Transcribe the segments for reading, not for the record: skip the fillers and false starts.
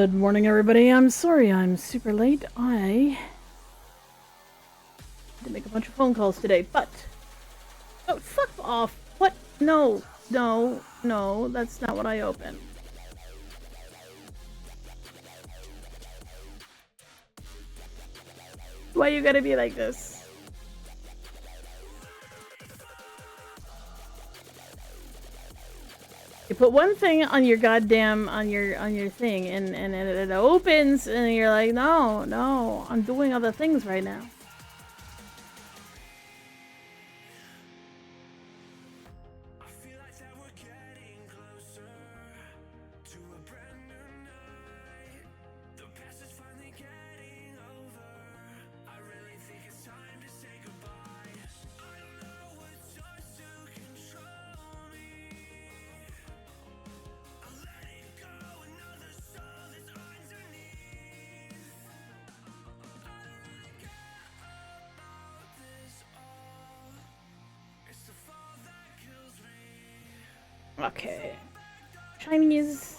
Good morning, everybody. I'm sorry I'm super late. I had to make a bunch of phone calls today, but... Oh, fuck off! What? No, no, no, that's not what I opened. Why you gotta be like this? You put one thing on your goddamn on your thing and it opens and you're like, no, no, I'm doing other things right now. Okay. Chinese.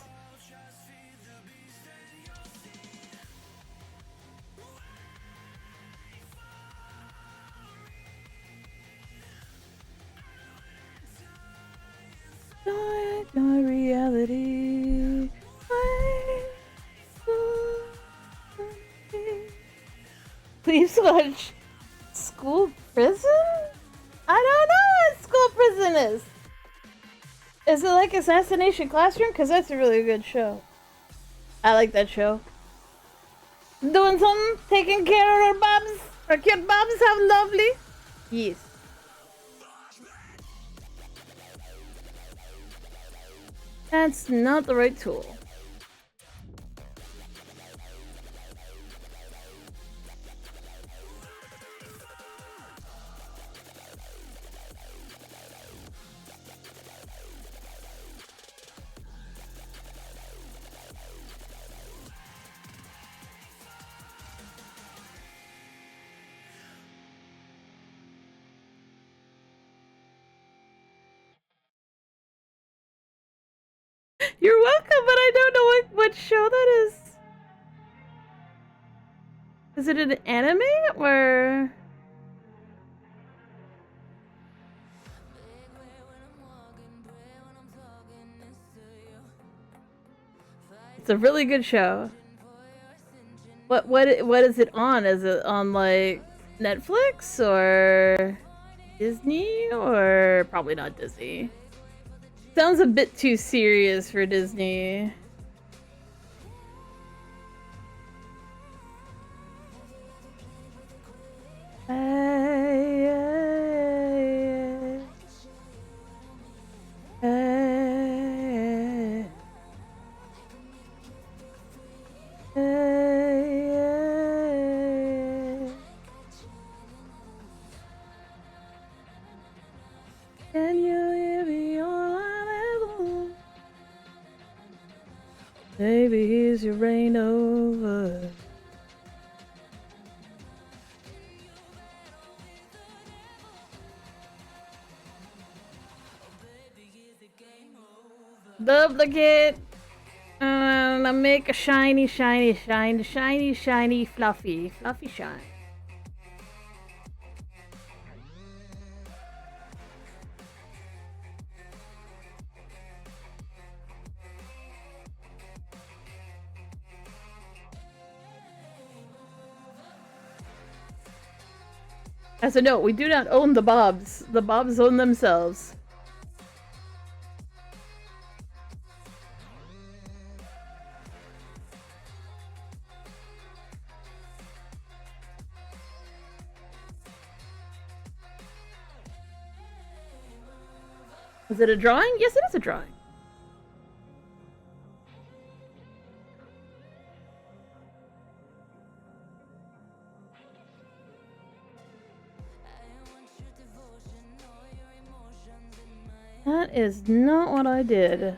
My reality. Please watch School Prison? I don't know what School Prison is. Is it like Assassination Classroom? Because that's a really good show. I like that show. Doing something? Taking care of our bobs? Our cute bobs? How lovely. Yes. That's not the right tool. You're welcome, but I don't know what show that is. Is it an anime or? It's a really good show. What is it on? Is it on like Netflix or Disney or probably not Disney? Sounds a bit too serious for Disney. Can you hear me all I ever? Baby, here's your rain over. Duplicate. And I make a shiny, shiny, shiny, shiny, shiny, fluffy, fluffy shine. As a note, we do not own the bobs. The bobs own themselves. Is it a drawing? Yes, it is a drawing. That is not what I did.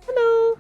Hello.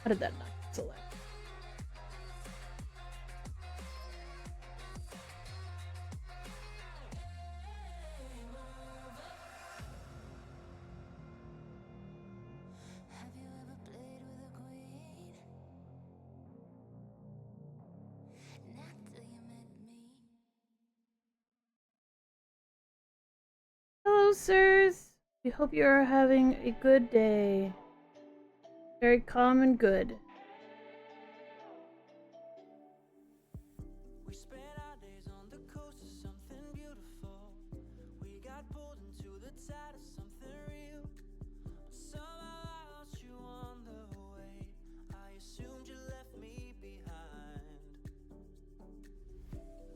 How did that not select? Hello, sirs. We hope you are having a good day. Very calm and good. We spent our days on the coast of something beautiful. We got pulled into the tide of something real. Somehow I lost you on the way. I assumed you left me behind.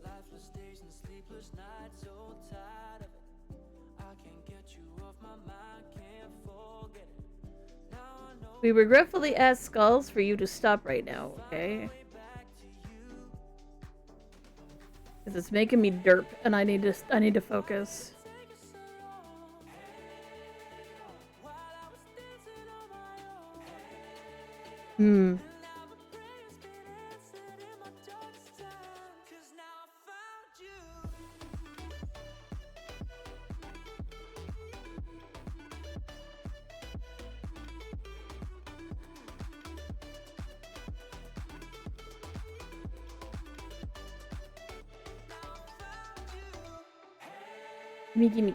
Lifeless days and sleepless nights, so tired of it. I can't get you off my mind, can't forget it. We regretfully ask Skulls for you to stop right now, okay? Because it's making me derp, and I need to focus. Gimme.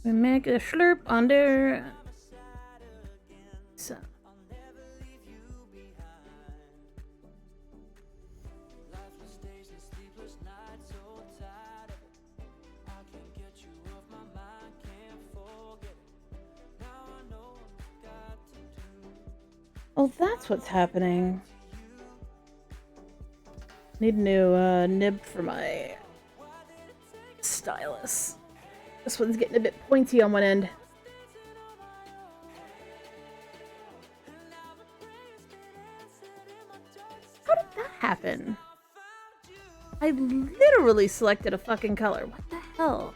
We make a slurp under. So. Oh, that's what's happening. Need a new nib for my stylus. This one's getting a bit pointy on one end. How did that happen? I literally selected a fucking color. What the hell?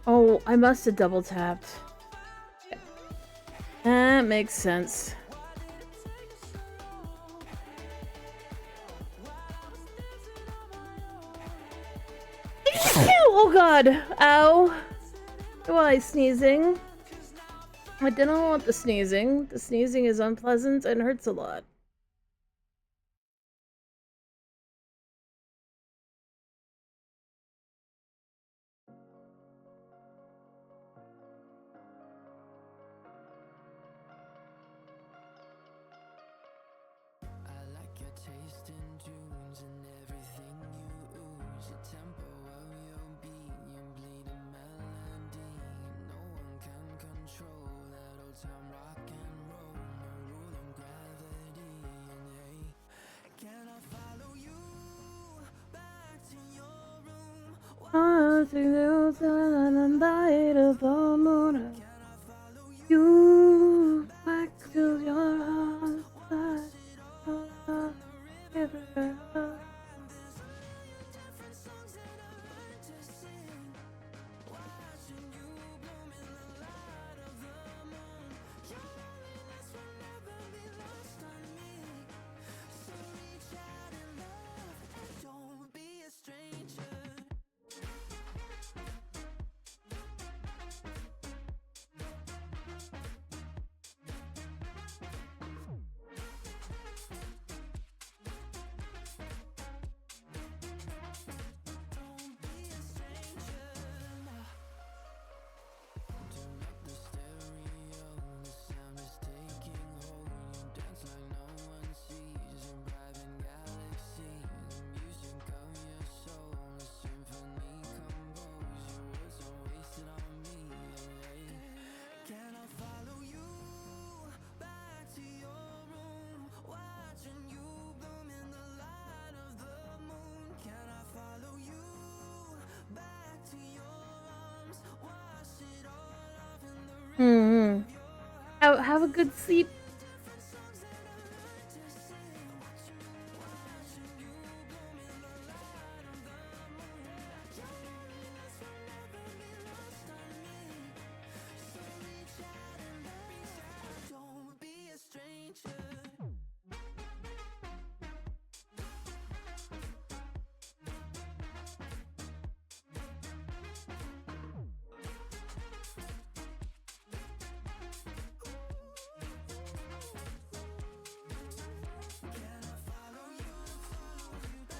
Oh, I must have double tapped. That makes sense. Oh god! Ow! Why sneezing? I didn't want the sneezing. The sneezing is unpleasant and hurts a lot. You back to your heart. Have a good sleep.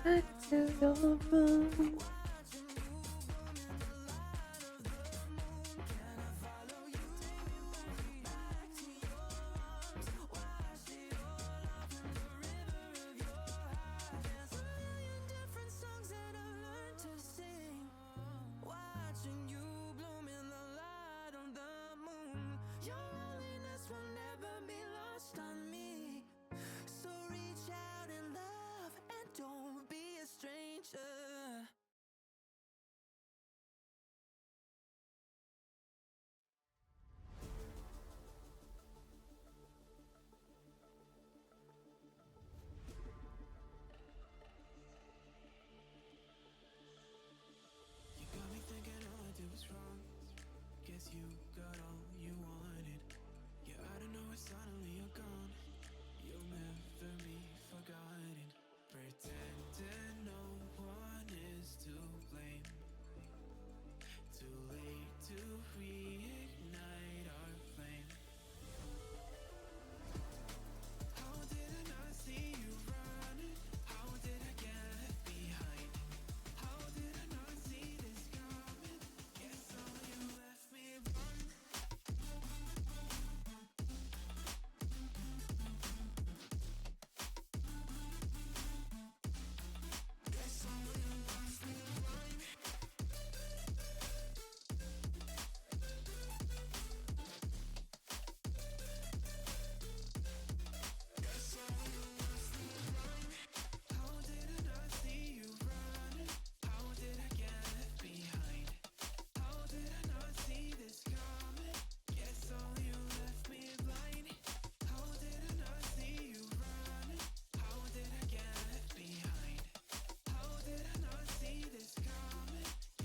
Back to your room.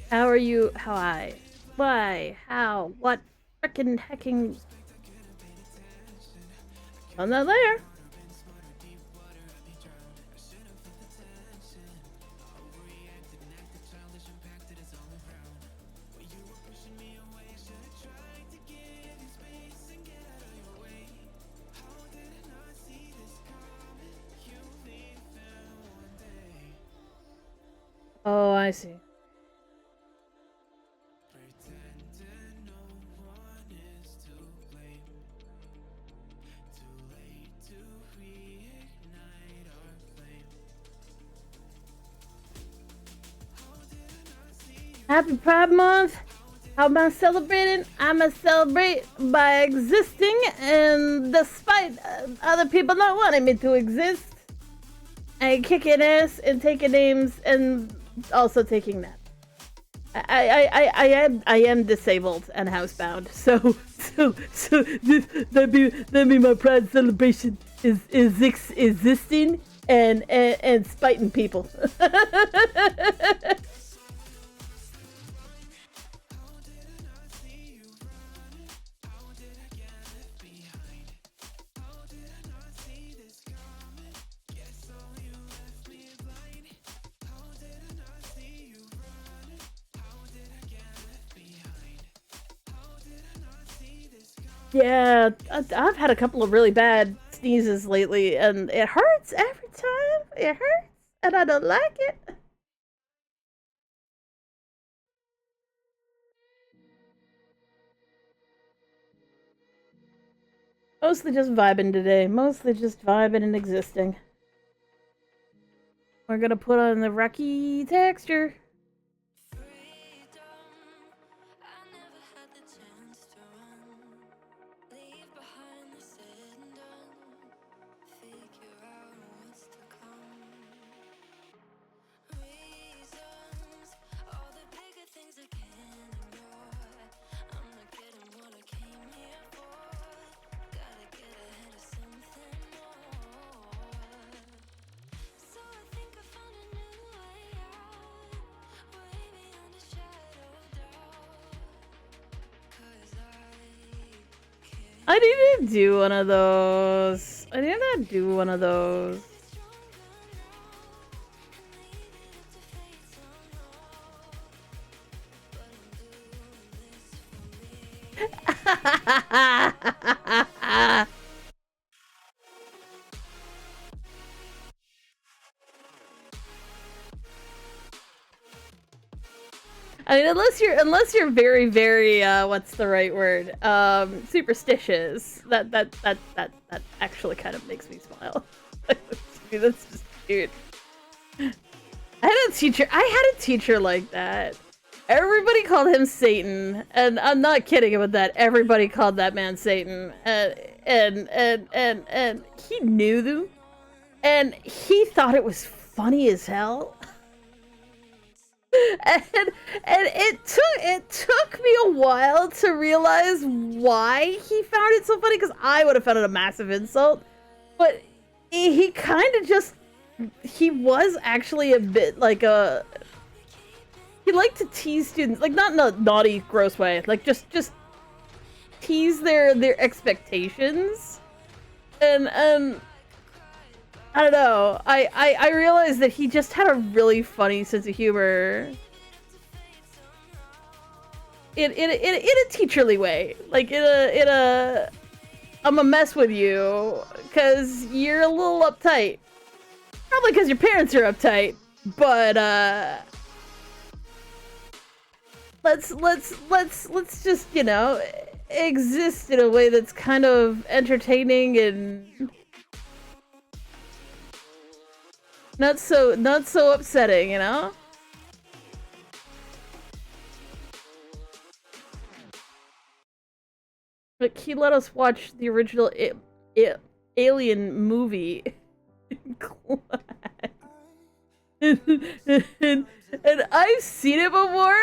How are you? How I? Why? How? What? Frickin' hecking. I'm not there. Oh, I see. Happy Pride Month! How am I celebrating? I'm gonna celebrate by existing, and despite other people not wanting me to exist, and kicking ass and taking names and also taking naps. I am disabled and housebound, so that be my pride celebration is existing and spiting people. Yeah, I've had a couple of really bad sneezes lately, and it hurts every time. It hurts, and I don't like it. Mostly just vibing today. Mostly just vibing and existing. We're gonna put on the Rocky texture. I need to do one of those. I need to do one of those. I mean, unless you're very, very what's the right word? Superstitious. That actually kind of makes me smile. That's just cute. I had a teacher like that. Everybody called him Satan, and I'm not kidding about that. Everybody called that man Satan, and he knew them, and he thought it was funny as hell. And it took me a while to realize why he found it so funny, because I would have found it a massive insult. But he kind of just, he was actually a bit like a, he liked to tease students, like not in a naughty, gross way, like just tease their expectations. And I don't know. I realized that he just had a really funny sense of humor. In a teacherly way. Like in a I'ma mess with you because you're a little uptight. Probably because your parents are uptight. But let's just, you know, exist in a way that's kind of entertaining and not so upsetting, you know? Like, he let us watch the original Alien movie in class. And I've seen it before,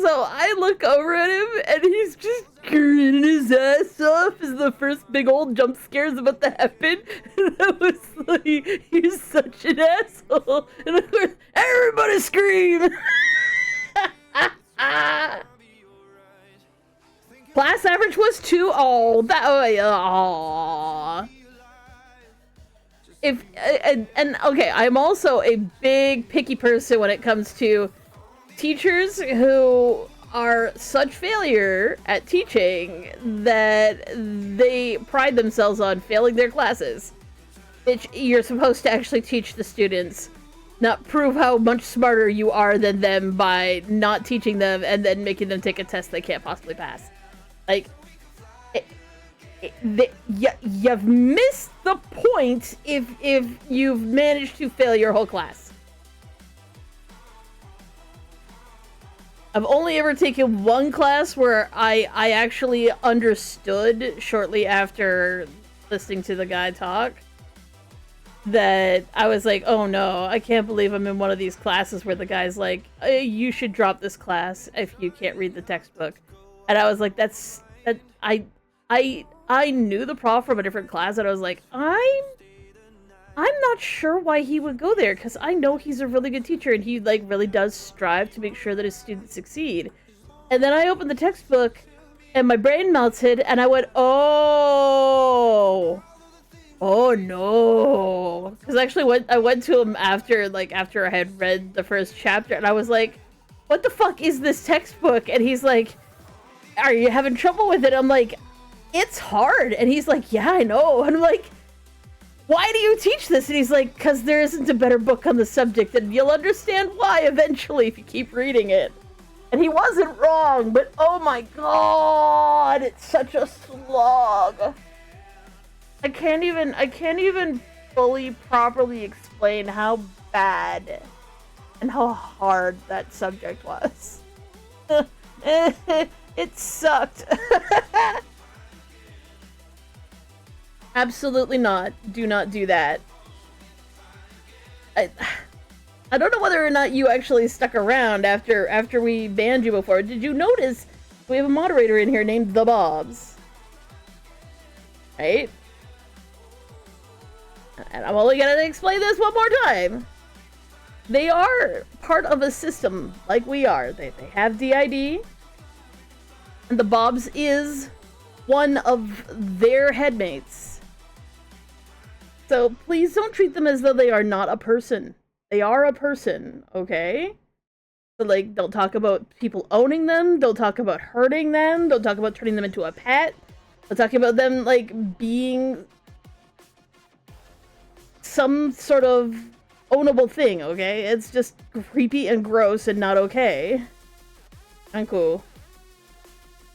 so I look over at him and he's just grinning his ass off as the first big old jump scare's about to happen. And I was like, you're such an asshole. And of course, everybody scream! Class average was 2. Oh, that. Oh, if and okay, I'm also a big picky person when it comes to teachers who are such failure at teaching that they pride themselves on failing their classes. Which you're supposed to actually teach the students, not prove how much smarter you are than them by not teaching them and then making them take a test they can't possibly pass. Like, you've missed the point if you've managed to fail your whole class. I've only ever taken one class where I actually understood shortly after listening to the guy talk that I was like, oh no, I can't believe I'm in one of these classes where the guy's like, you should drop this class if you can't read the textbook. And I was like, I knew the prof from a different class, and I was like, I'm not sure why he would go there, because I know he's a really good teacher, and he, like, really does strive to make sure that his students succeed. And then I opened the textbook, and my brain melted, and I went, oh no. Because actually, I went to him after I had read the first chapter, and I was like, what the fuck is this textbook? And he's like, are you having trouble with it? I'm like, it's hard. And he's like, yeah, I know. And I'm like, why do you teach this? And he's like, because there isn't a better book on the subject, and you'll understand why eventually if you keep reading it. And he wasn't wrong, but oh my god, it's such a slog. I can't even fully properly explain how bad and how hard that subject was. It sucked. Absolutely not. Do not do that. I don't know whether or not you actually stuck around after we banned you before. Did you notice we have a moderator in here named The Bobs? Right? And I'm only gonna explain this one more time. They are part of a system like we are. They have DID. And The Bobs is one of their headmates. So please don't treat them as though they are not a person. They are a person, okay? So, like, they'll talk about people owning them, they'll talk about hurting them, they'll talk about turning them into a pet, they'll talk about them, like, being some sort of ownable thing, okay? It's just creepy and gross and not okay. Uncool.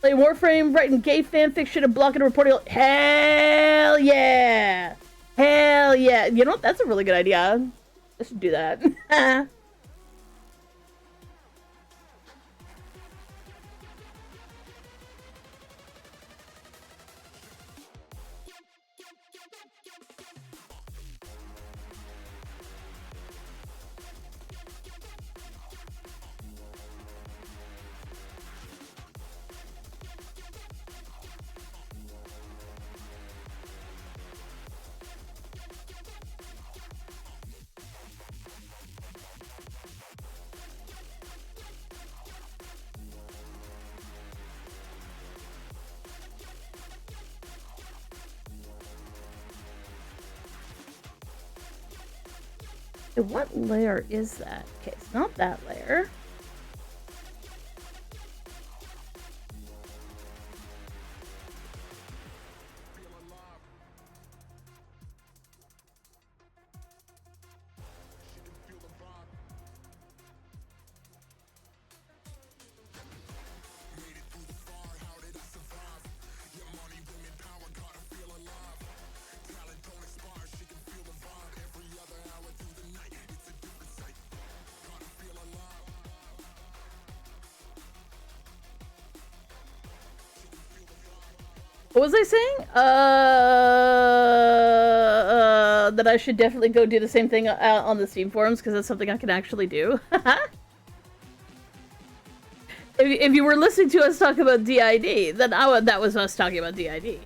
Play Warframe, writing gay fanfiction and blocking and reporting. Hell yeah! Hell yeah! You know what? That's a really good idea. I should do that. What layer is that? Okay, it's not that layer. What was I saying? That I should definitely go do the same thing on the Steam forums, because that's something I can actually do. If you were listening to us talk about DID, then that was us talking about DID.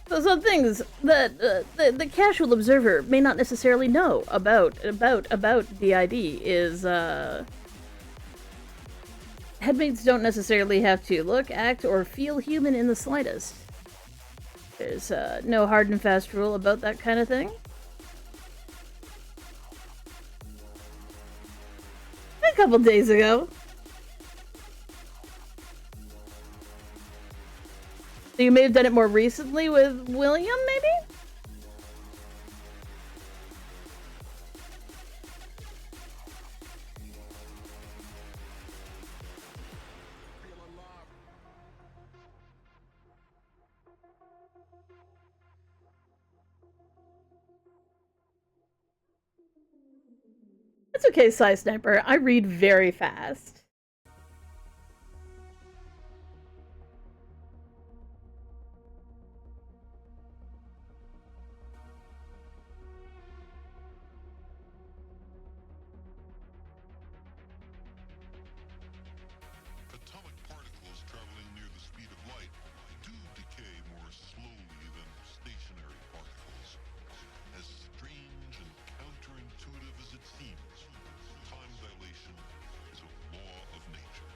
So some things that the casual observer may not necessarily know about DID is, headmates don't necessarily have to look, act, or feel human in the slightest. There's no hard and fast rule about that kind of thing. A couple days ago. So you may have done it more recently with William, maybe? It's okay, Side Sniper. I read very fast. Atomic particles traveling near the speed of light do decay more slowly than stationary particles. As strange and counterintuitive as it seems, time dilation is a law of nature.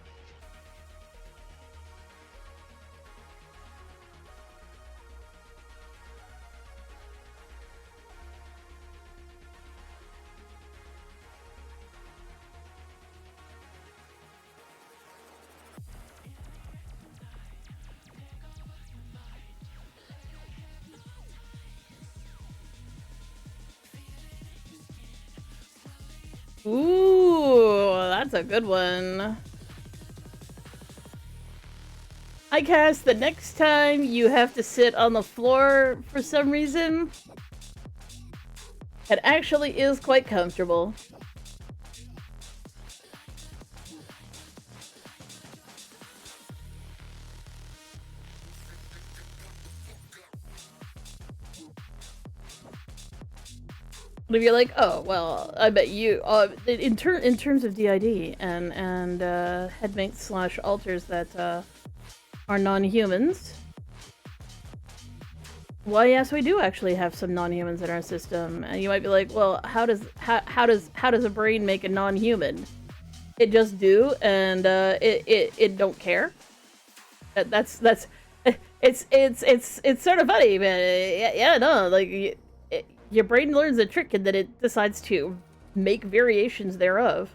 Ooh, that's a good one. I cast the next time you have to sit on the floor for some reason. It actually is quite comfortable. But if you're like, oh well, I bet you. In terms of DID and headmates / alters that are non-humans. Well, yes, we do actually have some non-humans in our system, and you might be like, well, how does a brain make a non-human? it just do, and it don't care. That's it's sort of funny, but yeah, no, like your brain learns a trick and then it decides to make variations thereof.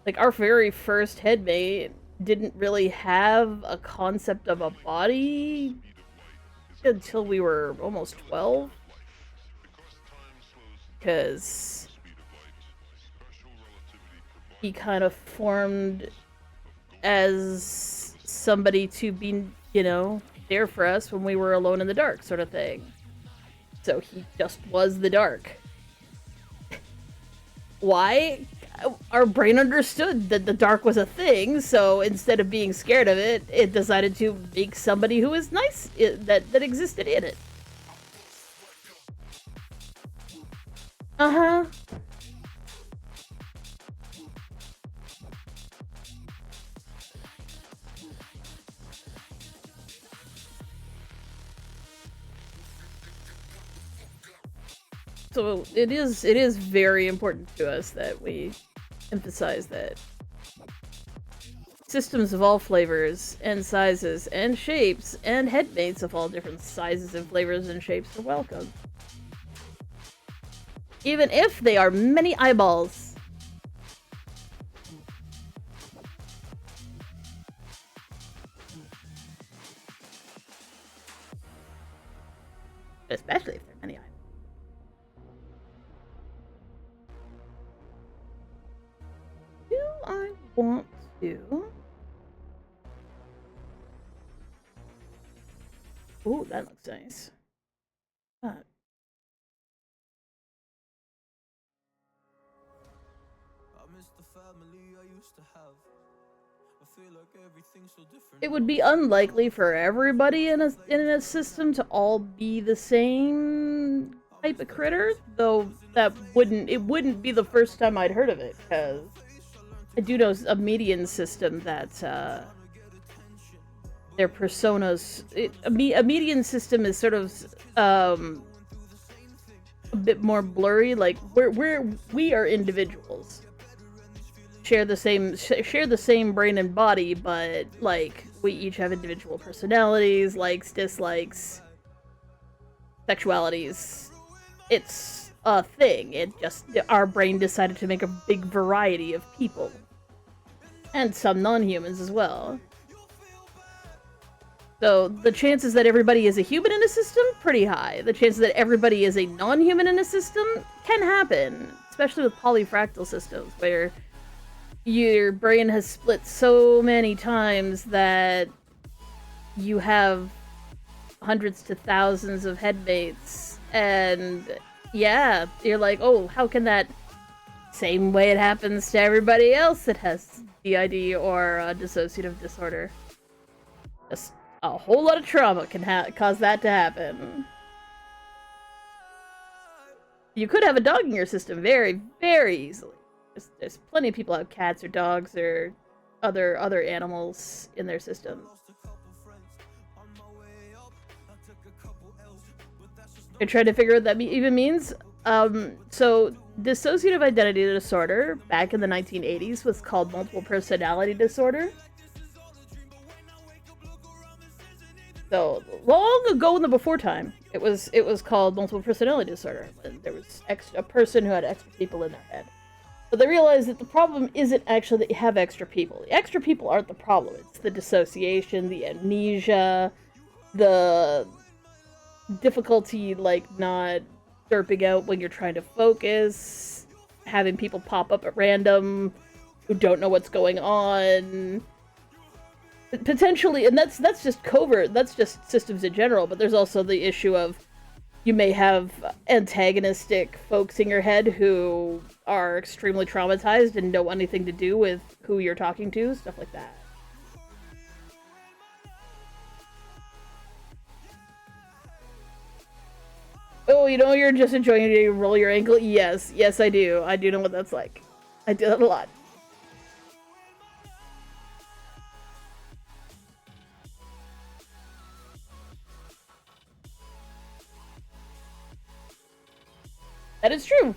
Like our very first headmate didn't really have a concept of a body until we were almost 12, because he kind of formed as somebody to be, you know, there for us when we were alone in the dark, sort of thing. So he just was the dark. Why? Our brain understood that the dark was a thing, so instead of being scared of it, it decided to make somebody who is nice that existed in it. Uh-huh. So it is very important to us that we emphasize that systems of all flavors and sizes and shapes and headmates of all different sizes and flavors and shapes are welcome. Even if they are many eyeballs. Especially if they're many eyeballs. Do I want to? Ooh, that looks nice. It would be unlikely for everybody in a system to all be the same type of critter, though it wouldn't be the first time I'd heard of it, because I do know a median system that their personas. A median system is sort of a bit more blurry. Like we are individuals, share the same brain and body, but like we each have individual personalities, likes, dislikes, sexualities. It's a thing. It just our brain decided to make a big variety of people, and some non-humans as well. So the chances that everybody is a human in a system, pretty high. The chances that everybody is a non-human in a system can happen, especially with polyfractal systems, where your brain has split so many times that you have hundreds to thousands of headmates, and yeah, you're like, oh, how can that same way it happens to everybody else that has DID or dissociative disorder? Just a whole lot of trauma can cause that to happen. You could have a dog in your system very, very easily. There's plenty of people who have cats or dogs or other animals in their systems. I tried to figure out what that even means. So dissociative identity disorder back in the 1980s was called multiple personality disorder. So long ago in the before time, it was called multiple personality disorder. There was a person who had extra people in their head. But they realized that the problem isn't actually that you have extra people. The extra people aren't the problem. It's the dissociation, the amnesia, the difficulty, like, not derping out when you're trying to focus, having people pop up at random who don't know what's going on. Potentially, and that's just covert, that's just systems in general, but there's also the issue of you may have antagonistic folks in your head who are extremely traumatized and don't want anything to do with who you're talking to, stuff like that. Oh, you know, you're just enjoying it, you roll your ankle? Yes, yes I do. I do know what that's like. I do that a lot. That is true.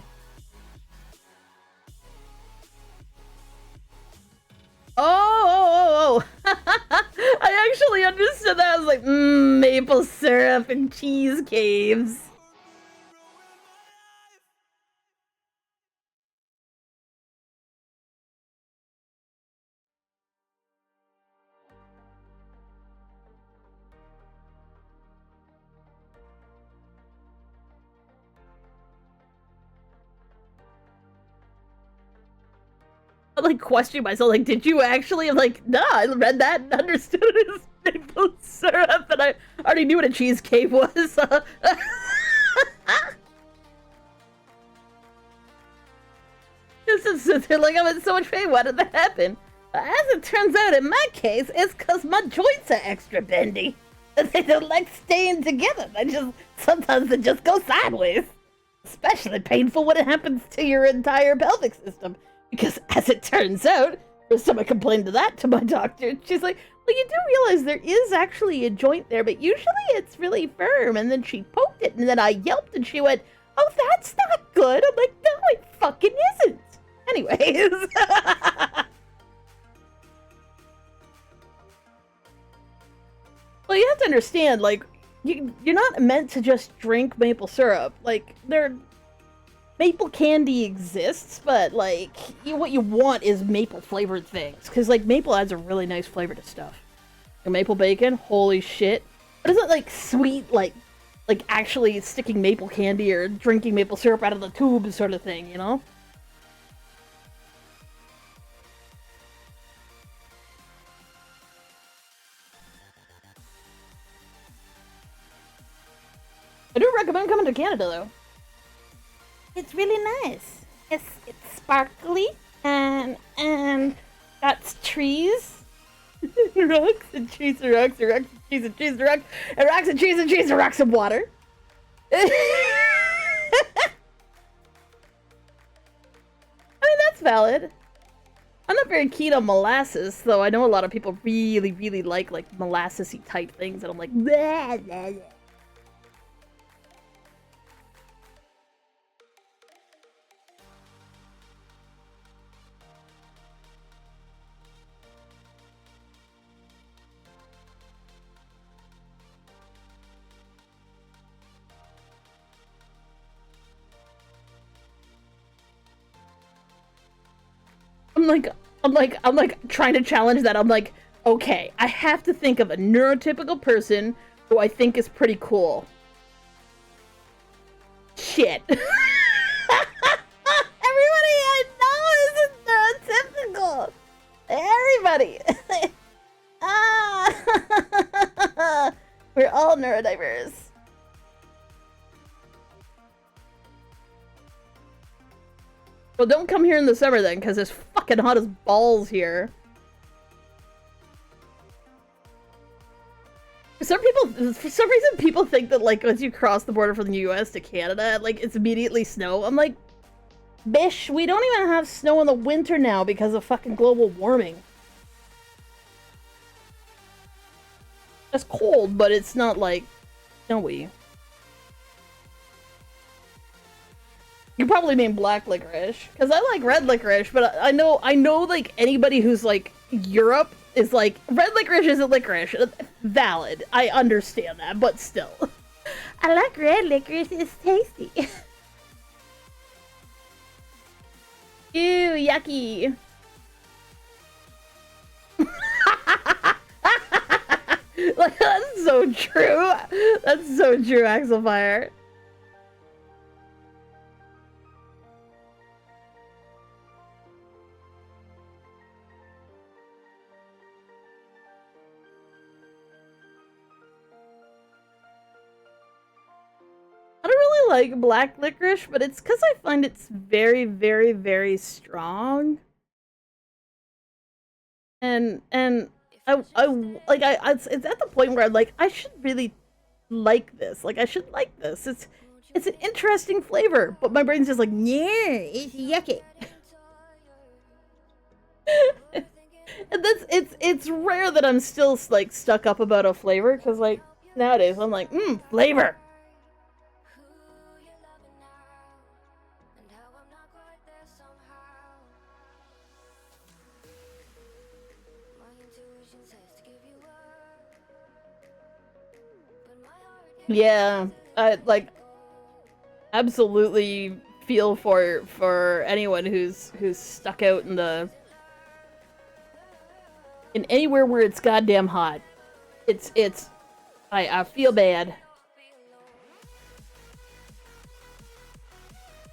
syrup and cheese caves. I like questioning myself, like, did you actually? I'm like, nah, I read that and understood it as maple syrup, and I already knew what a cheese cave was. This is like I'm in so much pain. Why did that happen? As it turns out, in my case, it's because my joints are extra bendy. They don't like staying together. Sometimes they just go sideways. Especially painful when it happens to your entire pelvic system. Because as it turns out, someone complained to that to my doctor. She's like, well, you do realize there is actually a joint there, but usually it's really firm. And then she poked it, and then I yelped, and she went, oh, that's not good. I'm like, no, it fucking isn't. Anyways. Well, you have to understand, like, you're not meant to just drink maple syrup. Like, maple candy exists, but, like, what you want is maple-flavored things. Because, like, maple adds a really nice flavor to stuff. Like, maple bacon, holy shit. But isn't, like, sweet, like actually sticking maple candy or drinking maple syrup out of the tube sort of thing, you know? I do recommend coming to Canada, though. It's really nice. It's sparkly and got trees, rocks and trees and rocks and rocks and trees and trees and rocks and rocks and trees and trees and rocks and water. I mean, that's valid. I'm not very keen on molasses, though I know a lot of people really, really like molasses-y type things, and I'm like, blah, blah, blah. I'm like trying to challenge that. I'm like, okay, I have to think of a neurotypical person who I think is pretty cool. Shit. Everybody I know isn't neurotypical. Everybody. We're all neurodiverse. Well, don't come here in the summer then, because it's fucking hot as balls here. For some reason, people think that, like, once you cross the border from the US to Canada, like, it's immediately snow. I'm like, bish, we don't even have snow in the winter now because of fucking global warming. It's cold, but it's not, like, snowy. You probably mean black licorice, because I like red licorice, but I know, like, anybody who's, like, Europe is like, red licorice isn't licorice. Valid. I understand that, but still. I like red licorice, it's tasty. Ew, yucky. Like, that's so true. That's so true, Axelfire. I don't really like black licorice, but it's because I find it's very, very, very strong. And it's at the point where I'm like, I should really like this. Like, I should like this. It's an interesting flavor, but my brain's just like, yeah, it's yucky. And it's rare that I'm still, like, stuck up about a flavor, because, like, nowadays I'm like, flavor. Yeah, I like absolutely feel for anyone who's stuck out in anywhere where it's goddamn hot. It's I feel bad.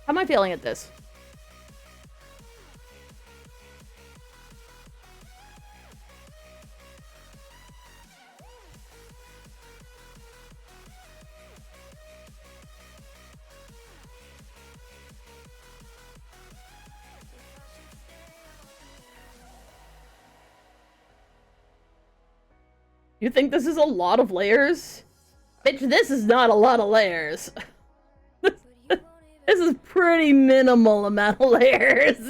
How am I feeling at this? You think this is a lot of layers? Bitch, this is not a lot of layers. This is pretty minimal amount of layers.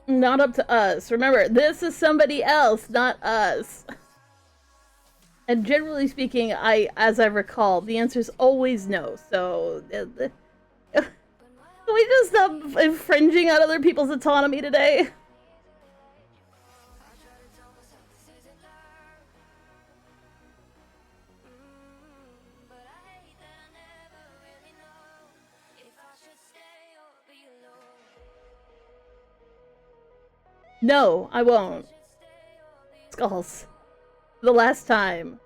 Not up to us. Remember, this is somebody else, not us. And generally speaking, as I recall, the answer is always no. So, can we just stop infringing on other people's autonomy today? No, I won't. Skulls. The last time.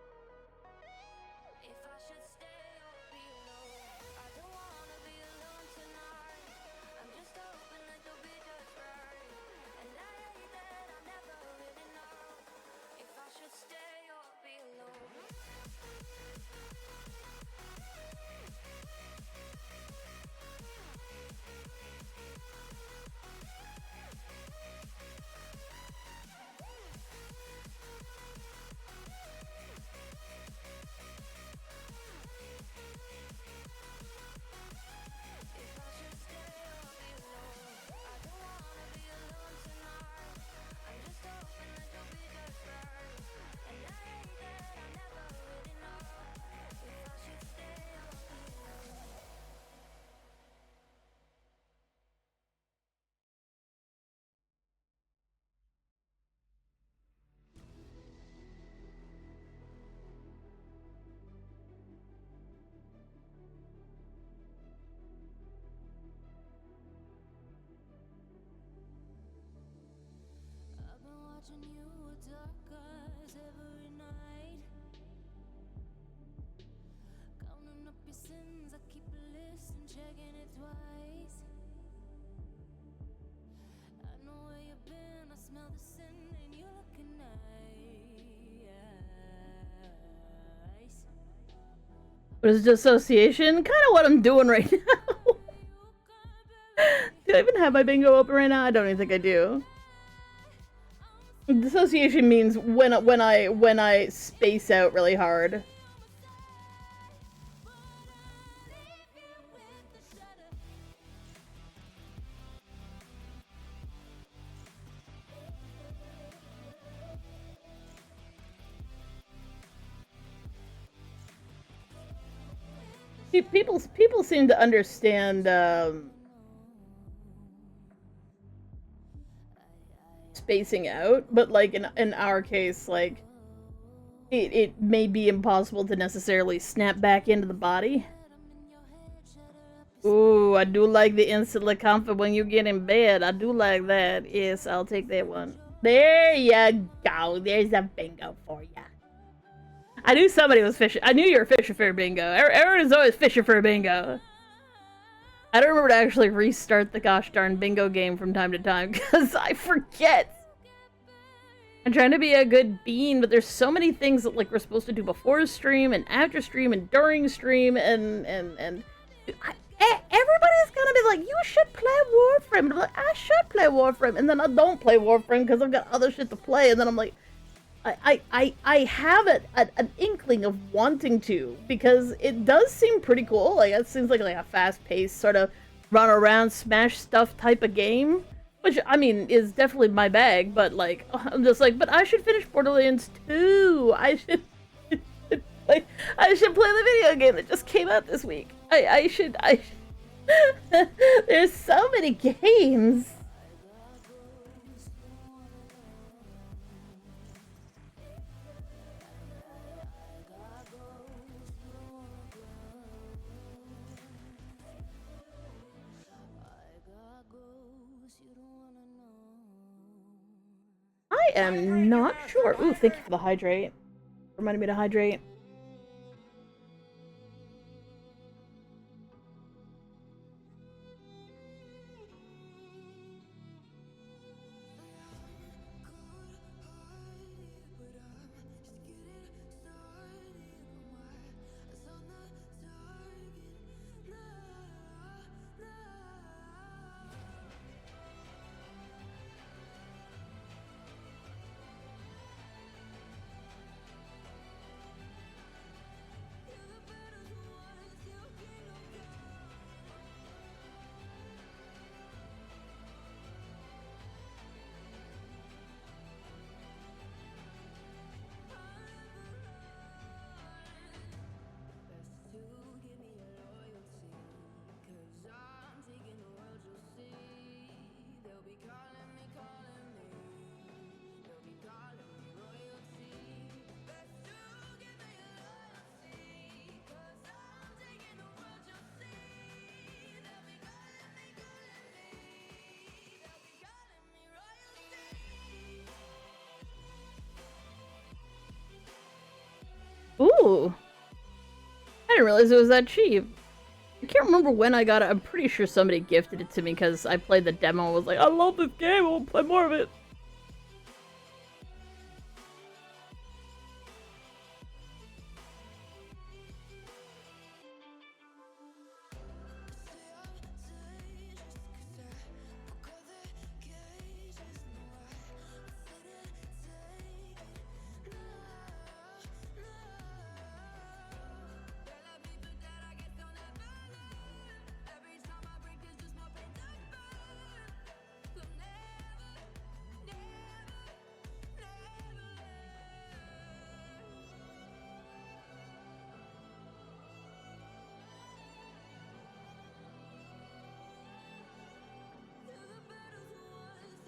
What is dissociation? Kind of what I'm doing right now. Do I even have my bingo open right now? I don't even think I do. Dissociation means when I space out really hard. People seem to understand spacing out, but like in our case, like it may be impossible to necessarily snap back into the body. Ooh, I do like the instantly comfort when you get in bed. I do like that. Yes, I'll take that one. There you go. There's a bingo for ya. I knew somebody was fishing. I knew you were fishing for a bingo. Everyone is always fishing for a bingo. I don't remember to actually restart the gosh darn bingo game from time to time because I forget. I'm trying to be a good bean, but there's so many things that like we're supposed to do before stream and after stream and during stream and everybody's gonna be like, you should play Warframe. And I'm like, I should play Warframe, and then I don't play Warframe because I've got other shit to play, and then I'm like, I have an inkling of wanting to because it does seem pretty cool. Like it seems like a fast-paced sort of run around, smash stuff type of game, which I mean is definitely my bag. But like I'm just like, but I should finish Borderlands 2. I should like I should play the video game that just came out this week. I should. There's so many games. am not sure. Ooh, thank you for the hydrate. Reminded me to hydrate. Ooh. I didn't realize it was that cheap. I can't remember when I got it. I'm pretty sure somebody gifted it to me because I played the demo and was like, I love this game, I want to play more of it.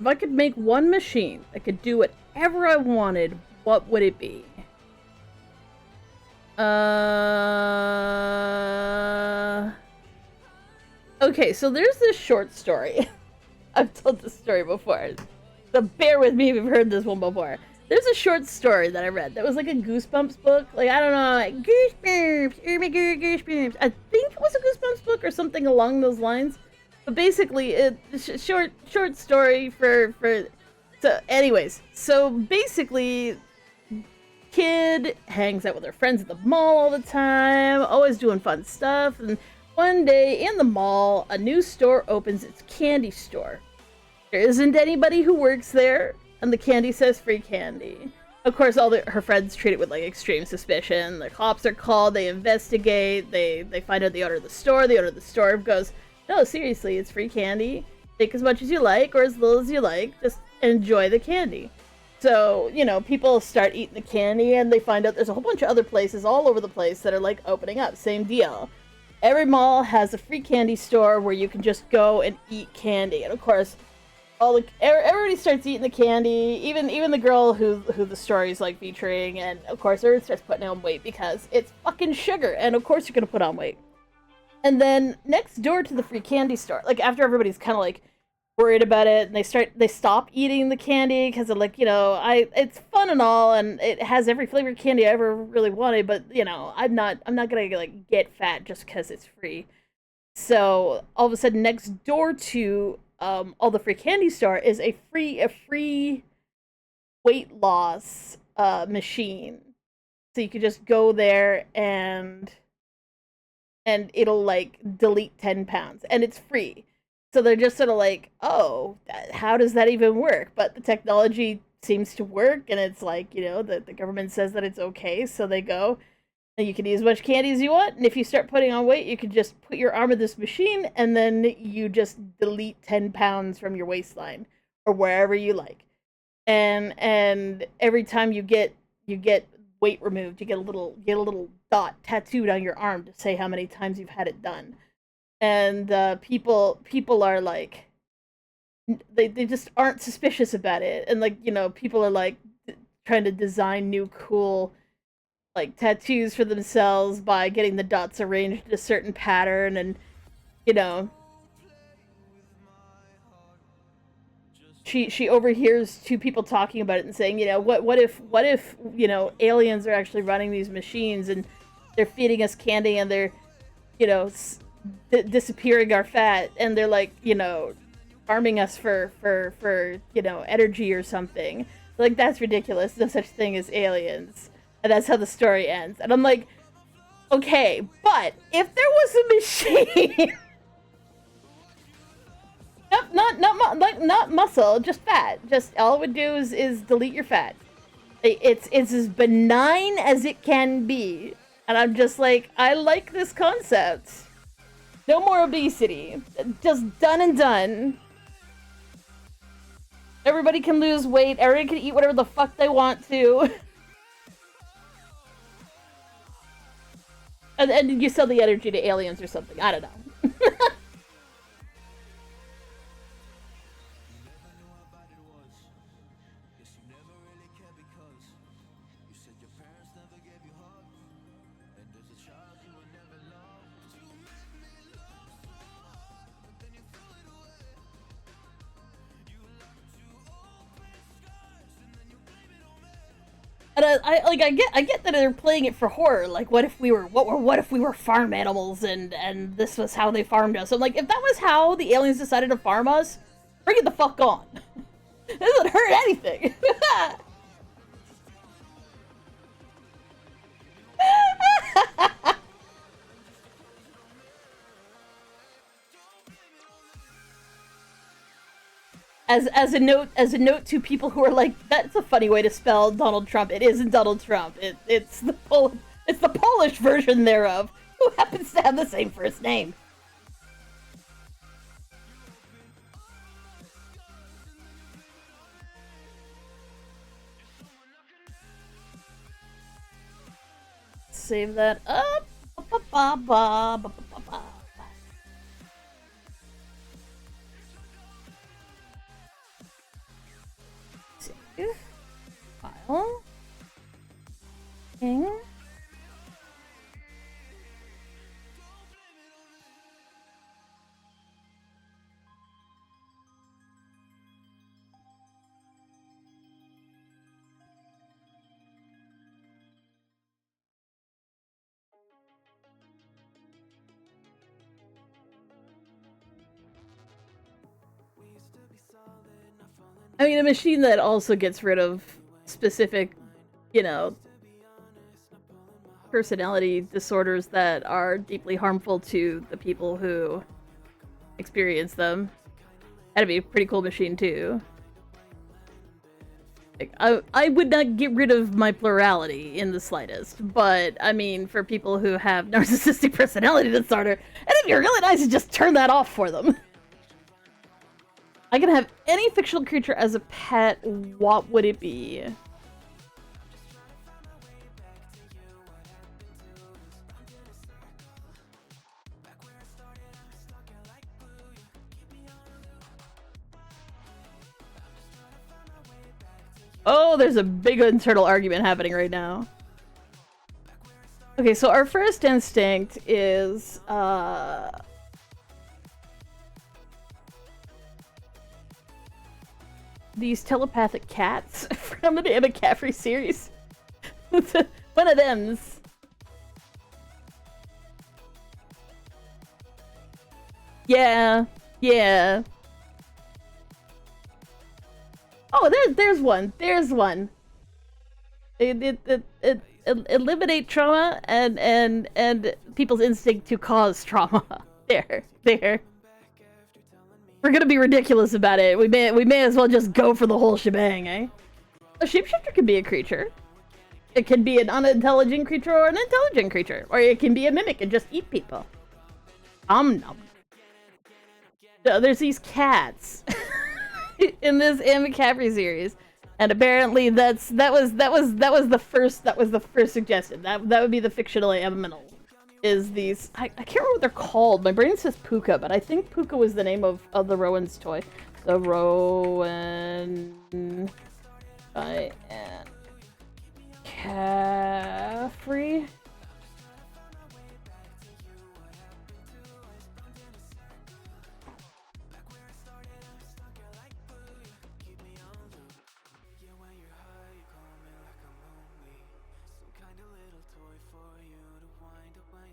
If I could make one machine that could do whatever I wanted, what would it be? Okay, so there's this short story. I've told this story before, so bear with me if you've heard this one before. There's a short story that I read that was like a Goosebumps book. Like, I don't know, like, Goosebumps, oh my god, Goosebumps. I think it was a Goosebumps book or something along those lines. But basically, it's a short story for. So, anyways, so basically, kid hangs out with her friends at the mall all the time, always doing fun stuff. And one day in the mall, a new store opens its candy store. There isn't anybody who works there, and the candy says free candy. Of course, all her friends treat it with like extreme suspicion. The cops are called, they investigate, they find out the owner of the store. The owner of the store goes, no, seriously, it's free candy. Take as much as you like or as little as you like. Just enjoy the candy. So, you know, people start eating the candy and they find out there's a whole bunch of other places all over the place that are like opening up. Same deal. Every mall has a free candy store where you can just go and eat candy. And of course, everybody starts eating the candy, even the girl who the story's like featuring, and of course everyone starts putting on weight because it's fucking sugar, and of course you're gonna put on weight. And then next door to the free candy store, like after everybody's kind of like worried about it, and they stop eating the candy because they're like, you know, it's fun and all, and it has every flavor of candy I ever really wanted, but you know, I'm not gonna like get fat just because it's free. So all of a sudden, next door to all the free candy store is a free weight loss machine. So you could just go there and it'll like delete 10 pounds and it's free. So they're just sort of like, oh, how does that even work? But the technology seems to work, and it's like, you know, the government says that it's okay, so they go, and you can eat as much candy as you want, and if you start putting on weight, you can just put your arm in this machine, and then you just delete 10 pounds from your waistline, or wherever you like. And every time you get weight removed, you get a little dot tattooed on your arm to say how many times you've had it done. And people are like, they just aren't suspicious about it, and like, you know, people are like trying to design new cool like tattoos for themselves by getting the dots arranged in a certain pattern, and you know, she overhears two people talking about it and saying, you know, what if you know, aliens are actually running these machines and they're feeding us candy and they're, you know, disappearing our fat and they're like, you know, farming us for you know, energy or something. Like, that's ridiculous. No such thing as aliens. And that's how the story ends. And I'm like, okay, but if there was a machine, not muscle, just fat. Just all it would do is delete your fat. It's as benign as it can be. And I'm just like, I like this concept. No more obesity. Just done and done. Everybody can lose weight. Everybody can eat whatever the fuck they want to. And you sell the energy to aliens or something. I don't know. And I get that they're playing it for horror. Like, what if we were farm animals and this was how they farmed us? I'm like, if that was how the aliens decided to farm us, bring it the fuck on. It doesn't hurt anything. As a note to people who are like, that's a funny way to spell Donald Trump. It isn't Donald Trump. It's the Polish version thereof, who happens to have the same first name. Save that up. Save. File. King. I mean, a machine that also gets rid of specific, you know, personality disorders that are deeply harmful to the people who experience them. That'd be a pretty cool machine, too. Like, I would not get rid of my plurality in the slightest, but, I mean, for people who have narcissistic personality disorder, it'd be really nice to just turn that off for them. I can have any fictional creature as a pet, what would it be? Oh, there's a big internal argument happening right now. Okay, so our first instinct is, these telepathic cats from the Anna McCaffrey series. One of them's. Yeah, yeah. Oh, there's one. There's one. It eliminate trauma and people's instinct to cause trauma. There. We're gonna be ridiculous about it. We may as well just go for the whole shebang, eh? A shapeshifter can be a creature. It can be an unintelligent creature or an intelligent creature, or it can be a mimic and just eat people. Nom. So there's these cats in this Anne McCaffrey series, and apparently that was the first suggestion. That would be the fictional animal. Is these I can't remember what they're called. My brain says Puka, but I think Puka was the name of the Rowan's toy. The Rowan by Anne Caffrey.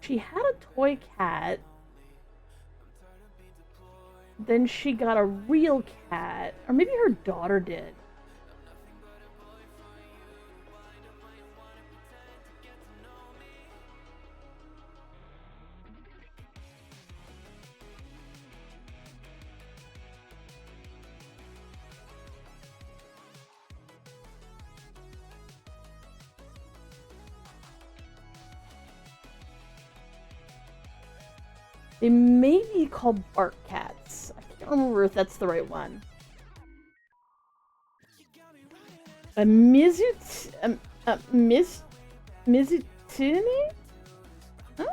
she had a toy cat. Then she got a real cat. Or maybe her daughter did. They may be called bark cats. I can't remember if that's the right one. A Mizutini? Huh?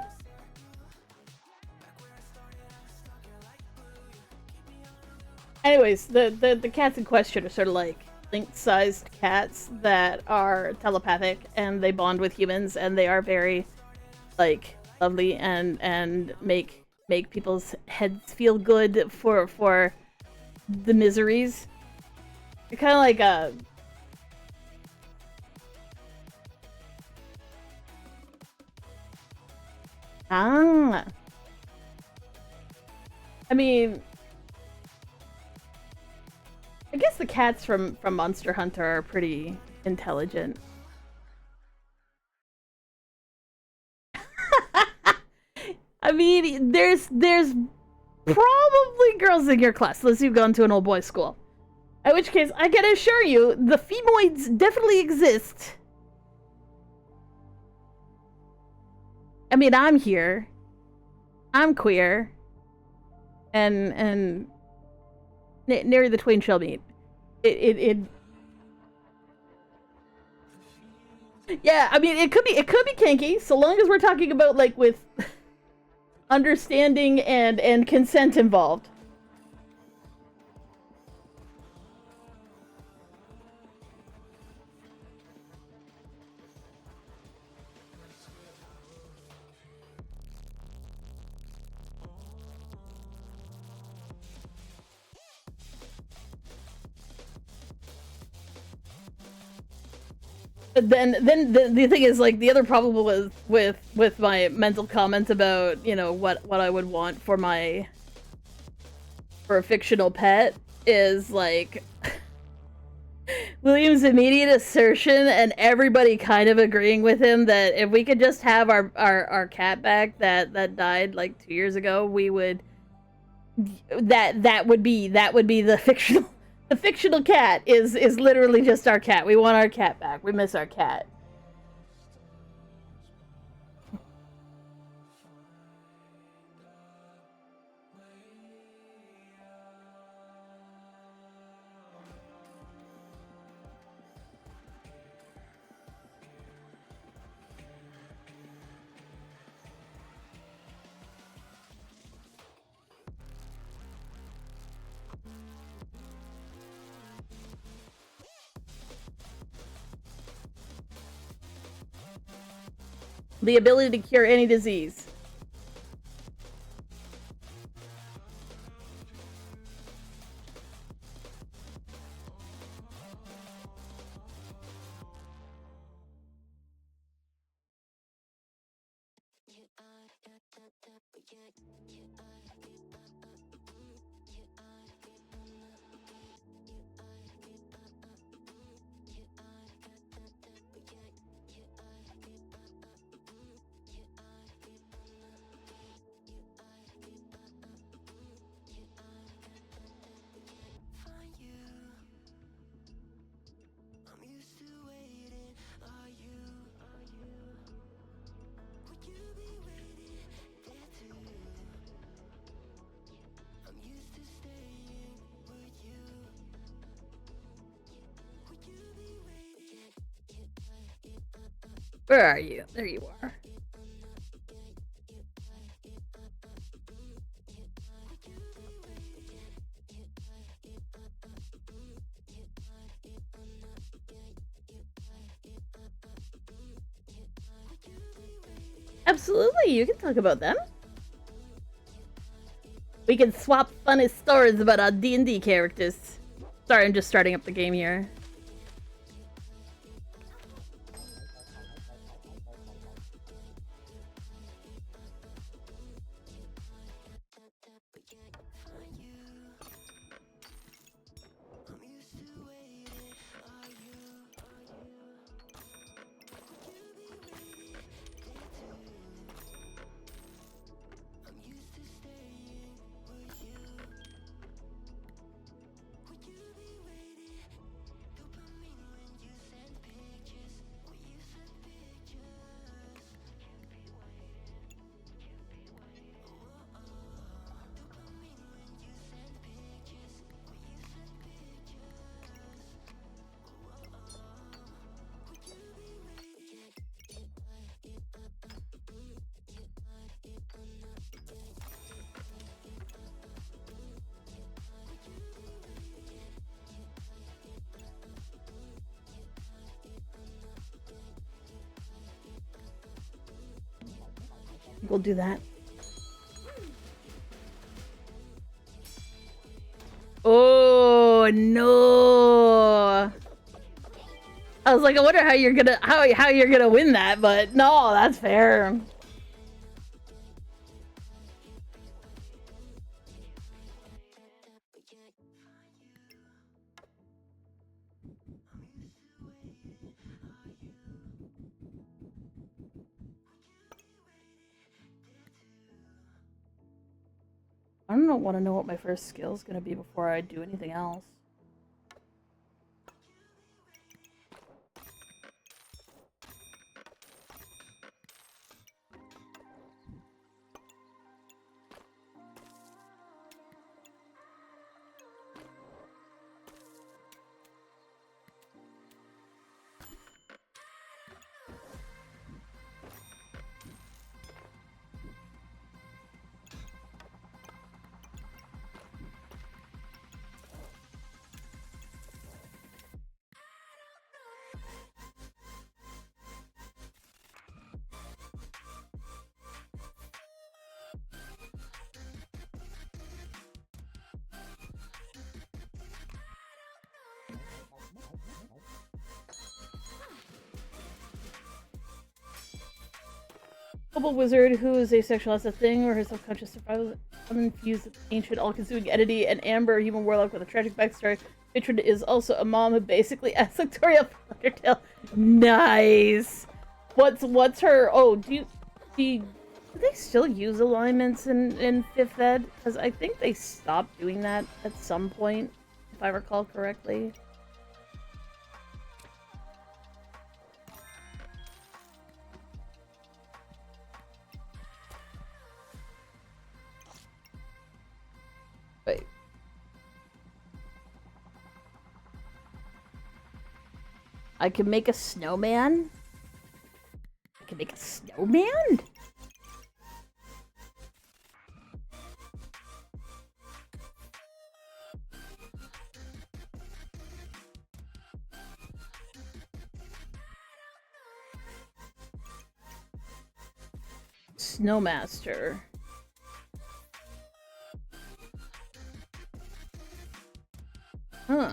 Anyways, the cats in question are sort of like lynx-sized cats that are telepathic and they bond with humans and they are very like lovely and make people's heads feel good for the miseries. They're kind of like a I mean, I guess the cats from Monster Hunter are pretty intelligent. I mean, there's probably girls in your class, unless you've gone to an old boys' school. In which case, I can assure you, the femoids definitely exist. I mean, I'm here. I'm queer. And nary the twain shall meet. Yeah, I mean, it could be kinky, so long as we're talking about like with understanding and consent involved. Then the thing is, like, the other problem was with my mental comments about, you know, what I would want for a fictional pet is like William's immediate assertion and everybody kind of agreeing with him that if we could just have our cat back that died like 2 years ago, we would that would be the fictional. The fictional cat is literally just our cat. We want our cat back. We miss our cat. The ability to cure any disease. Where are you? There you are. Absolutely, you can talk about them. We can swap funny stories about our D&D characters. Sorry, I'm just starting up the game here. We'll do that. Oh no! I was like, I wonder how you're gonna win that, but no, that's fair. I don't want to know what my first skill is gonna be before I do anything else. Global wizard who is asexual has a thing where her subconscious survival infused with ancient all-consuming entity, and Amber, a human warlock with a tragic backstory. Patron is also a mom who basically asks Victoria Undertale. Nice. What's her? Oh, do they still use alignments in 5th Ed? Because I think they stopped doing that at some point, if I recall correctly. Wait. I can make a snowman? I can make a snowman? Snowmaster. Huh.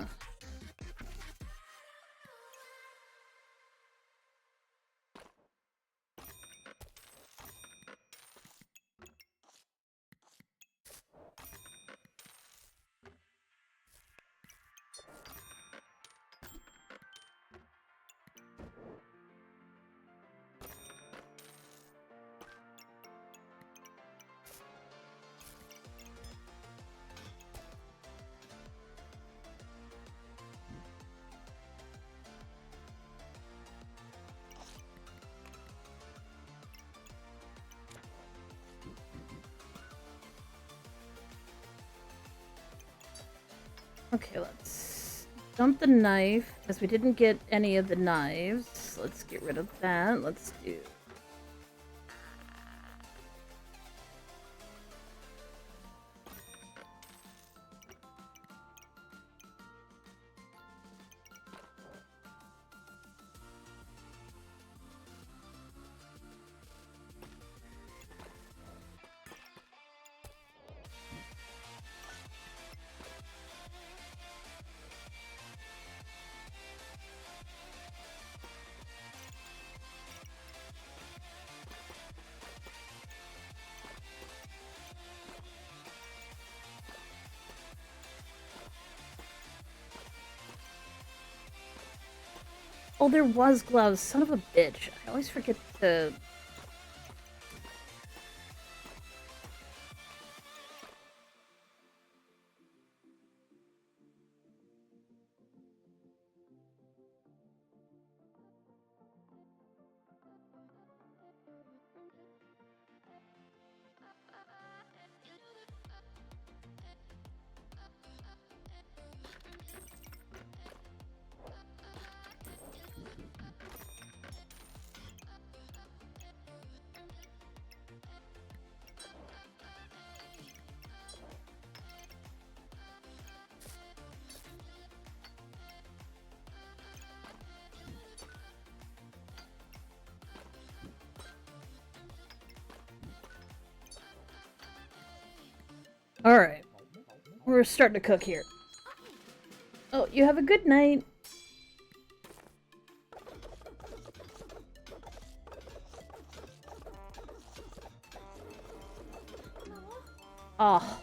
Okay, let's dump the knife, because we didn't get any of the knives. Let's get rid of that. Let's do... Oh, there was gloves. Son of a bitch. I always forget to... Alright. We're starting to cook here. Oh, you have a good night. Oh.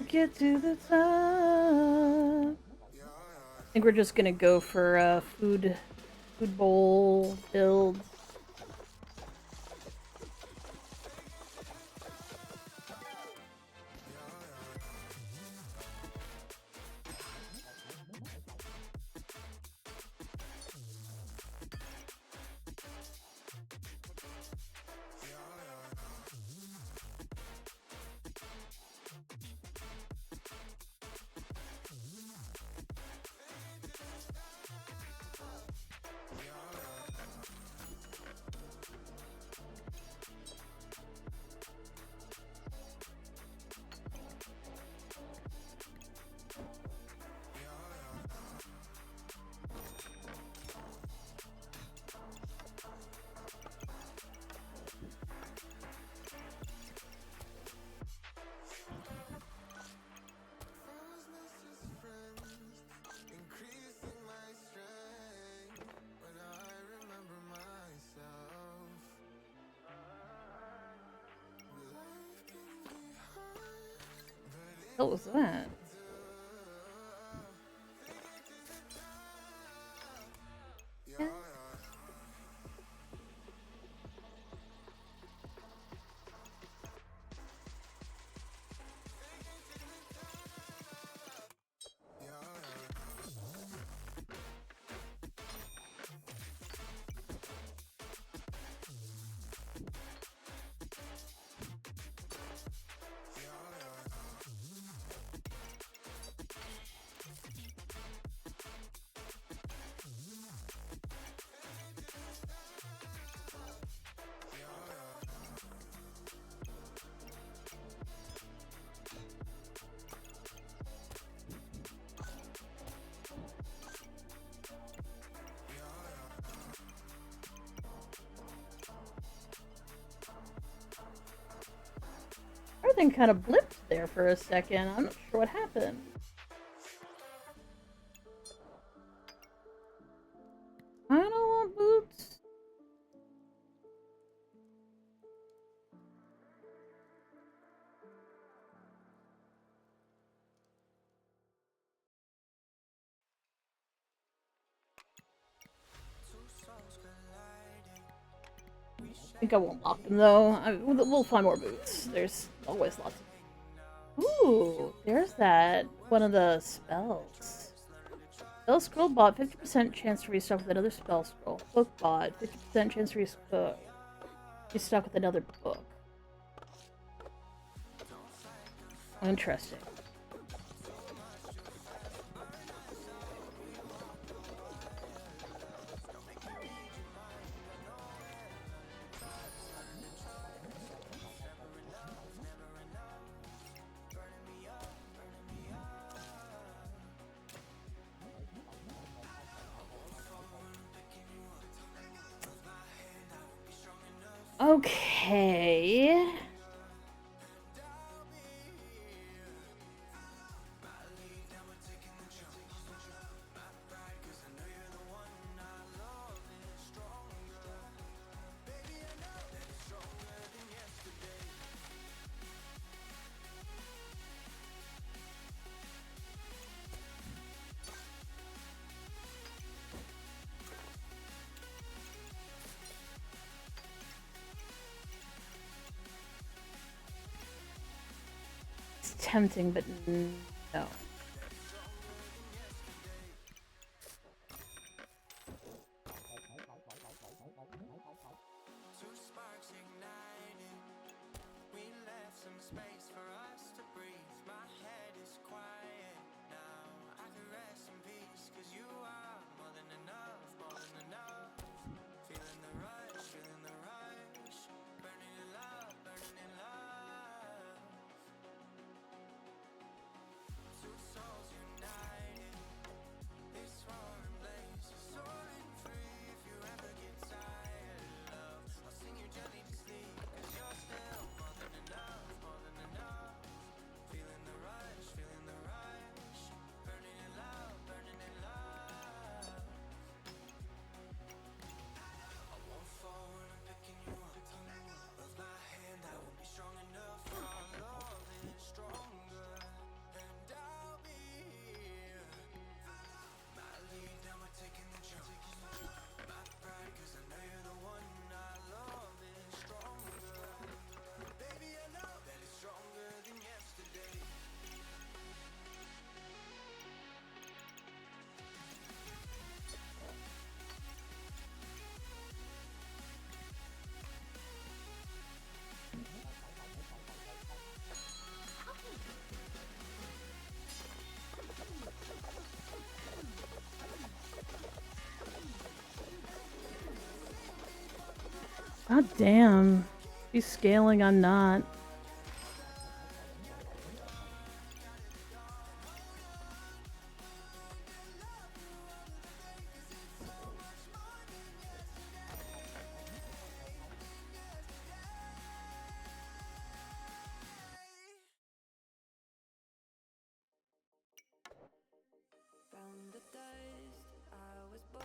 Get to the top. I think we're just gonna go for food bowl builds. What was that? Yeah. Everything kind of blipped there for a second. I'm not sure what happened. I don't want boots. Two souls colliding. I think I won't lock them though. We'll find more boots. There's always lots. Ooh, there's that one of the spells. Spell scroll bot, 50% chance to restock with another spell scroll. Book bot, 50% chance to restock with another book. Interesting. Okay. It's tempting, but no. God damn. He's scaling, I'm not. From the dust I was born,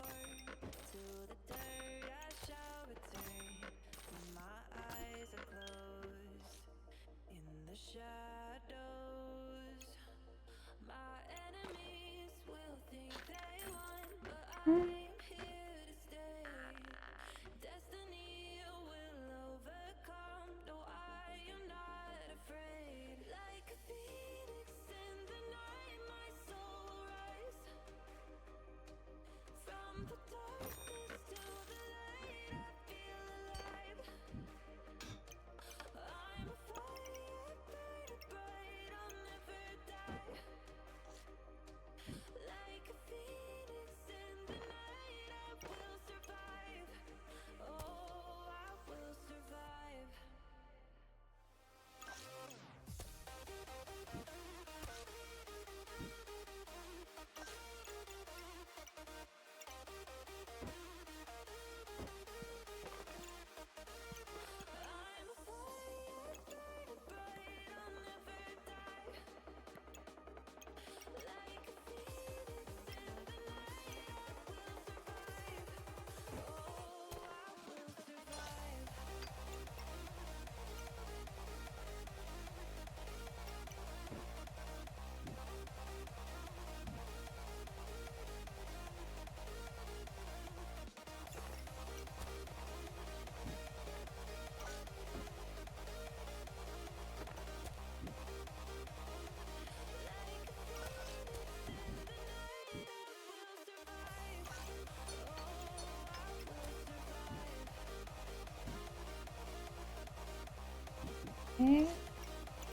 to the dirt I shall return. When my eyes are closed, in the shadows, my enemies will think they won, but I'm here to stay. Destiny will overcome, no, I am not afraid. Like a phoenix in the night, my soul will rise. From the darkness to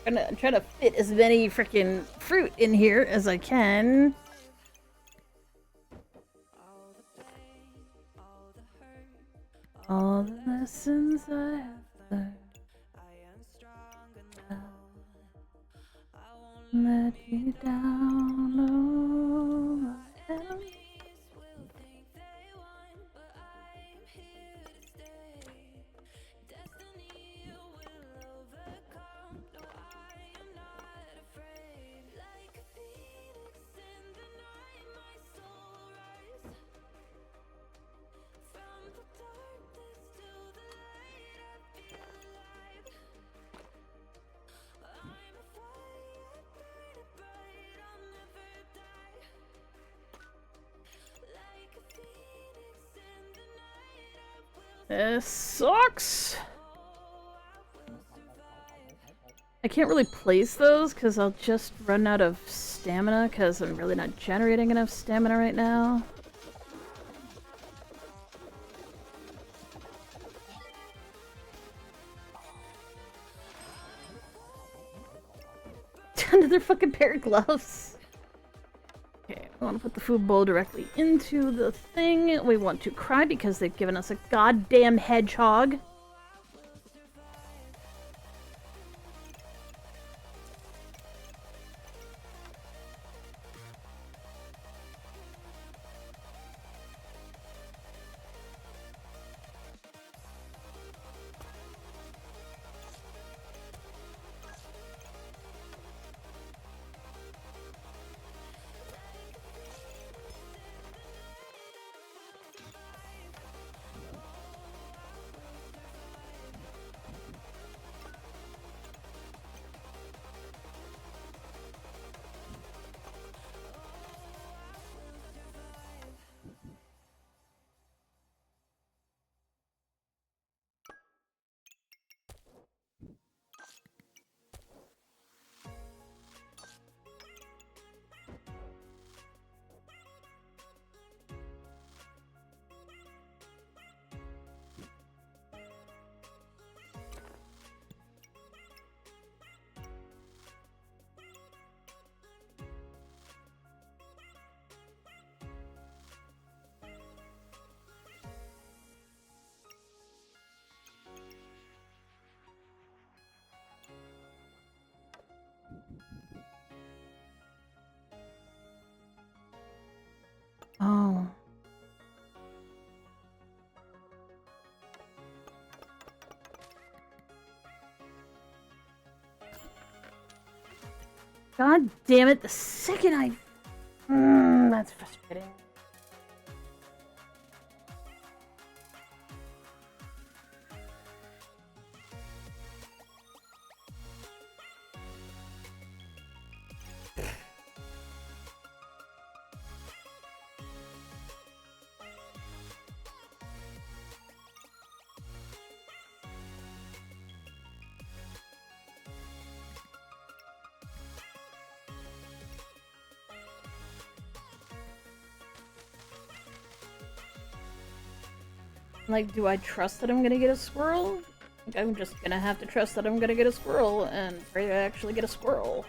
I'm trying to fit as many freaking fruit in here as I can. All the lessons I have learned, let you down, oh, my enemy. This sucks. I can't really place those because I'll just run out of stamina because I'm really not generating enough stamina right now. Another fucking pair of gloves. Okay, we want to put the food bowl directly into the thing. We want to cry because they've given us a goddamn hedgehog. Oh. God damn it, the second I... that's frustrating. Like, do I trust that I'm gonna get a squirrel? Like, I'm just gonna have to trust that I'm gonna get a squirrel and pray to actually get a squirrel.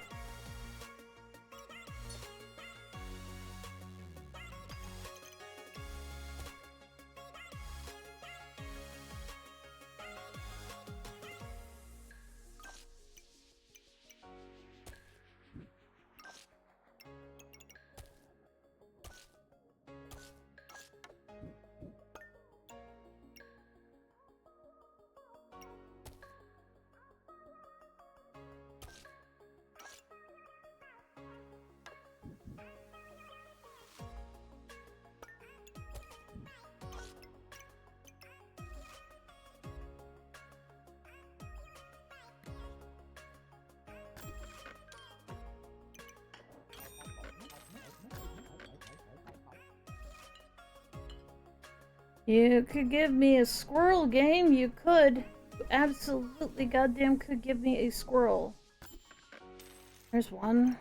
You could give me a squirrel game, you could. You absolutely goddamn could give me a squirrel. There's one.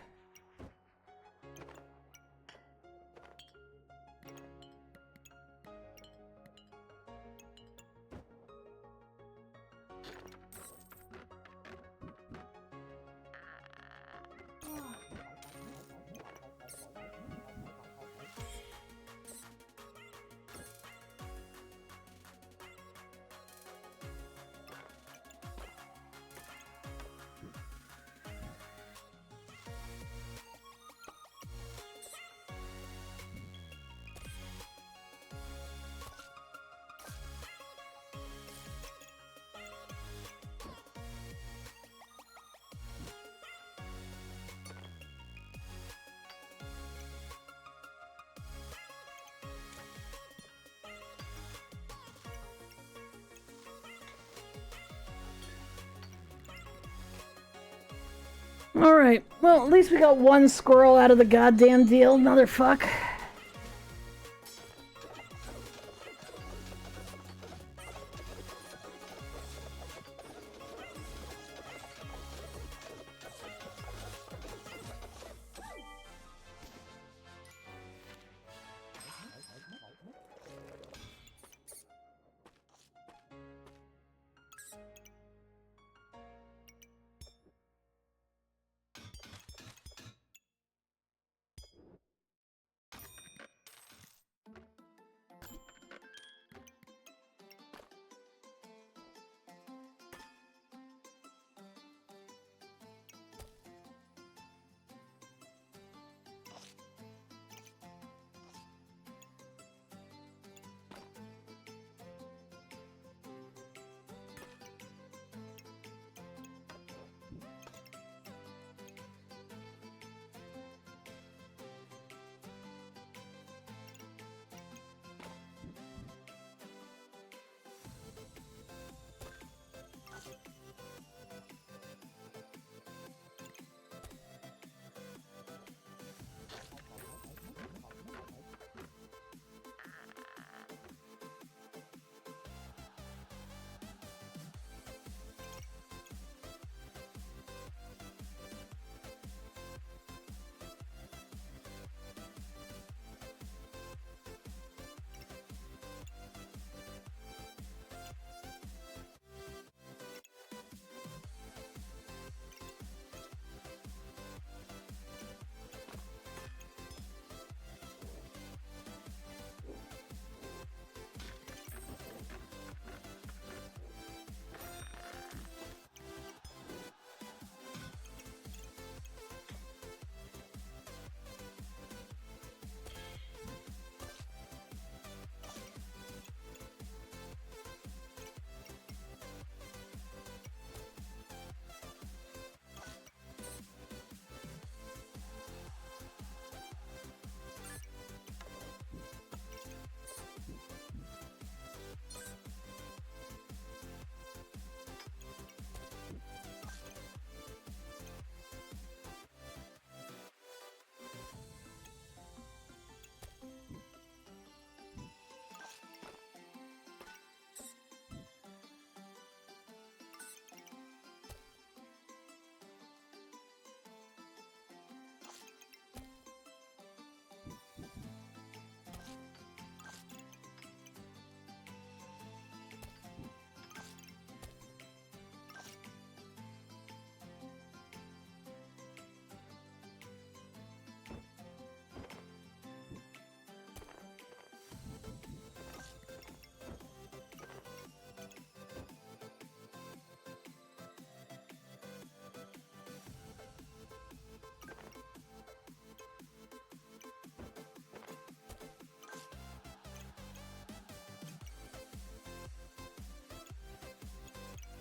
Alright, well, at least we got one squirrel out of the goddamn deal, motherfuck.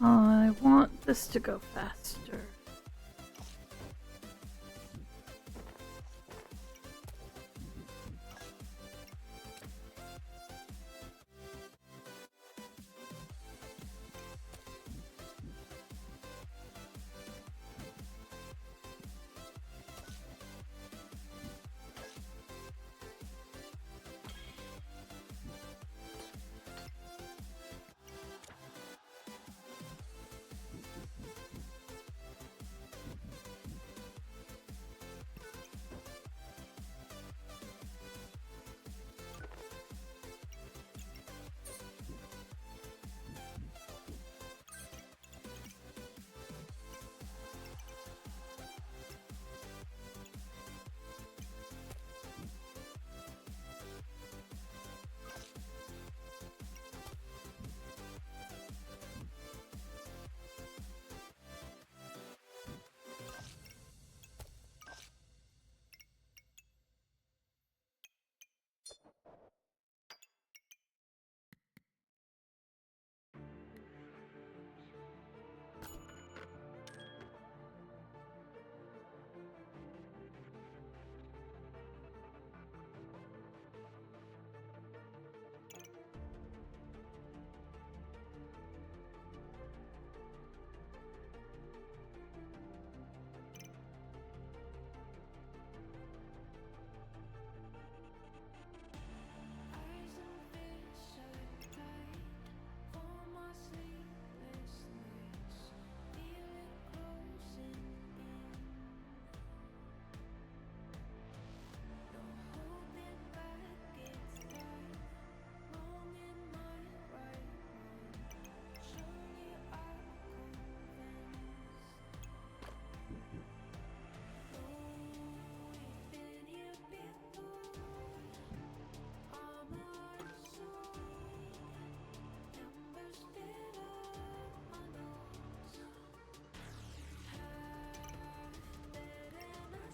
I want this to go faster.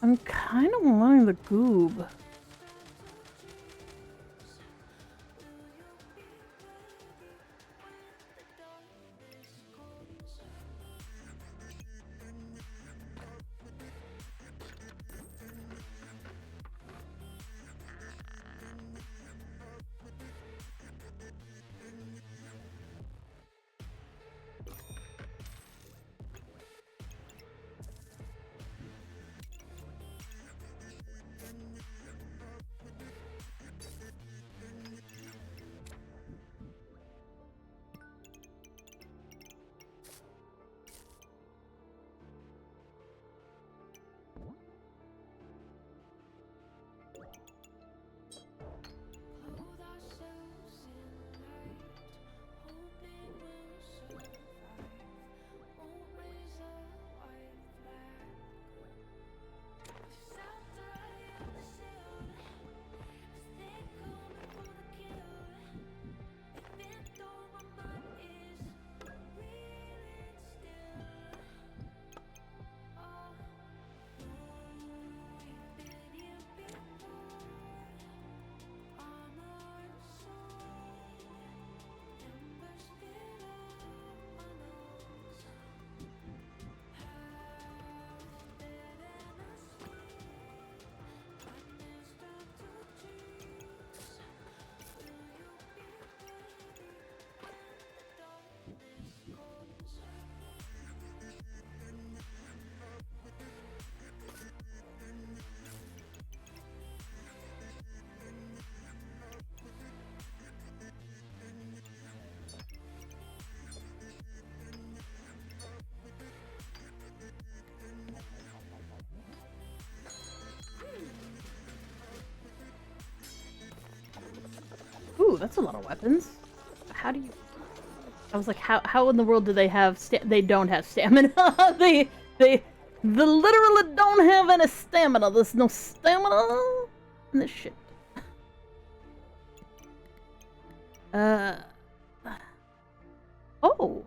I'm kind of wanting the goob. Clothe ourselves in light, hoping we'll survive. Won't raise a white flag. South eye unsealed, as they coming for the kill. Even though my mind is reeling still. Oh, we've been here before. Armor and sword, embers spit up our nose. Half dead and asleep, nightmares start to choose. Will you be ready when the darkness calls? Ooh, that's a lot of weapons. How do you... I was like, how in the world do they have they don't have stamina? they literally don't have any stamina. There's no stamina in this shit. Oh.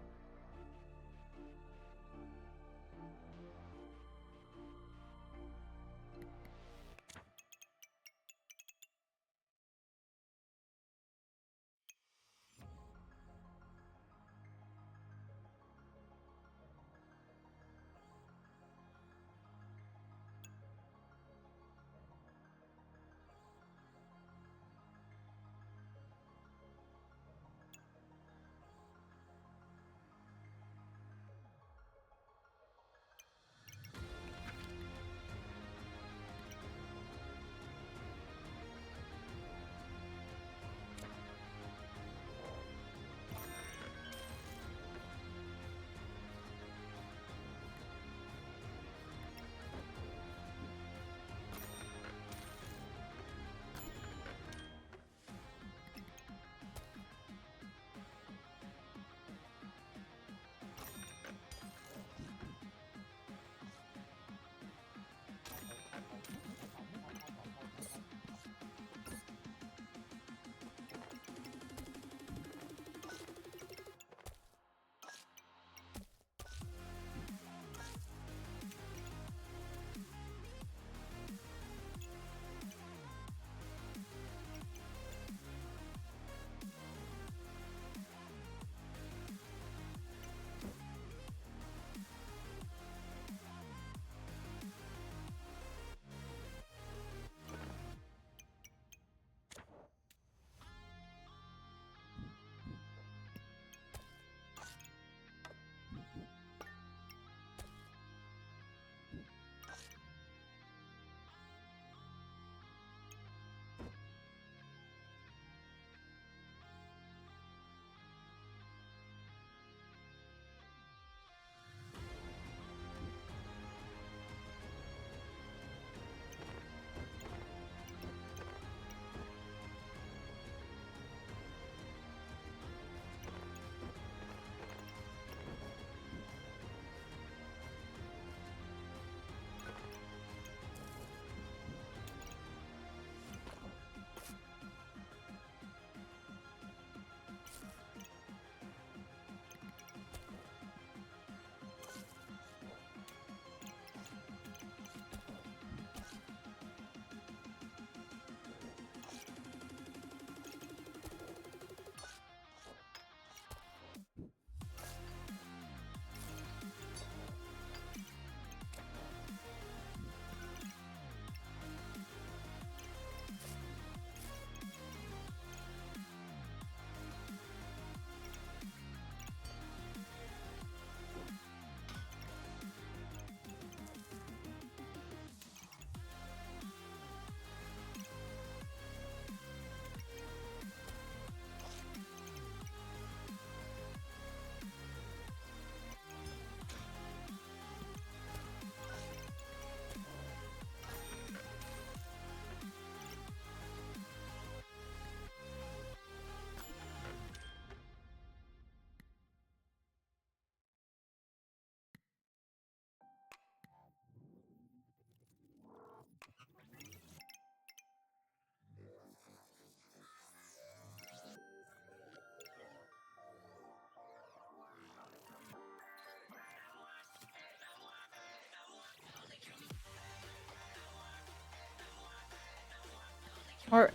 Or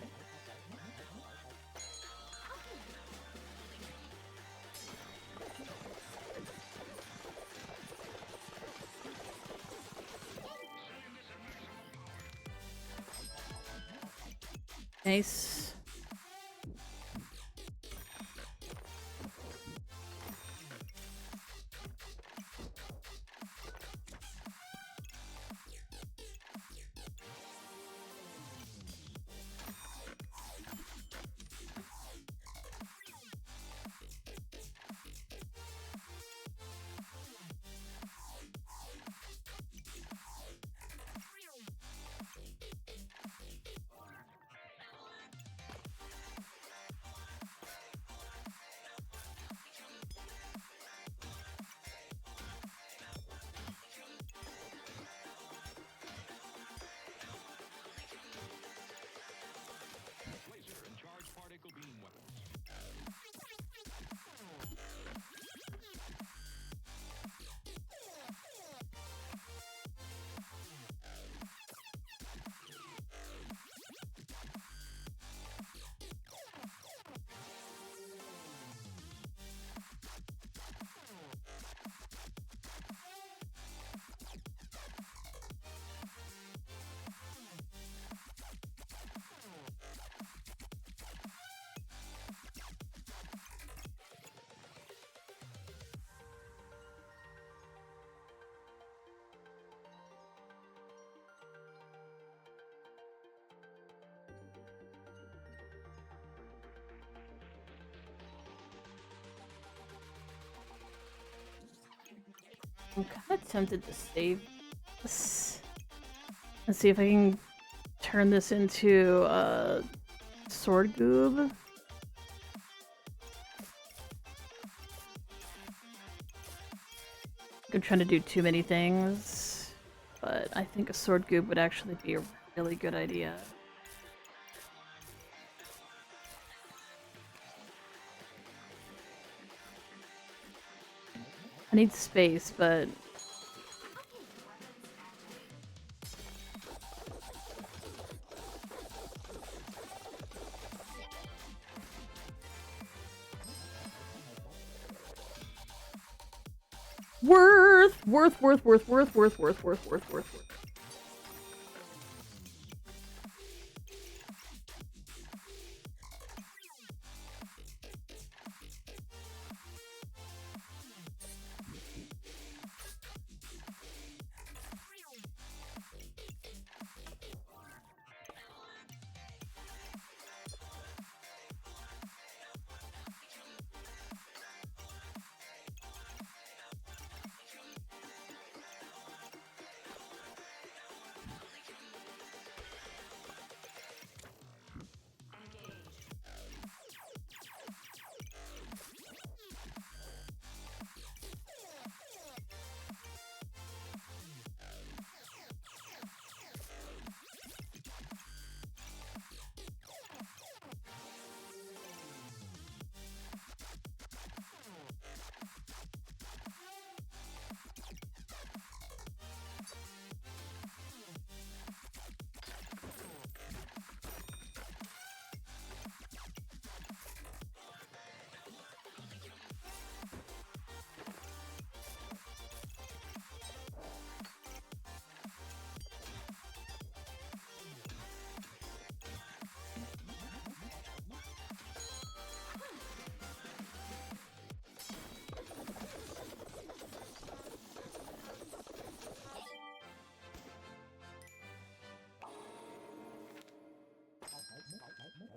nice. I'm kind of tempted to save this and see if I can turn this into sword goob. I'm trying to do too many things, but I think a sword goob would actually be a really good idea. I need space, but worth.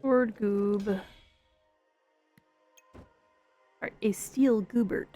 Sword goob. Or a steel goobert.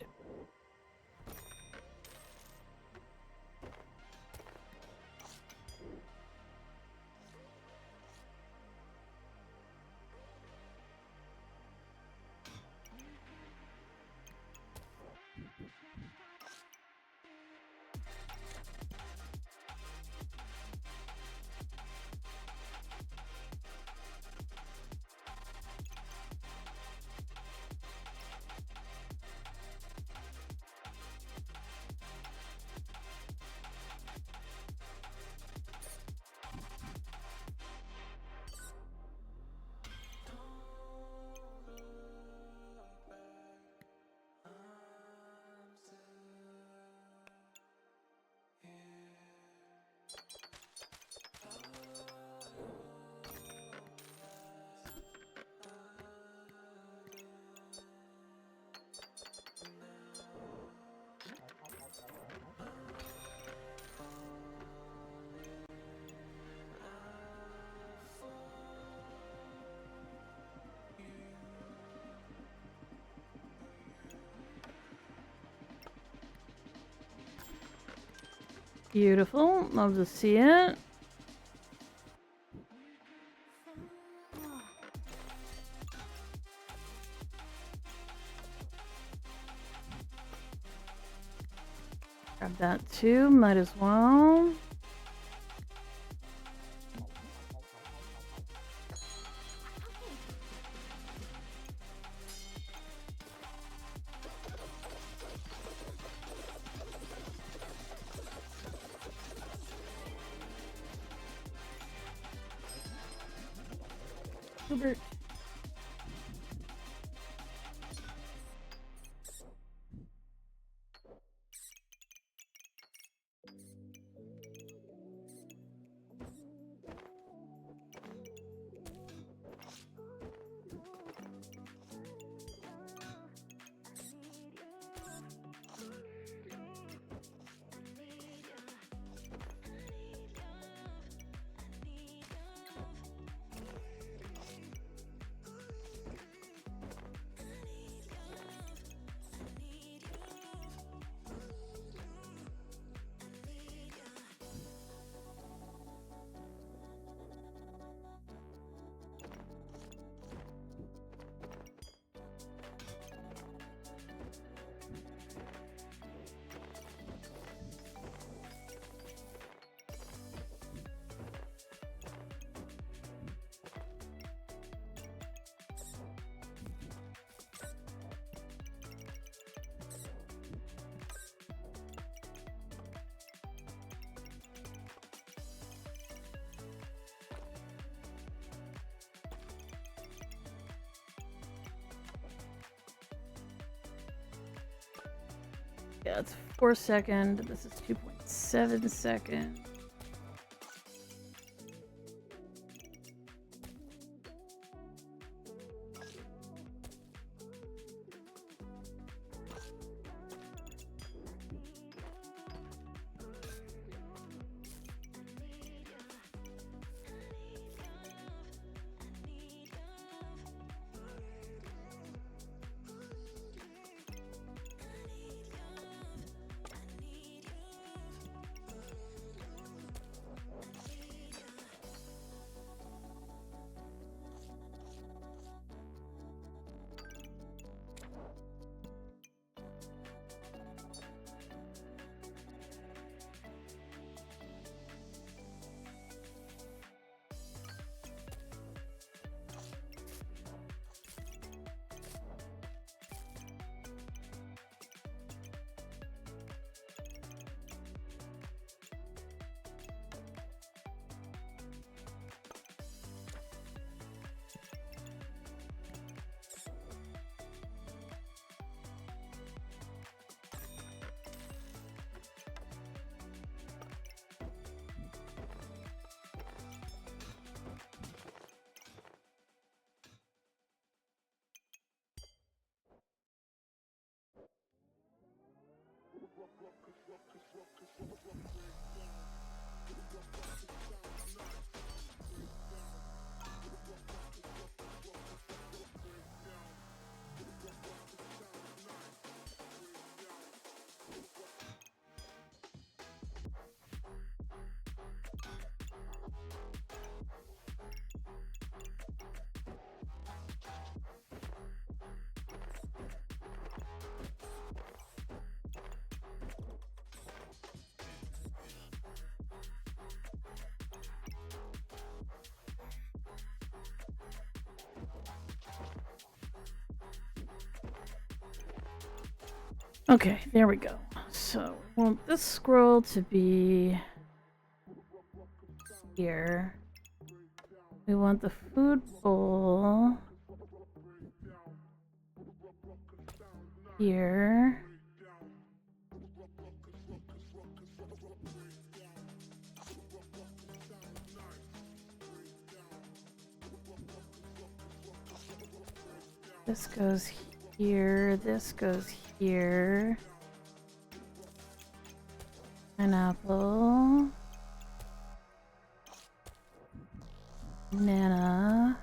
Beautiful. Love to see it. Grab that too. Might as well. Hubert. Yeah, it's 4 second. This is 2.7 second. Okay, there we go. So, we want this scroll to be here. We want the food bowl here. This goes here. This goes here. Pineapple. Banana.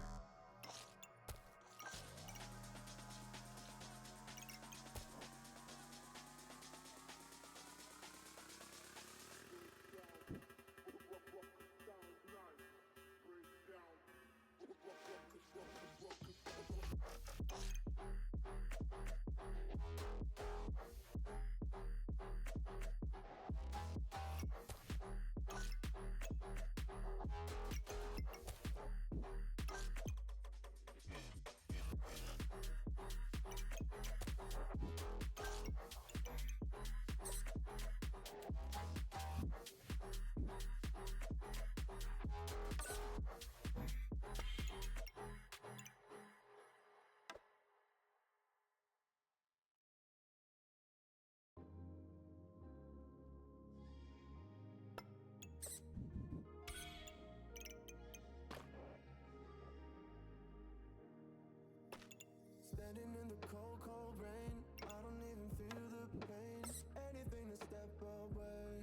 Standing in the cold, cold rain, I don't even feel the pain. Anything to step away.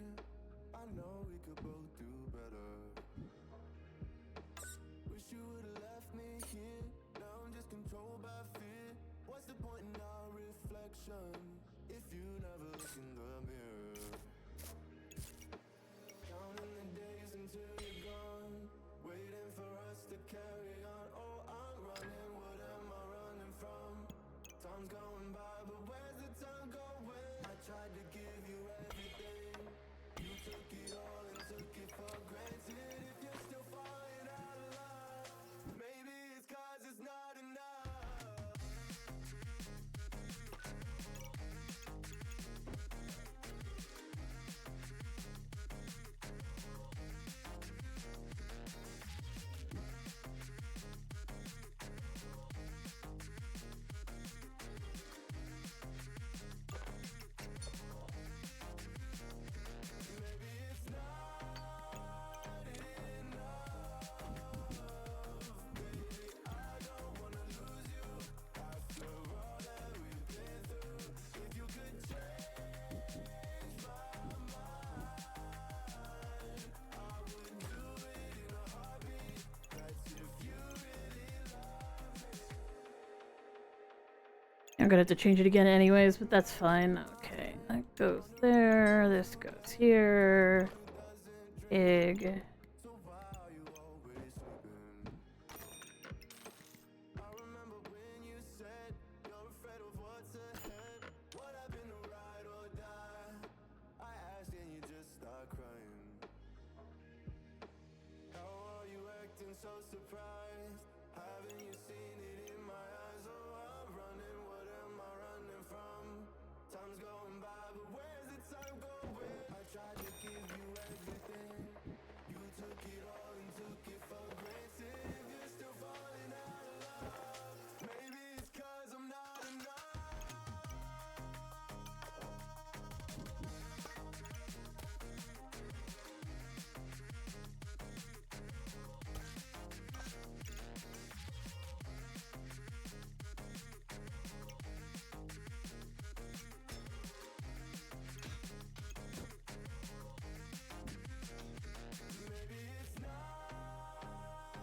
I know we could both do better. Wish you would've left me here. Now I'm just controlled by fear. What's the point in our reflection if you never look in the mirror? Counting the days until you're gone, waiting for us to carry on. Oh, I'm running, what am I running from? Time's going by, but where's the time going? I tried to give you everything, you took it all and took it for granted. If you're still falling out of love, maybe it's 'cause it's not enough. Maybe it's not enough, baby. I don't wanna lose you after all that we've been through. If you could change my mind, I would do it in a heartbeat. That's if you really love me. I'm gonna have to change it again anyways, but that's fine. Okay, that goes there, this goes here. Egg. So why are you always sleeping? I remember when you said you're afraid of what's ahead. What happened to ride or die? I asked and you just start crying. How are you acting so surprised? Haven't you seen it in my eyes? Oh, I'm running, what am I running from? Time's going by, but where's the time going? I tried to give you everything, you took it all and took it for granted. If you're still falling out of love, maybe it's 'cause I'm not enough. Maybe it's not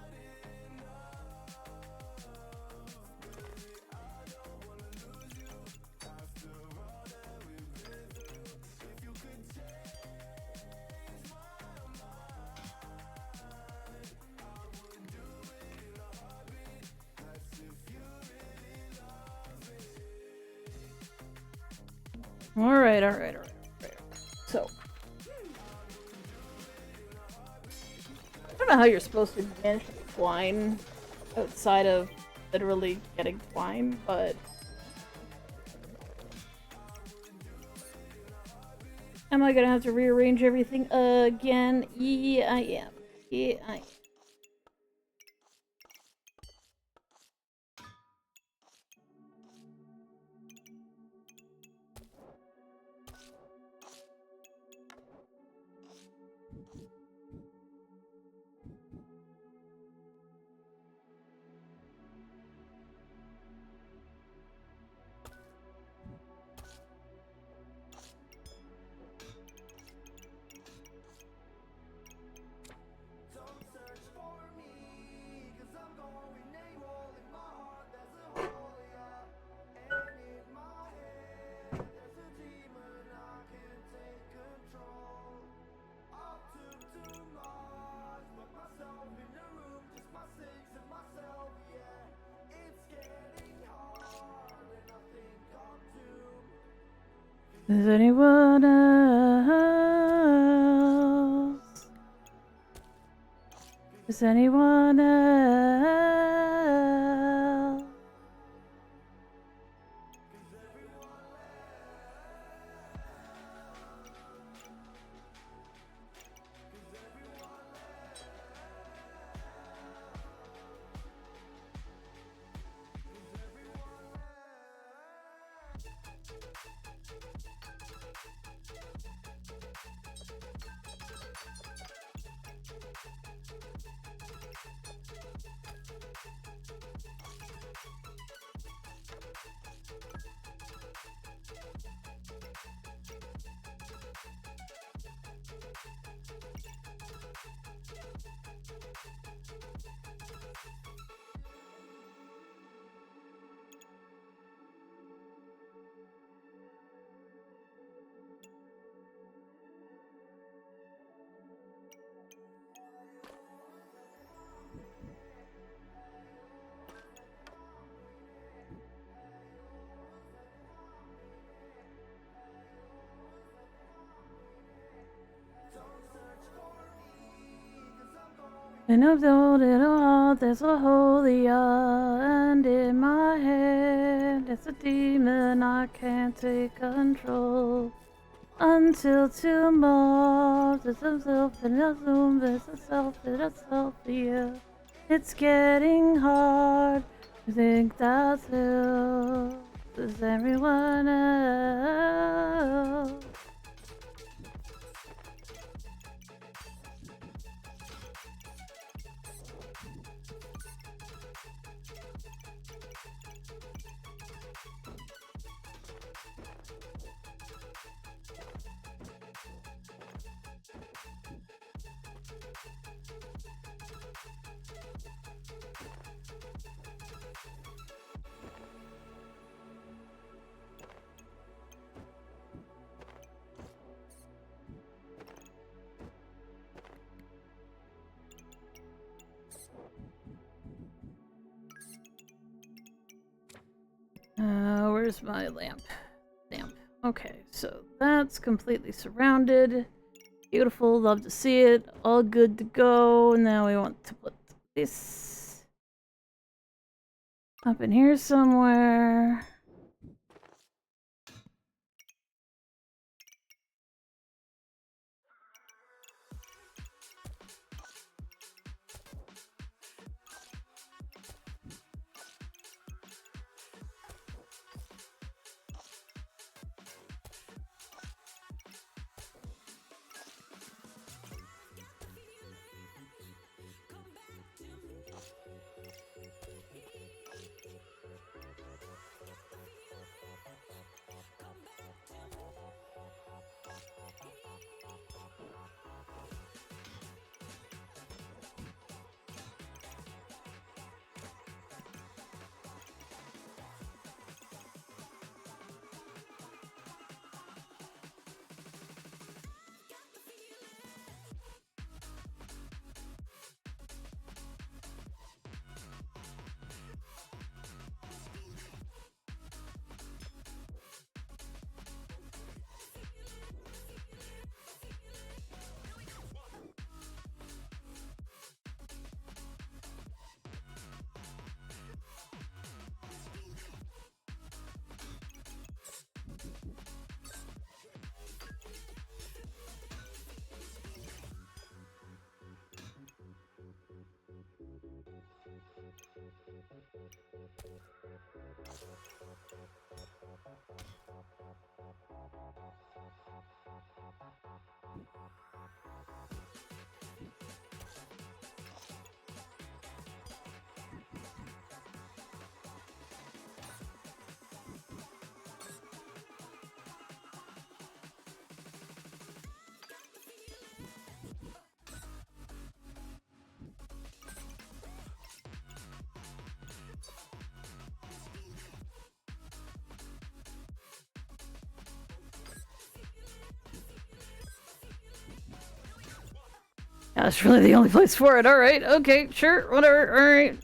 enough, baby. I don't wanna lose you after all that we've been through. If you could change my mind, I would do it in a heartbeat. That's if you really love me. Alright. So. I don't know how you're supposed to manage wine outside of literally getting wine, but am I gonna have to rearrange everything again? Yeah, I am. Yeah, I am. Don't search for me, 'cause I'm going AWOL. In my heart there's a hole, yeah. And in my head there's a demon I can't take control. I took too much, locked myself in a room, just my six and myself, yeah. It's getting hard and I think I'm doomed. Is anyone else? Is anyone else? And of the old heart, there's a holy and in my head, there's a demon I can't take control. Until tomorrow, there's a self and a zoom, there's a self and a self here. It's getting hard to think that's who is everyone else. Where's my lamp? Lamp. Okay, so that's completely surrounded. Beautiful, love to see it. All good to go. Now we want to put this up in here somewhere. Yeah, that's really the only place for it. Alright, okay, sure, whatever, alright.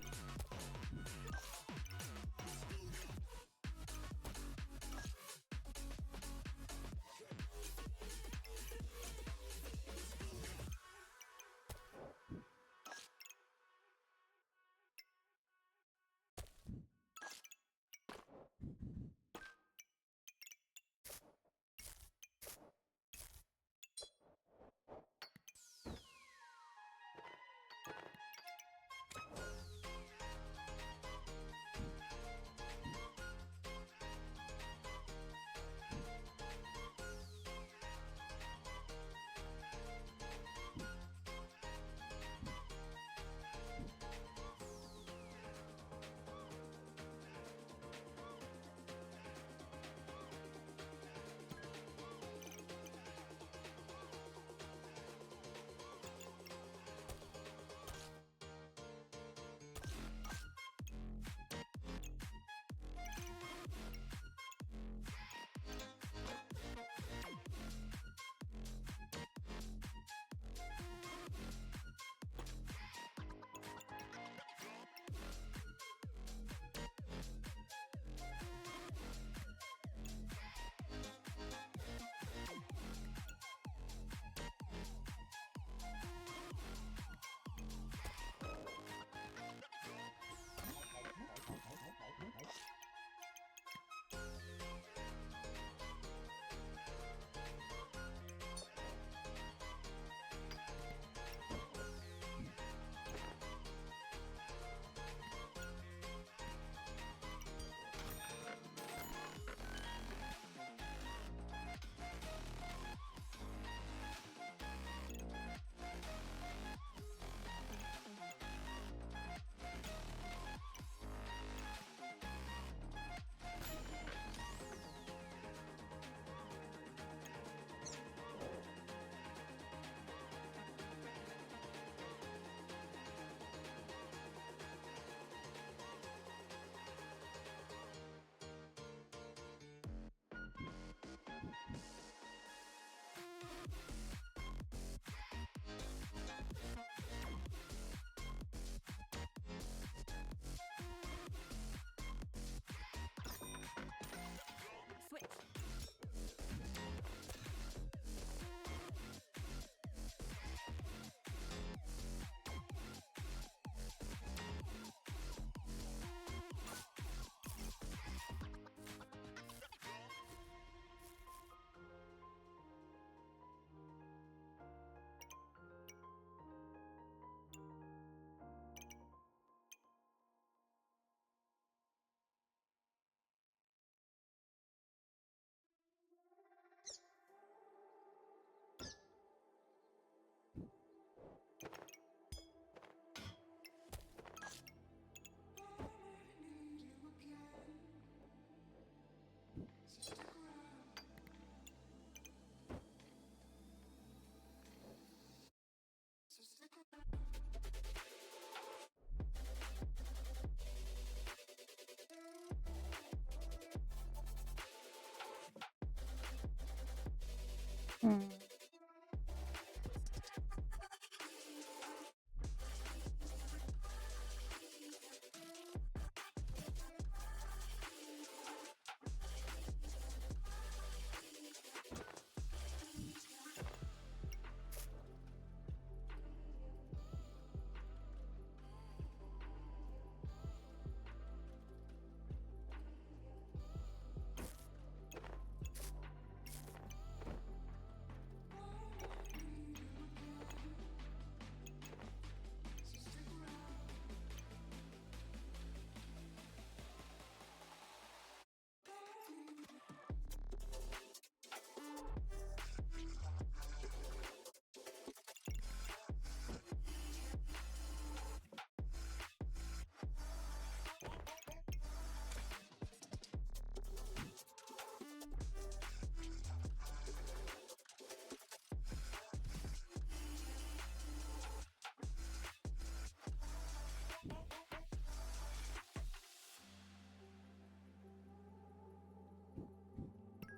Hmm.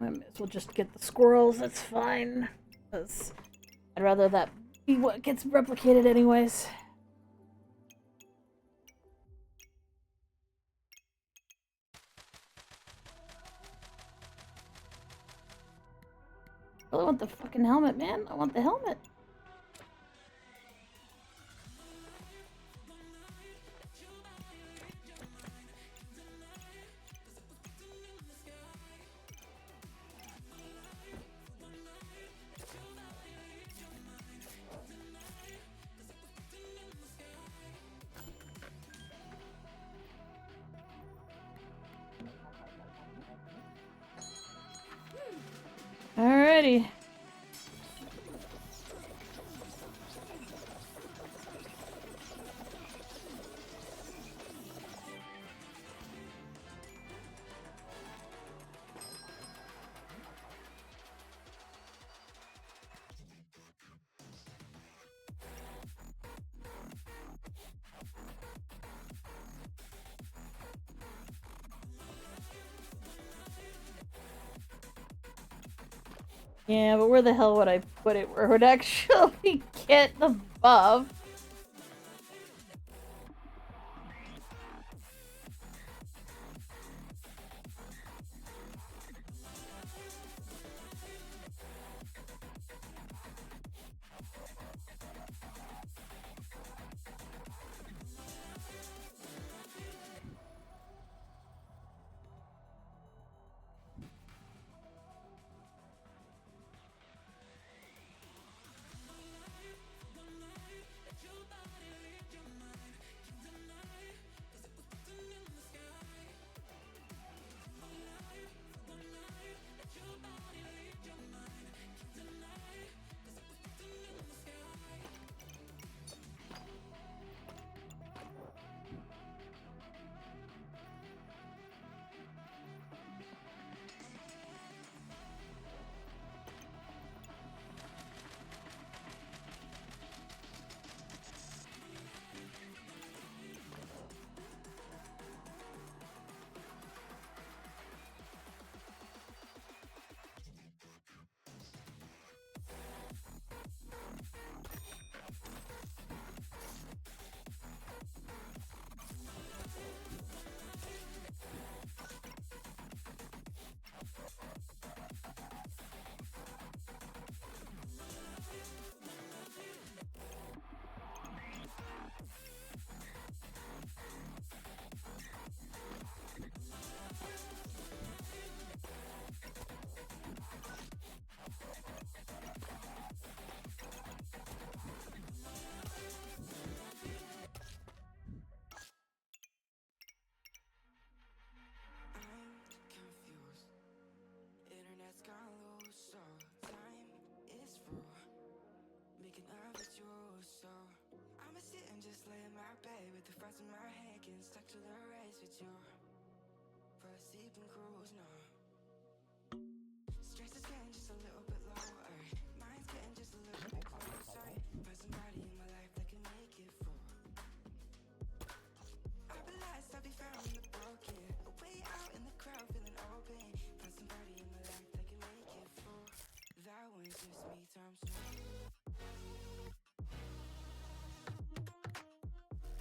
I may as well just get the squirrels, that's fine. Because I'd rather that be what gets replicated anyways. I really want the fucking helmet, man. I want the helmet. Alrighty. Yeah, but where the hell would I put it where it would actually get the buff? Internet's gone low, so time is full. Making up with you, so I'ma sit and just lay in my bed with the frost in my hand, getting stuck to the race with you. For a sleeping cruise, no. Stress is getting just a little bit lower. Mind's getting just a little bit closer. Find somebody in my life that can make it full. I'll be lost, I'll be found in the broken. Way out in the crowd, feeling open. Find somebody in my life that can make it full. That one's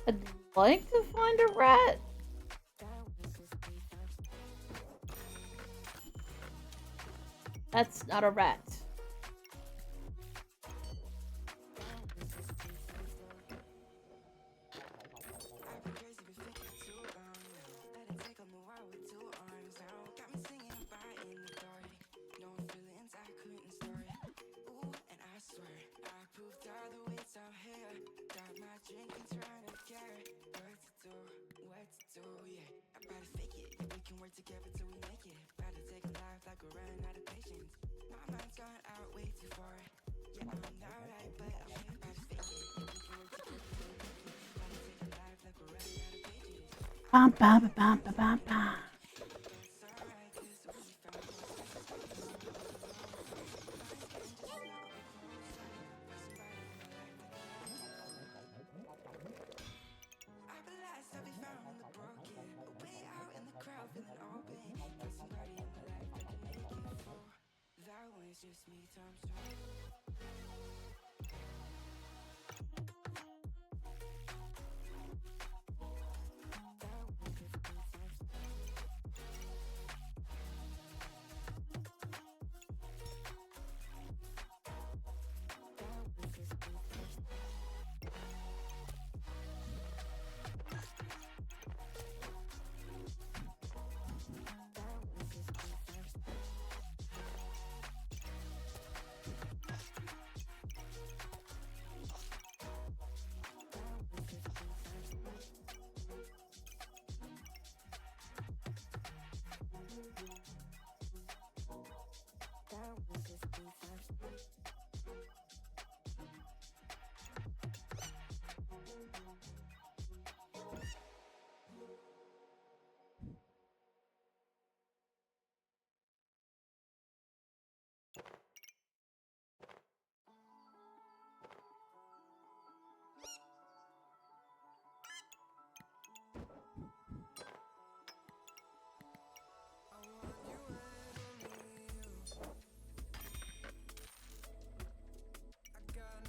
I'd like to find a rat. That's not a rat. Bam, bam, bam, bam, bam, bam.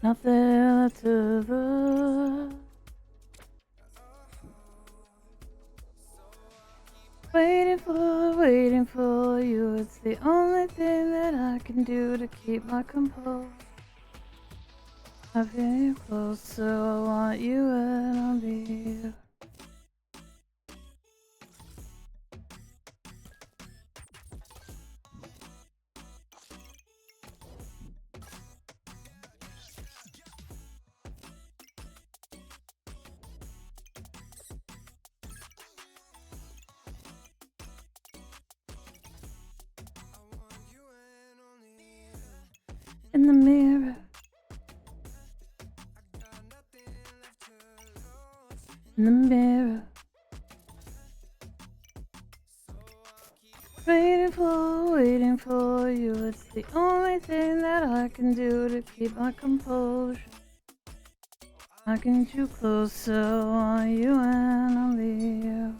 Nothing left to lose. Waiting for you. It's the only thing that I can do to keep my composure. I feel you close, so I want you and only you. In the mirror, in the mirror, waiting for you. It's the only thing that I can do to keep my composure. I can get you close, so I want you and only you.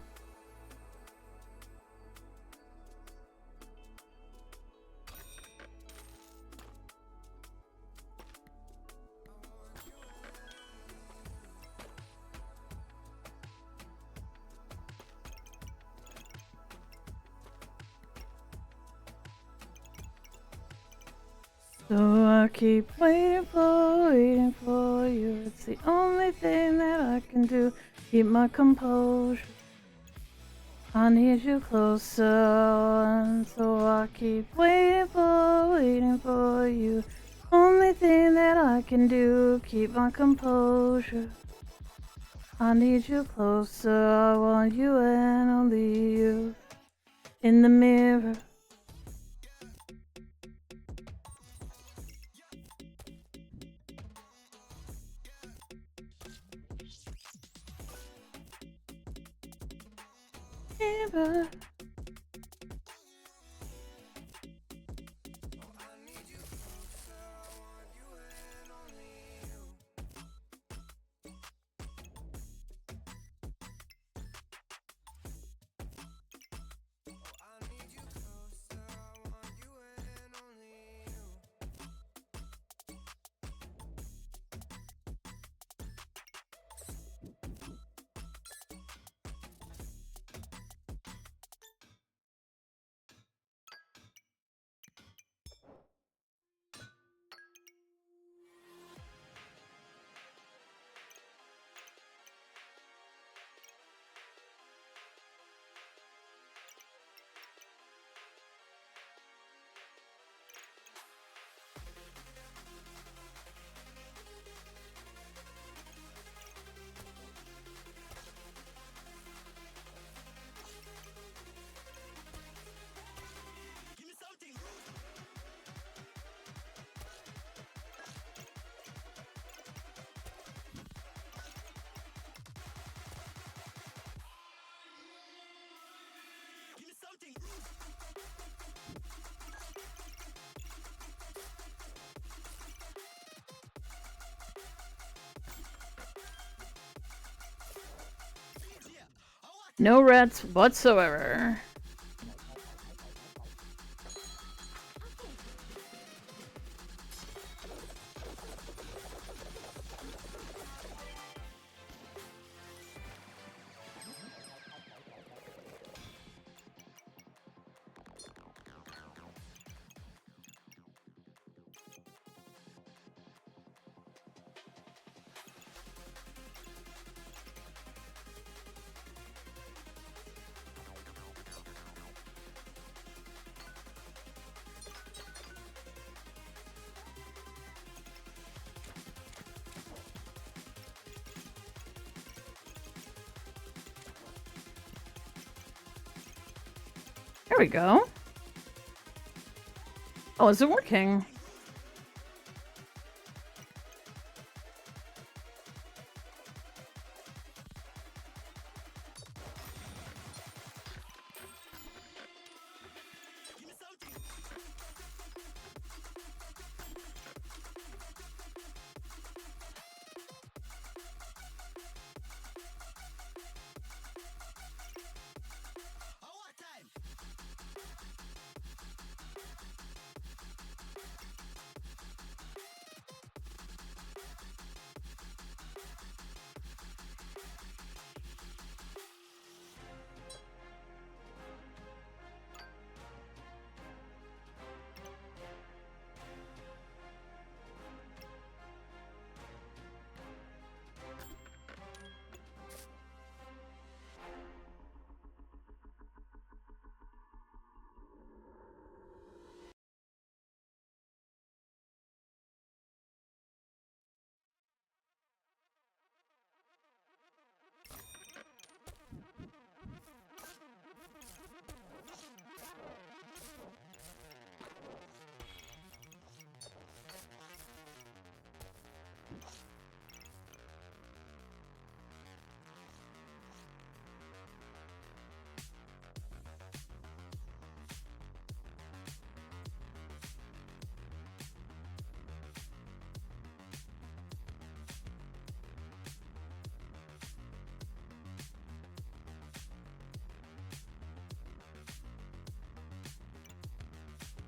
So I keep waiting for you. It's the only thing that I can do. Keep my composure. I need you closer, and so I keep waiting for you. Only thing that I can do. Keep my composure. I need you closer. I want you and only you. In the mirror. Mirror. No rats whatsoever. There we go. Oh, is it working?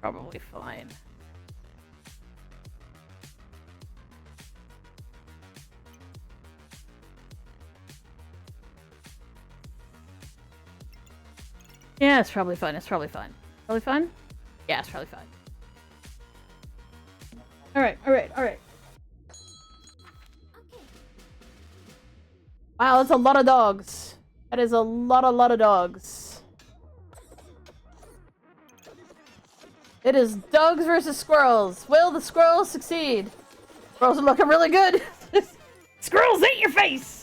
Probably fine. Yeah, it's probably fine. It's probably fine. Probably fine? Yeah, it's probably fine. Alright, alright, alright. Wow, that's a lot of dogs. That is a lot of dogs. It is dogs versus squirrels. Will the squirrels succeed? Squirrels are looking really good. Squirrels ate your face!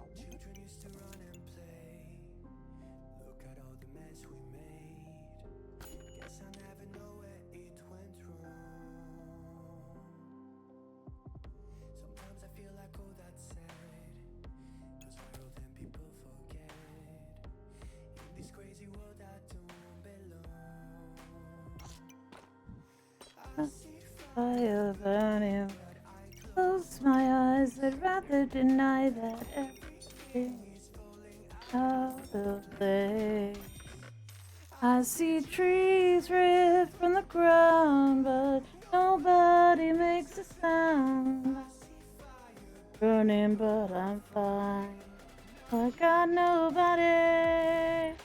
Children used to run and play. Look at all the mess we made. Guess I never know where it went wrong. Sometimes I feel like all that's sad, 'cause we're old and people forget. In this crazy world I don't belong. I see Fire burning. Close my eyes, I'd rather deny that everything is falling out. the place. I see trees ripped from the ground, but nobody makes a sound. Burning, but I'm fine. I got nobody.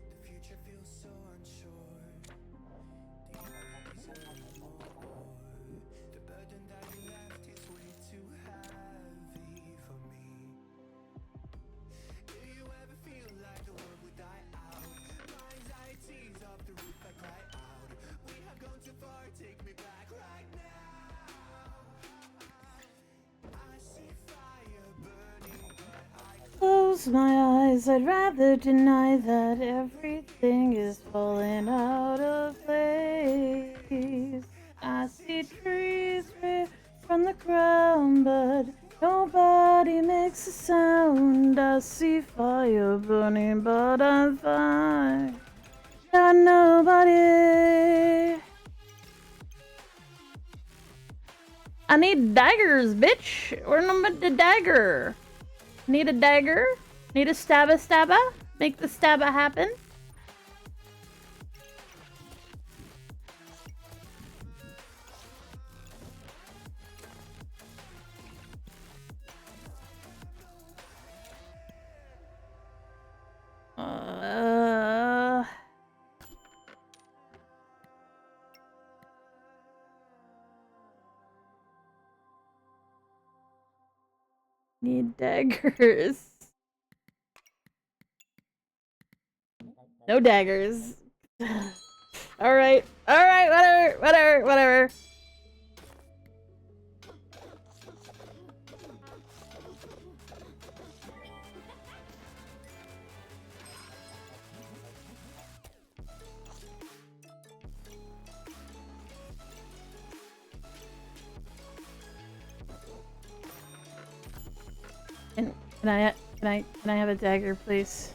The future feels so unsure. Do you deserve more? The burden that you left is way too heavy for me. Do you ever feel like the world would die out? My anxieties off the roof, I cry out. We have gone too far, take me back right now. I see fire burning, but I Close my eyes, I'd rather deny that everything is falling out of place. I see trees ripped from the ground, but nobody makes a sound. I see fire burning, but I'm fine. Got nobody. I need daggers, bitch. Where's the dagger? Need a dagger? Need a stabba? Make the stabba happen? Need daggers. No daggers. Alright, whatever. Can I have a dagger, please?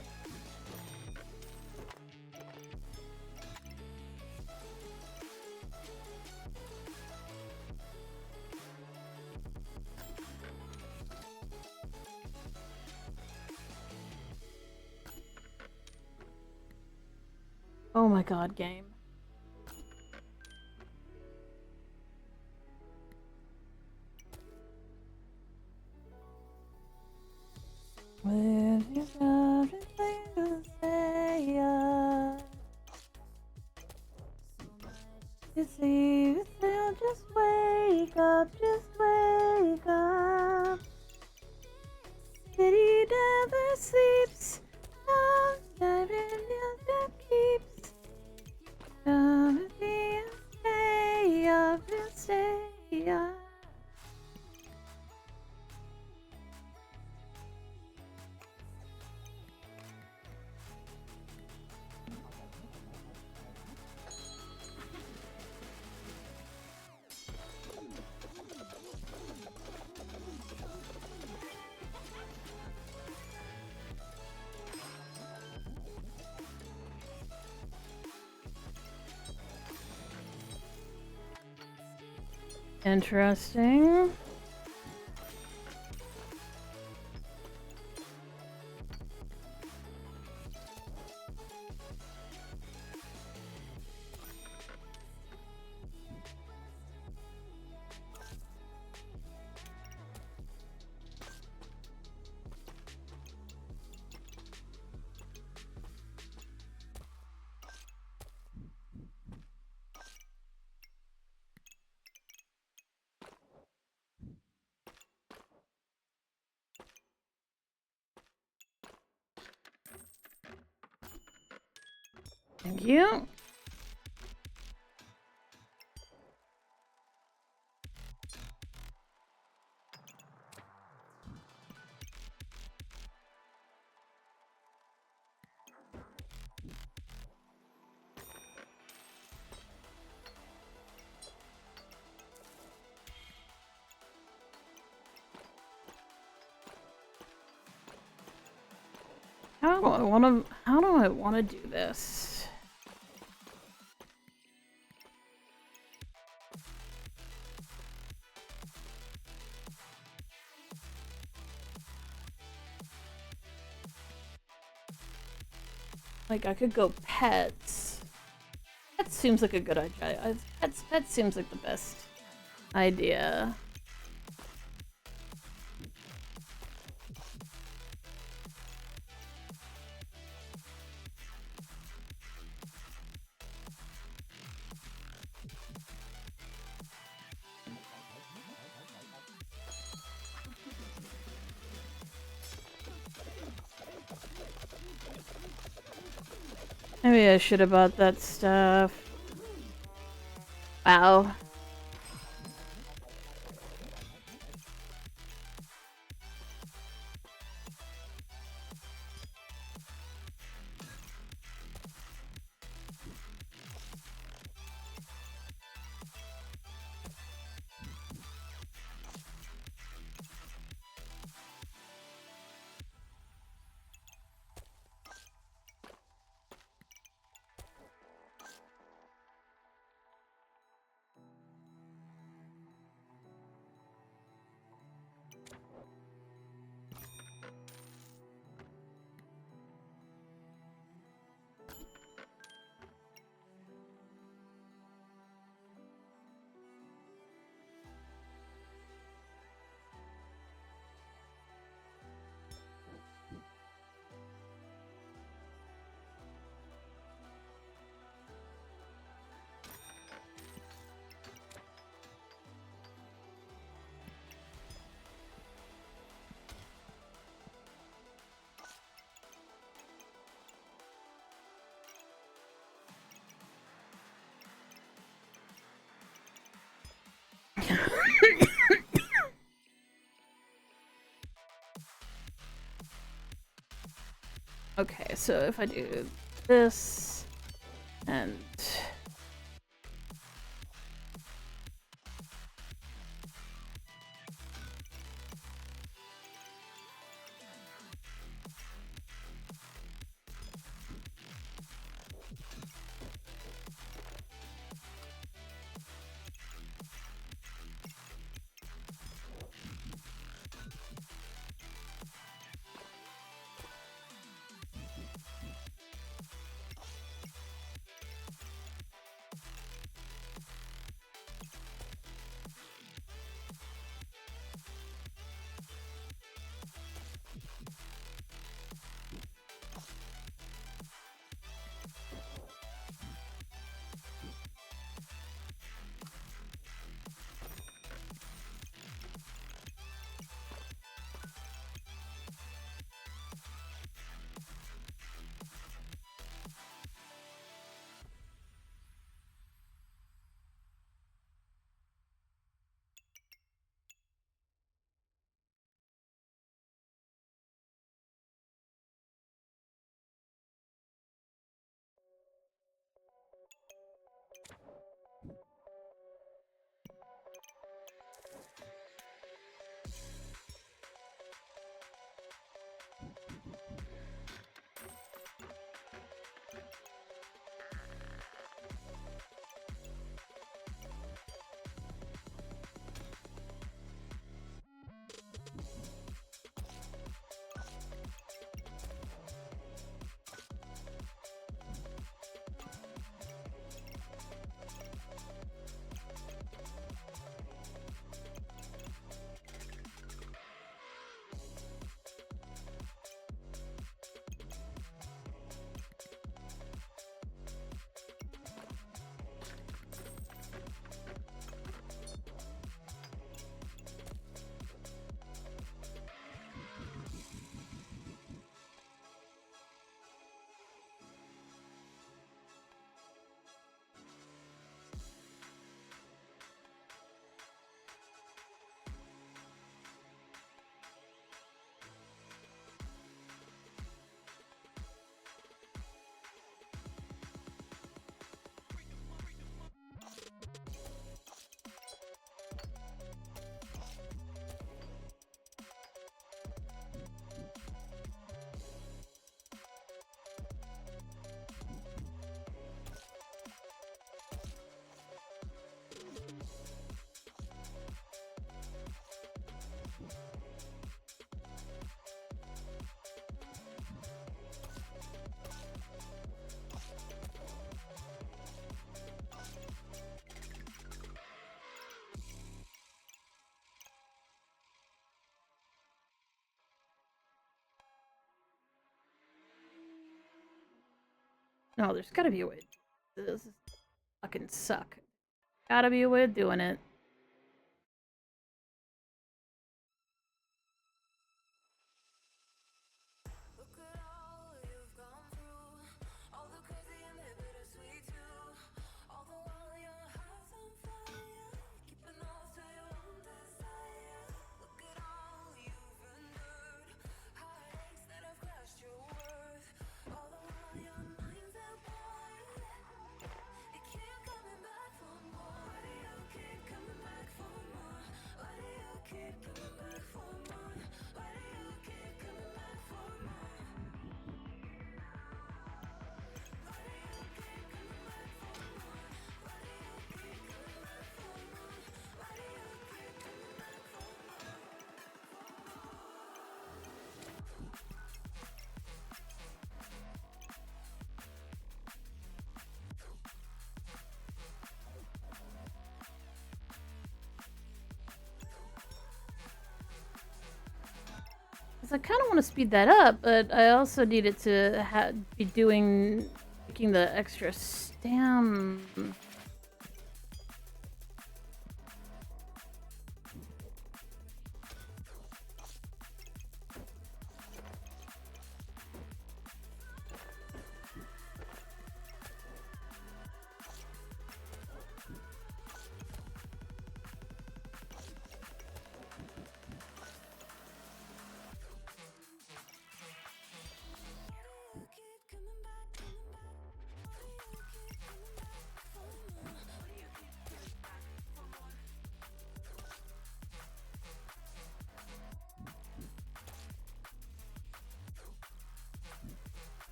Oh my god, game. With you everything to say, you see, you still just wake up. City never sleeps, time never keeps. Gonna be a stay up. Interesting. Thank you. How do I wanna do this? Like, I could go pets. Pets seems like a good idea. Pets seems like the best idea. Maybe I should have bought that stuff. Wow. Okay, so if I do this and No, there's gotta be a way. This fucking suck. Gotta be a way of doing it. Look at all you've gone through, all the crazy and the bittersweet too. All the while your heart's on fire, keeping off to your own desire. Look at all you've endured, heartaches that have crushed your worth. All the while your mind's at war, you keep coming back for more. Why do you keep coming back for more? Why do you keep coming back for more? Why do you keep coming back for more? Because I kind of want to speed that up, but I also need it to be making the extra stam.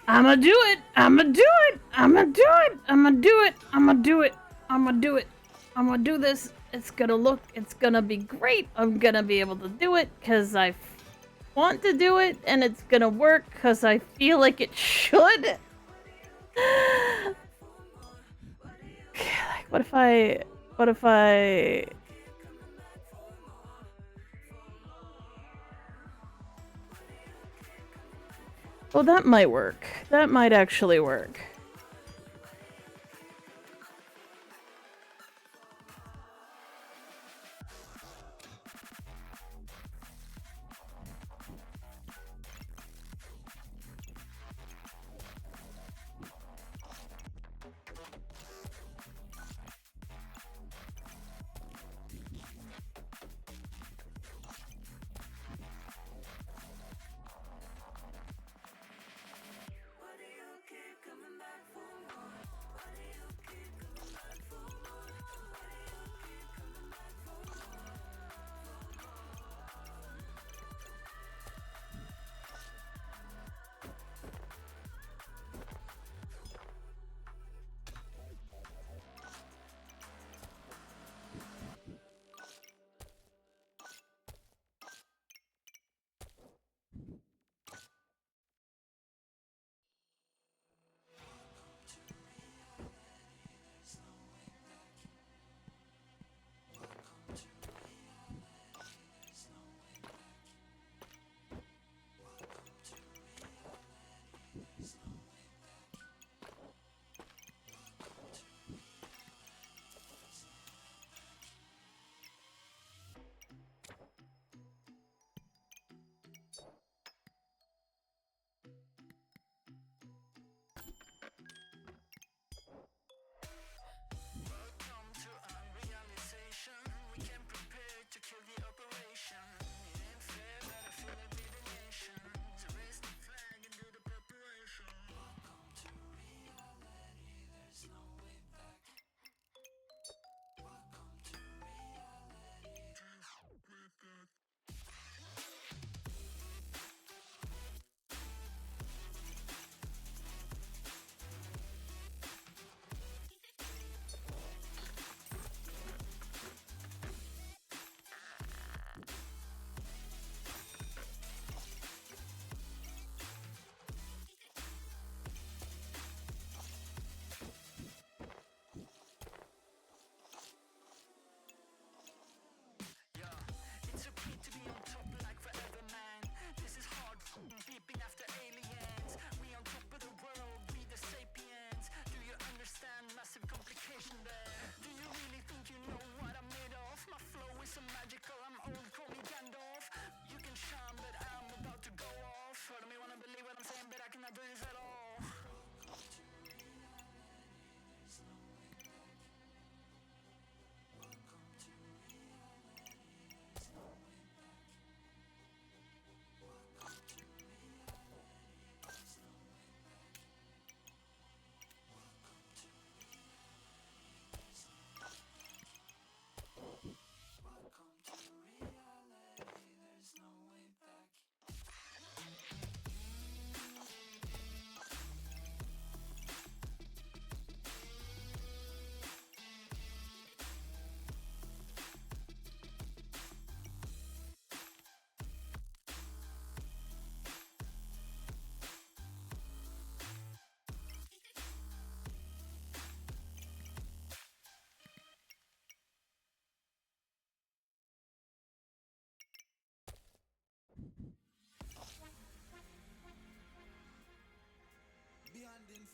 I'ma do it! I'ma do it! I'ma do it! I'ma do it! I'ma do it! I'ma do it! I'm gonna do this. It's gonna be great. I'm gonna be able to do it because I want to do it, and it's gonna work because I feel like it should. Like, what if I... Oh, that might work. That might actually work. Why do you keep coming back?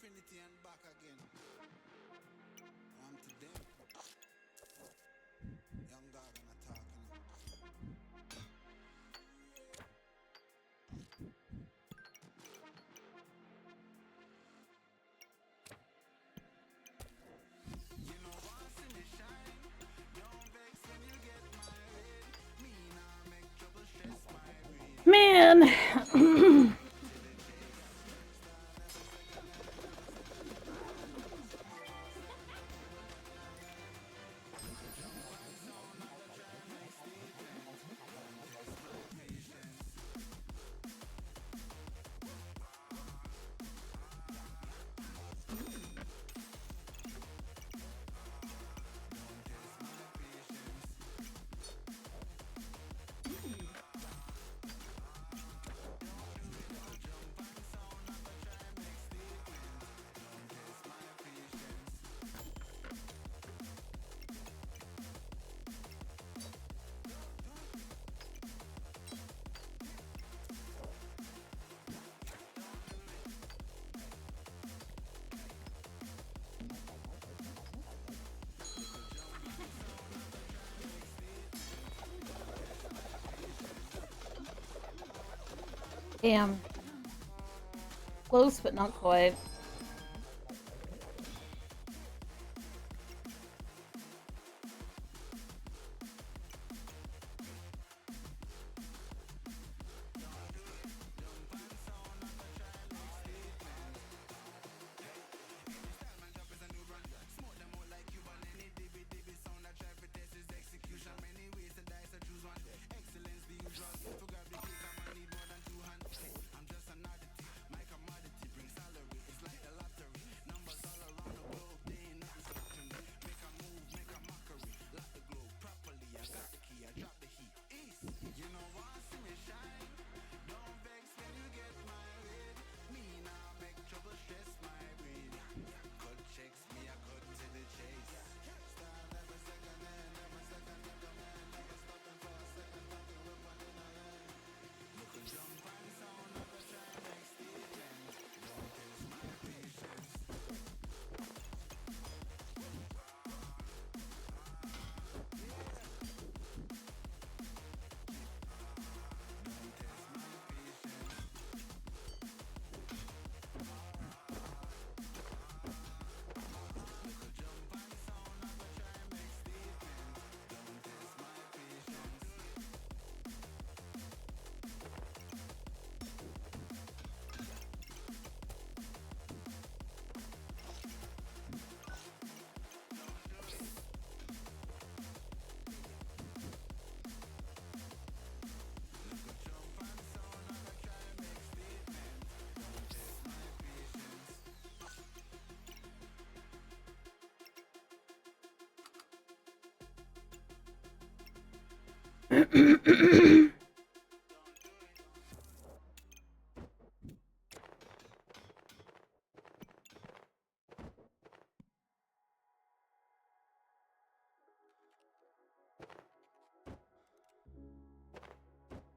infinity and back again. I'm to them. Young dog and talking. You know once in the shine, don't vex when you get married. Me nah make trouble stress my brain. Man. Damn. Close, but not quite.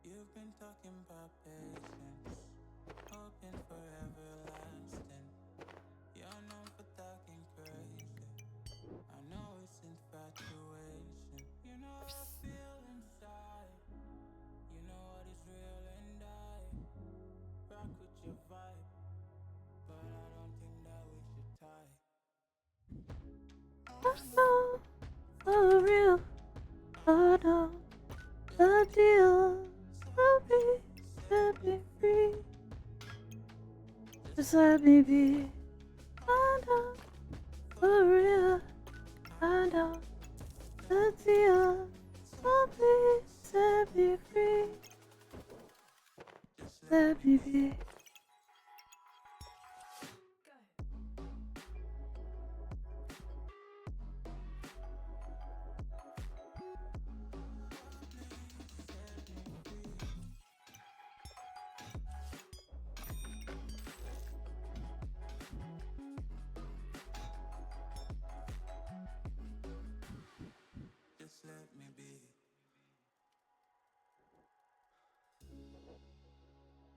You've been talking about patience, hoping for everlasting. You're known for talking crazy. I know it's infatuation. You know how I feel inside. You know what is real and I rock with your vibe, but I don't think that we should tie. Oh, for real. Oh no. The deal. Set me free. Just let me be. I know. For real. I know. The deal. Oh please set me free. Let me be. Just let me be.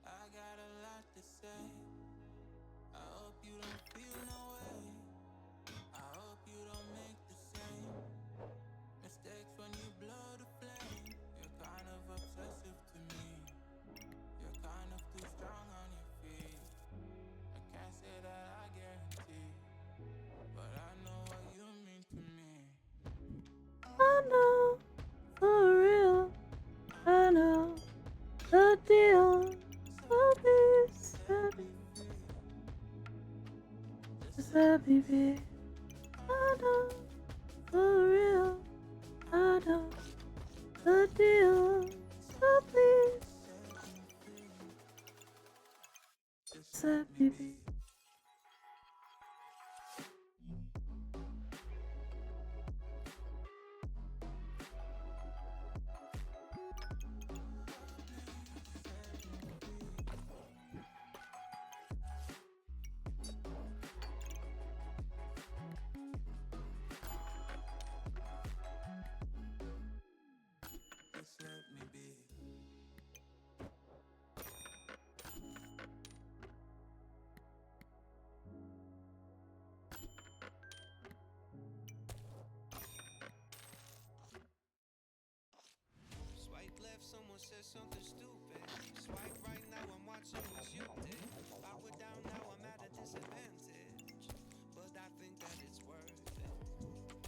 I got a lot to say. I hope you don't feel the deal. So please let me be. I know, for real. I know the deal. So please let me be. Just let me be. Swipe left, someone said something stupid. Swipe right now, I'm watching what you did. Backward down now, I'm at a disadvantage. But I think that it's worth it.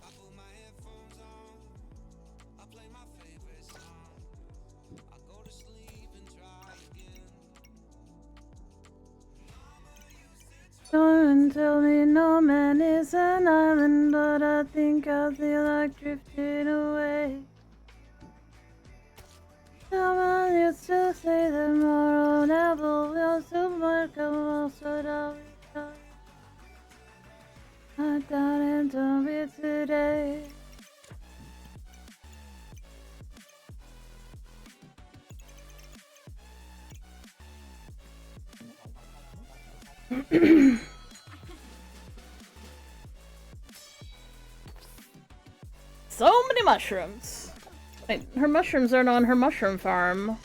I put my headphones on, I play my favorite song. I go to sleep and try again. Don't tell me no man is an island, but I think I feel like drifting away. Someone used to say tomorrow never will, so much else but I'll retire. I doubt it, don't be today. So many mushrooms. Wait, her mushrooms aren't on her mushroom farm.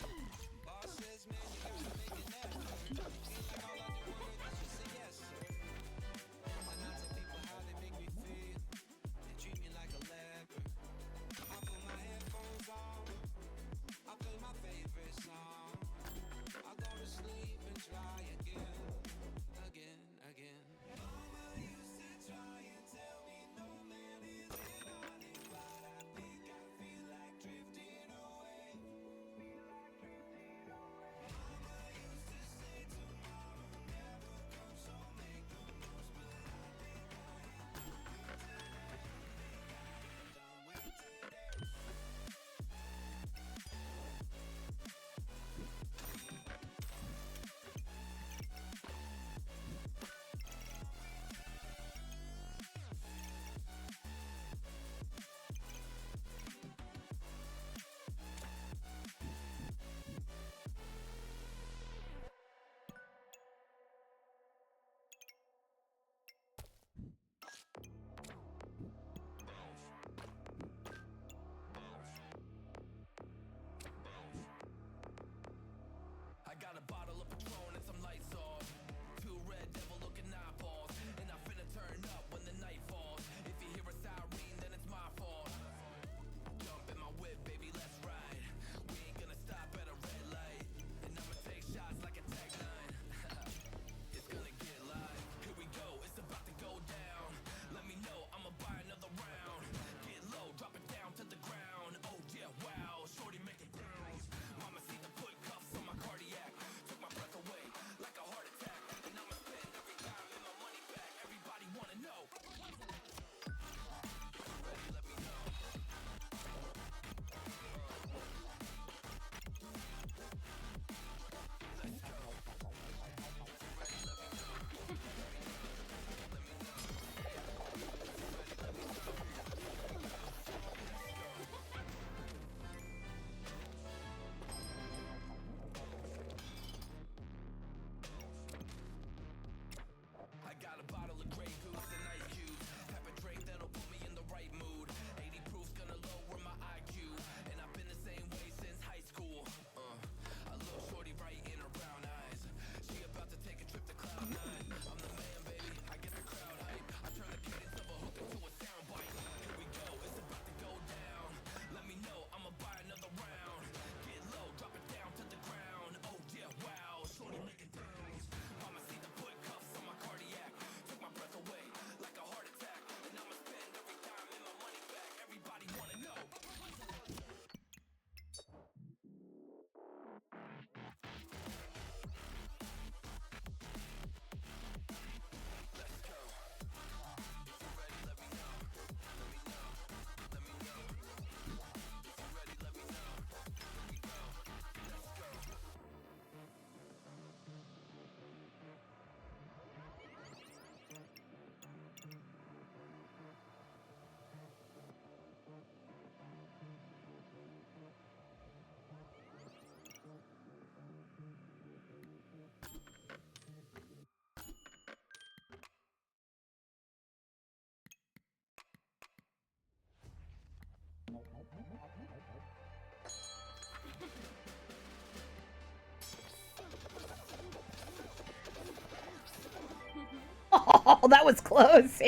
Oh, that was close.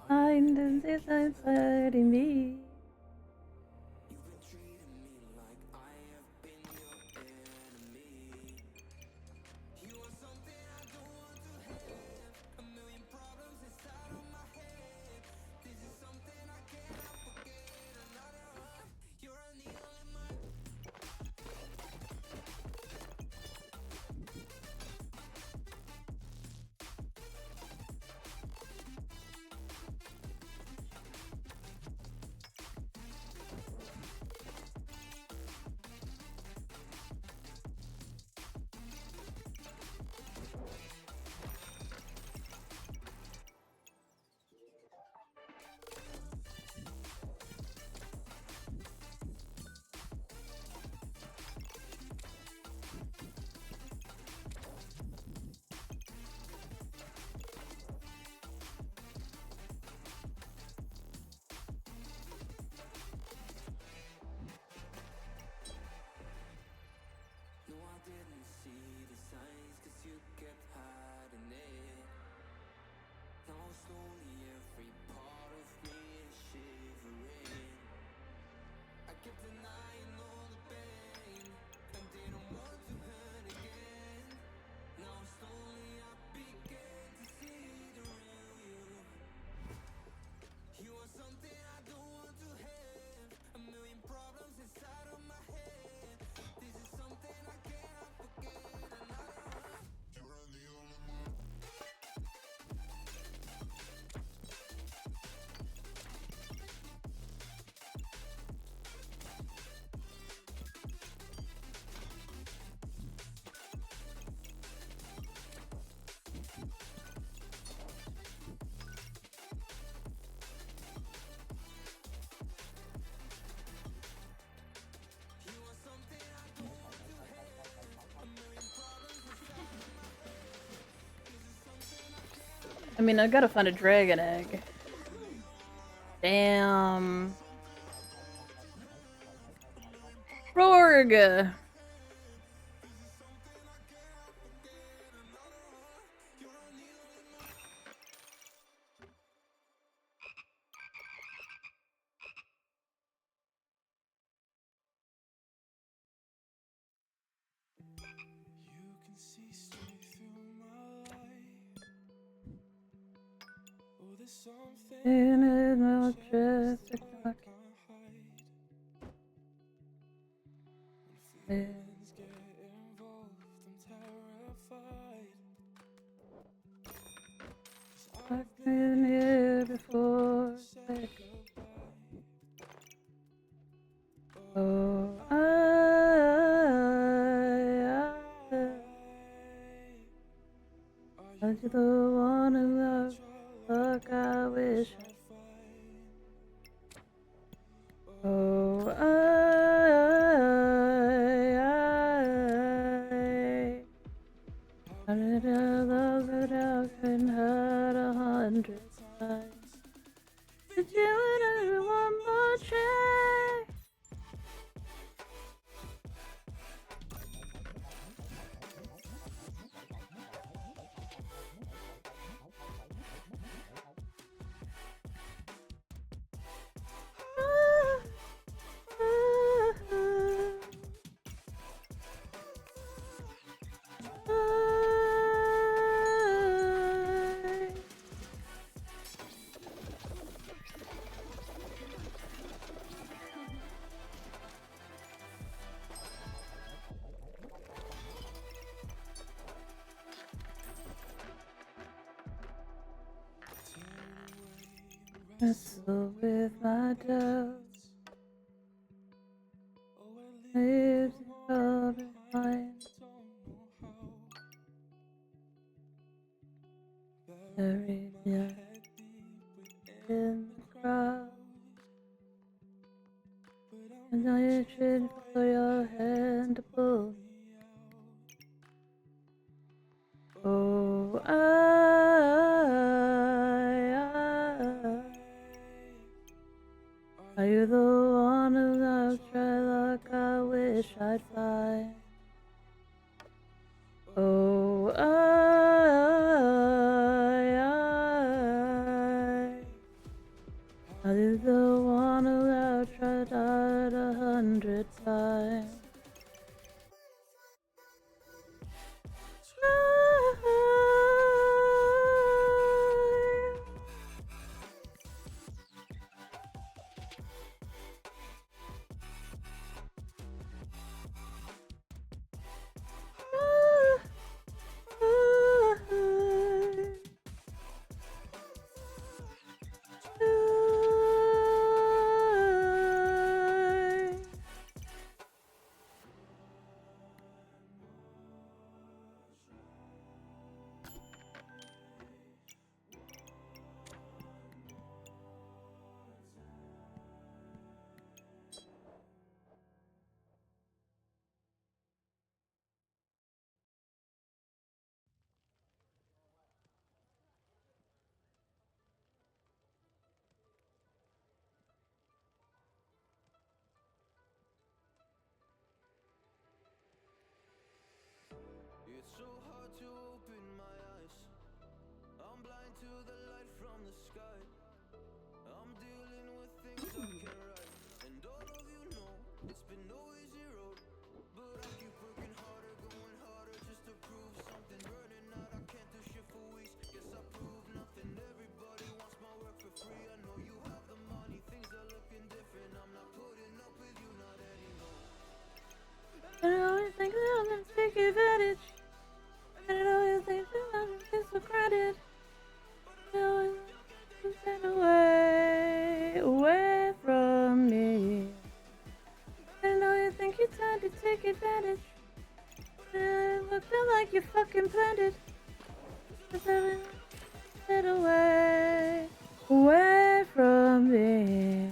Find inside me. No, I didn't see the signs, cause you kept hiding it. Now slowly every part of me is shivering. I kept denying all the pain and didn't want to hurt again. Now slowly I began to see the real you. You are something I don't want to have. A million problems inside of my head. This is something I cannot forget. You're the only one. You are something I don't want to have. A million problems inside of my head. This is something I cannot. I mean, I gotta find a dragon egg. Damn. Rorg. You can see straight through my life. Oh, there's something In it, no just just that I can't hide. When feelings get involved, I'm terrified. 'Cause I've I've been here before before. to say goodbye. Oh, Are you the one who loves? Look, I wish. I'd find? Oh, I did a love it out and had 100 times. Did you want to one more chance? Wrestle with my doubts, leaves all behind. Buried your head in the crowd, and now you're reaching for your hand to pull me out. Oh, are you the one who loves right like I wish I'd find? Oh, to the light from the sky. I'm dealing with things I can't write. And all of you know it's been no easy road. But I keep working harder, going harder just to prove something. Burning out, I can't do shit for weeks. Guess I prove nothing. Everybody wants my work for free. I know you have the money, things are looking different. I'm not putting up with you, not anymore. I always think that I'm gonna take advantage. I always think that I'm gonna get so crowded. I always get away from me. I know you think you're trying to take advantage. It looked like you fucking planned it. Just get away from me.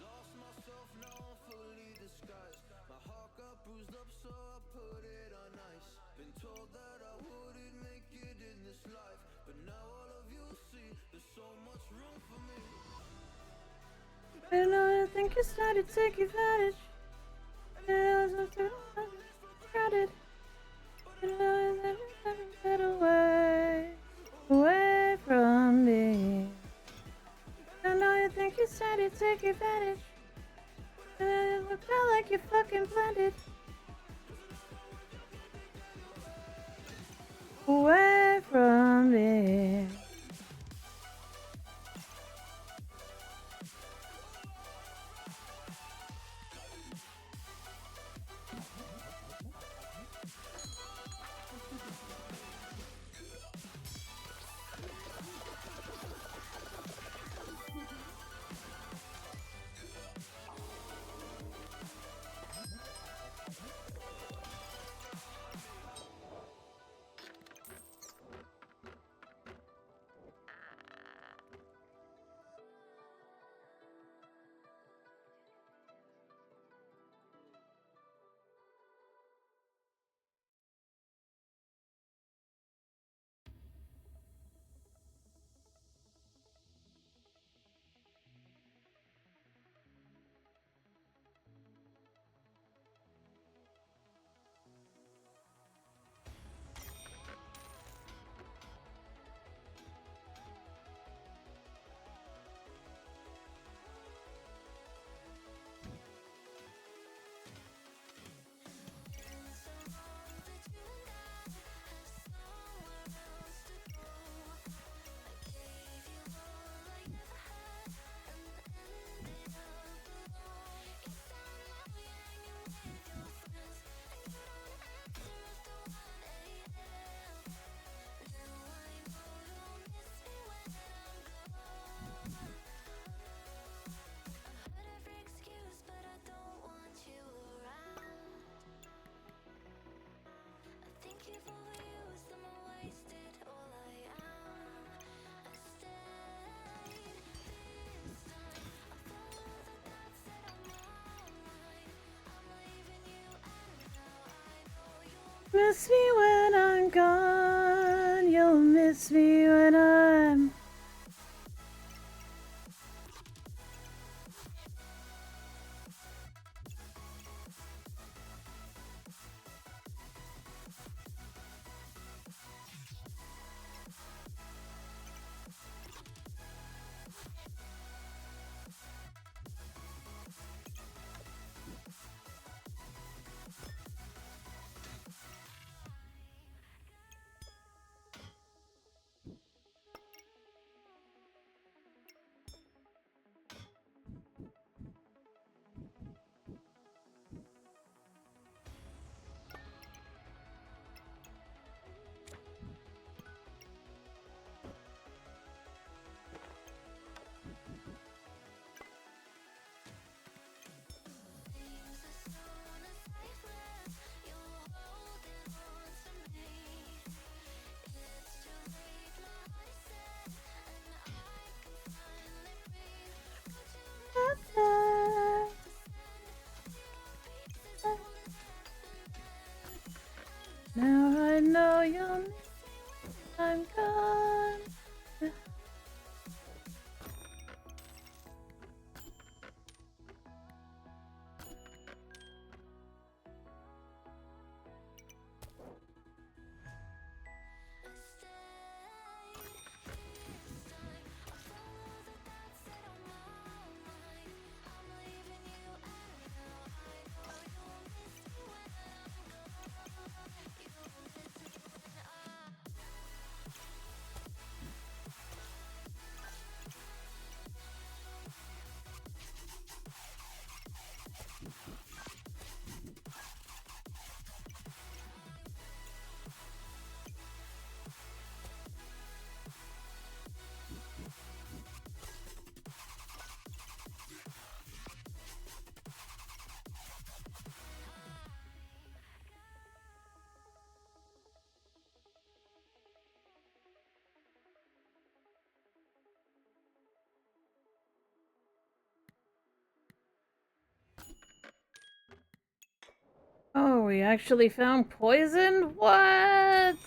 Lost myself, now I'm fully disguised. My heart got bruised up, so I put it on ice. Been told that I wouldn't make it in this life, but now all of you see there's so much room for me. I know you think you're trying to take advantage. It was crowded. I know you get away from me. I know you think you're trying to take advantage. It looked like you fucking planned it. Away from me. Miss me when I'm gone. You'll miss me when I'm. know you'll miss me when I'm gone. Oh, we actually found poison? What?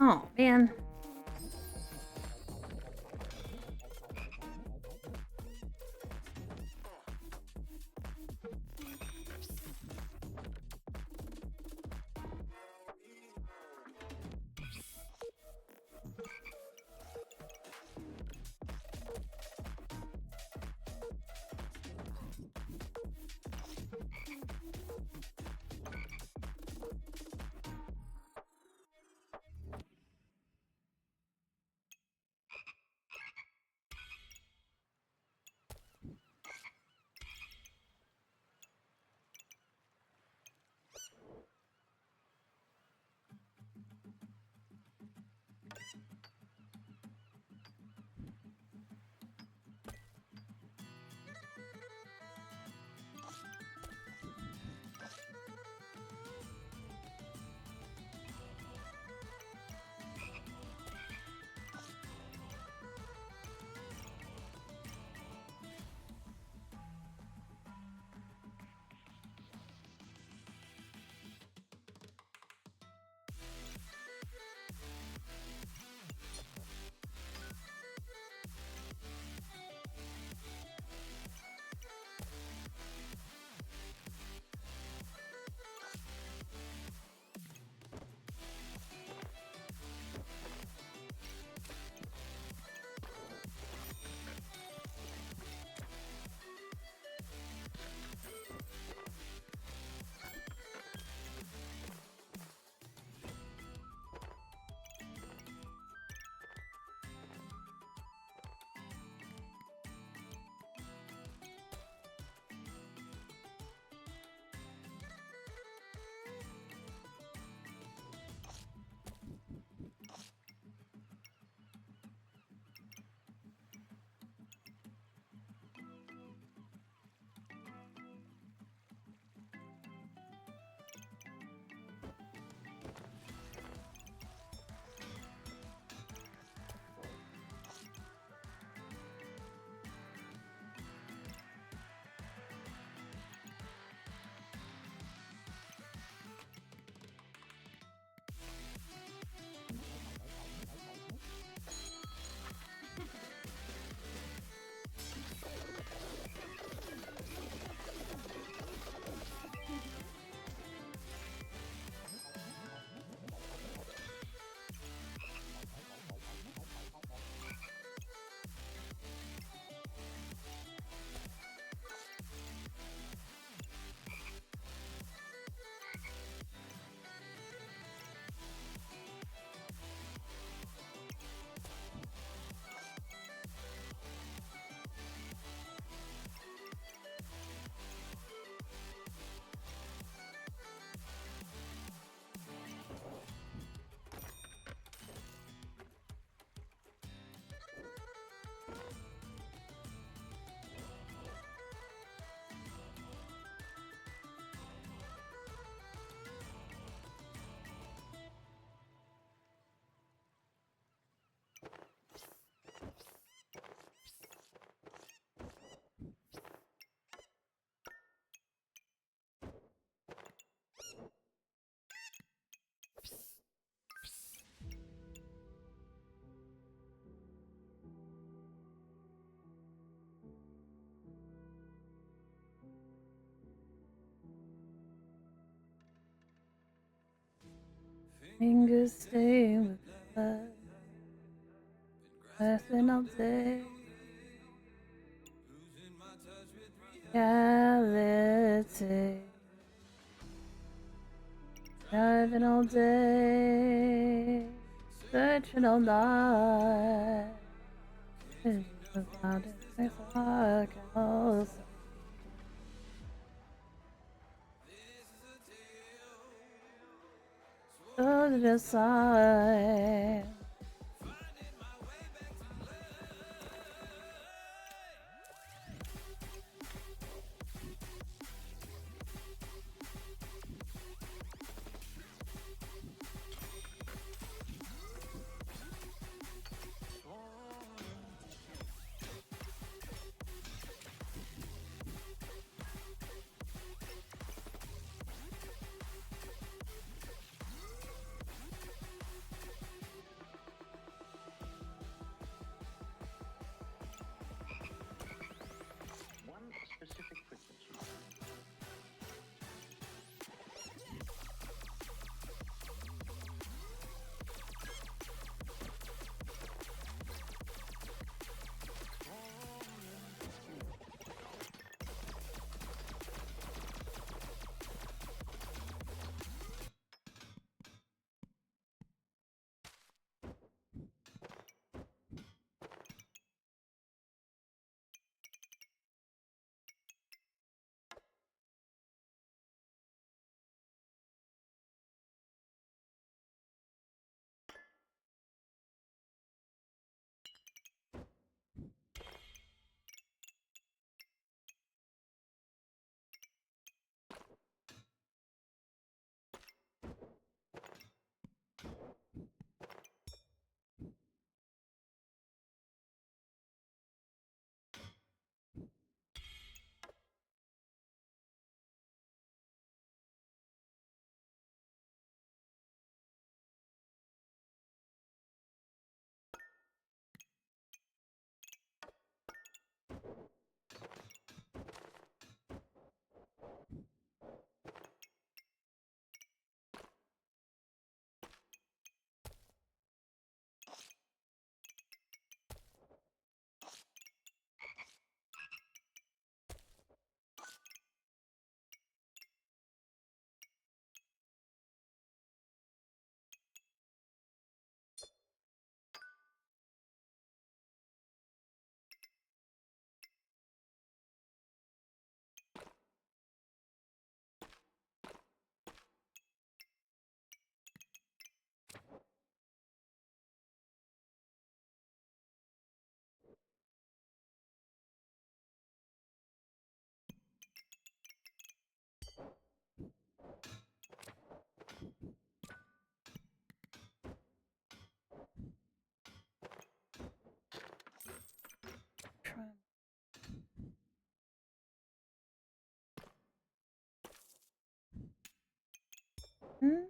Oh, man. Fingers stained with blood. Laughing all day. Reality. Driving all day. Searching all night. Visions about it. Makes a heart close. Go to the side. One specific frequency. Try. Hmm?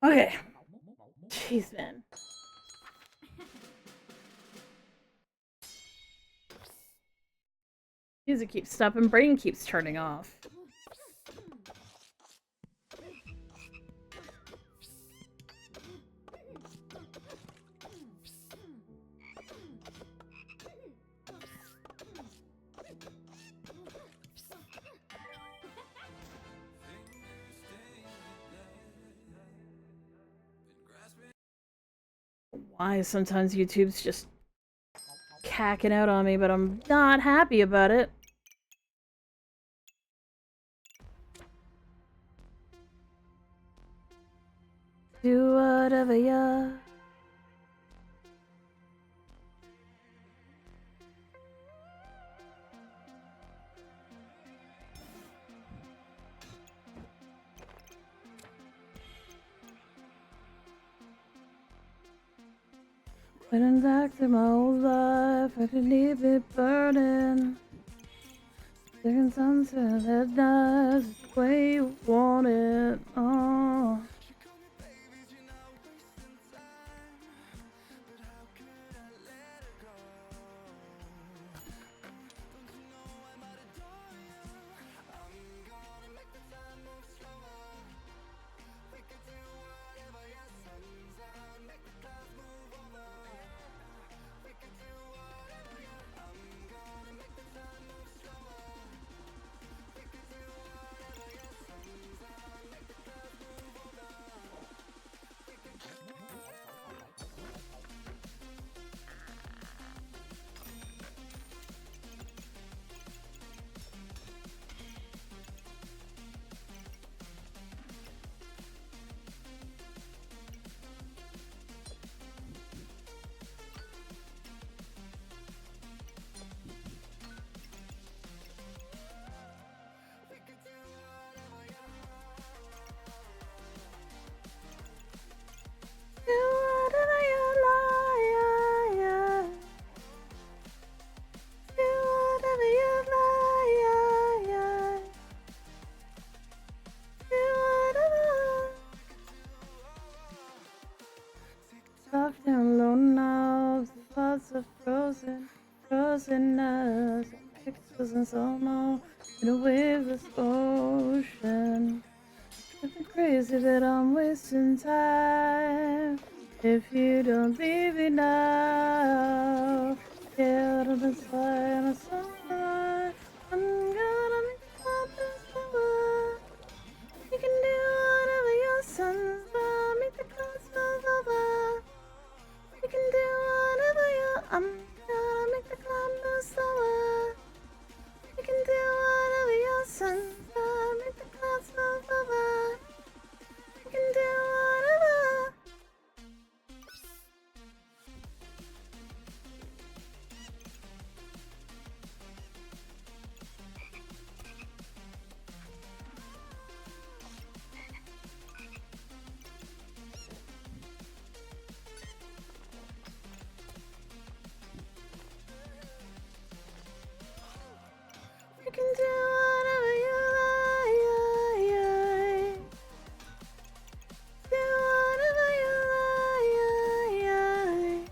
Okay. Jeez, man. Music keeps stopping, brain keeps turning off. Why sometimes YouTube's just cacking out on me, but I'm not happy about it. Do whatever ya. Went back to my old life, I could leave it burning. Sticking sunset that night, the way you want it. Oh. Soft and low now, the thoughts are frozen, frozen as pixels and solo in a waveless ocean. It's been crazy that I'm wasting time. If you don't leave me now, yeah, that's why I'm so high. I'm gonna make the happen summer. You can do whatever your sons want. Make the clouds move over. You can do whatever you. I'm gonna make the cloud move slower. You can do whatever your sons want. Make the clouds move over. You can do whatever. You can do whatever you like. Do whatever you like.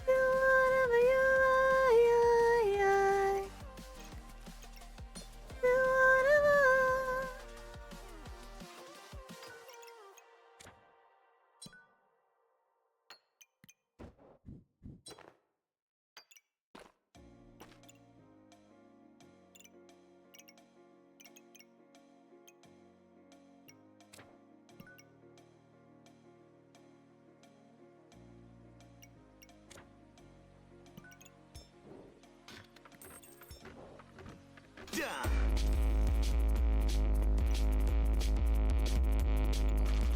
Do whatever you like. Do whatever.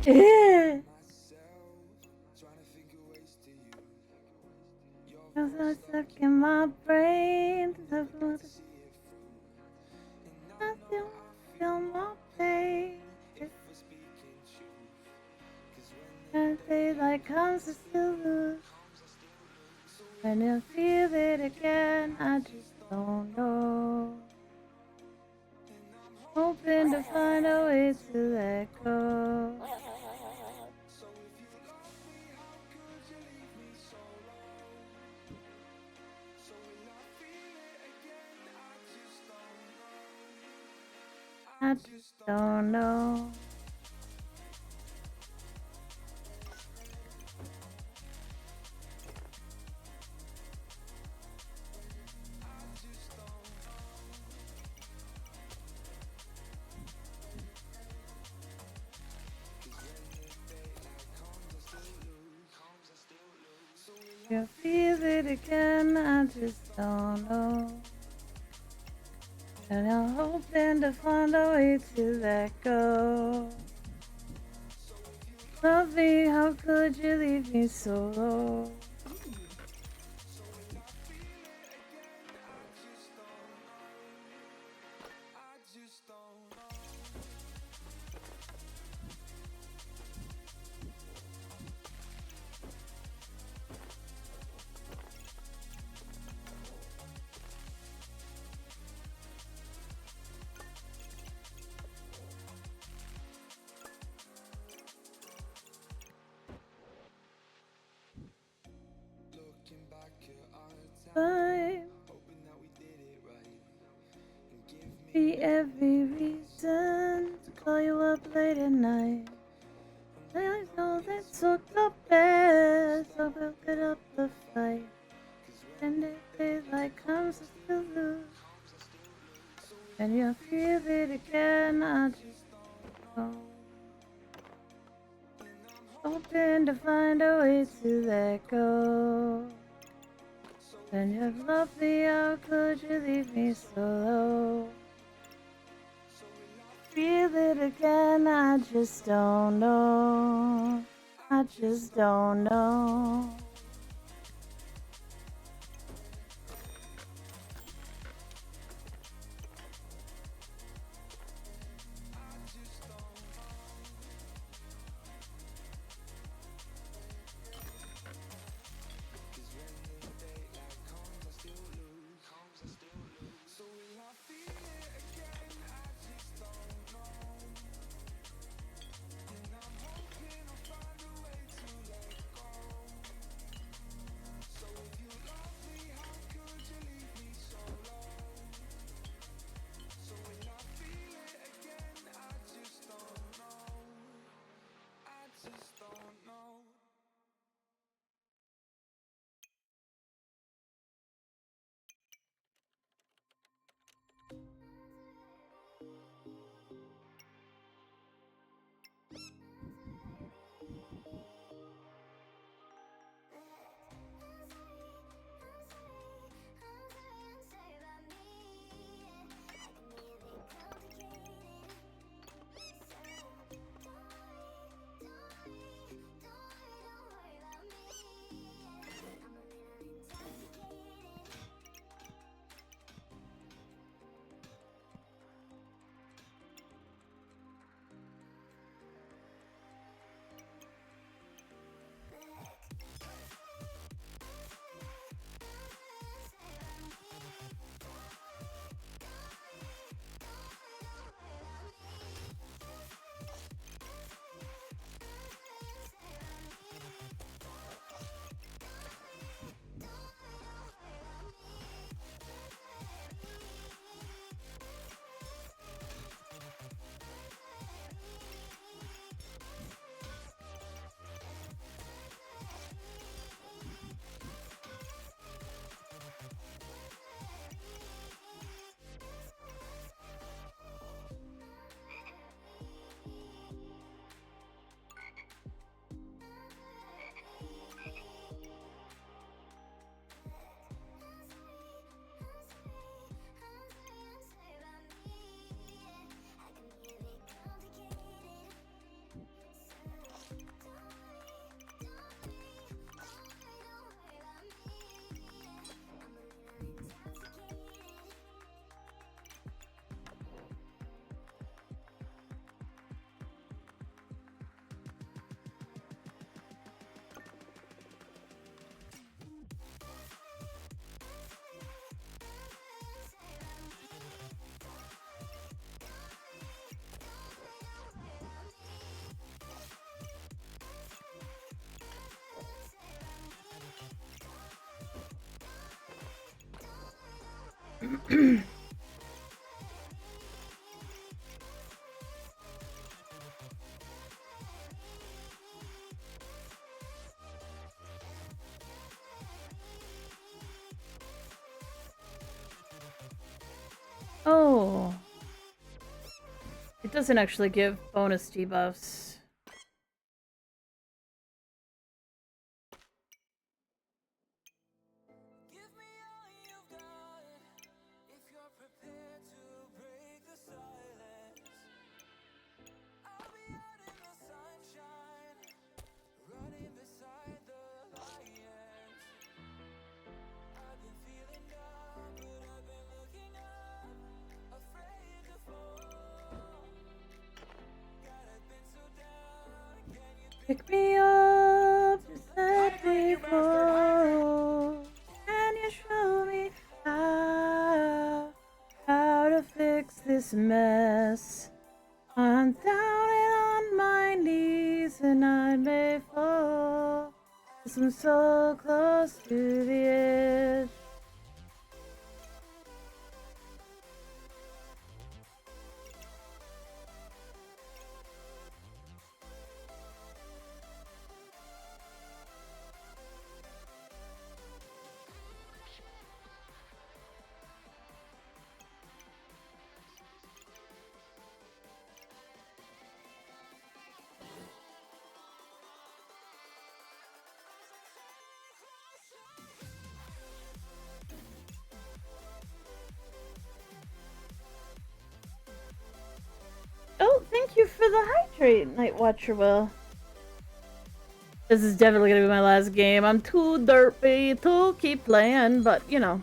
Yeah. Cause I'm stuck in my brain. I feel my pain. And daylight comes to still lose. When I feel it again, I just don't know. Hoping to find a way to let go. I just don't know. You feel it again, I just don't know. And I'm hoping to find a way to let go. Love me, how could you leave me so low? Time be every reason to call you up late at night. I know that took the best, so we'll get up the fight. And if daylight comes, I still lose. And you'll feel it again, I just don't know. Hoping to find a way to let go. When you love me, how could you leave me so low? Feel it again, I just don't know. I just don't know. Oh. It doesn't actually give bonus debuffs. Give me all you've got if you're prepared to break the silence. I'll be out in the sunshine, running beside the lions. I've been feeling down, but I've been looking up, afraid to fall. God, I've been so down. Can you Pick me up, set me fall. Can you show me how to fix this mess? I'm down and on my knees and I may fall, 'cause I'm so close to the edge. Oh, thank you for the hydrate, Night Watcher Will. This is definitely gonna be my last game. I'm too derpy to keep playing, but you know.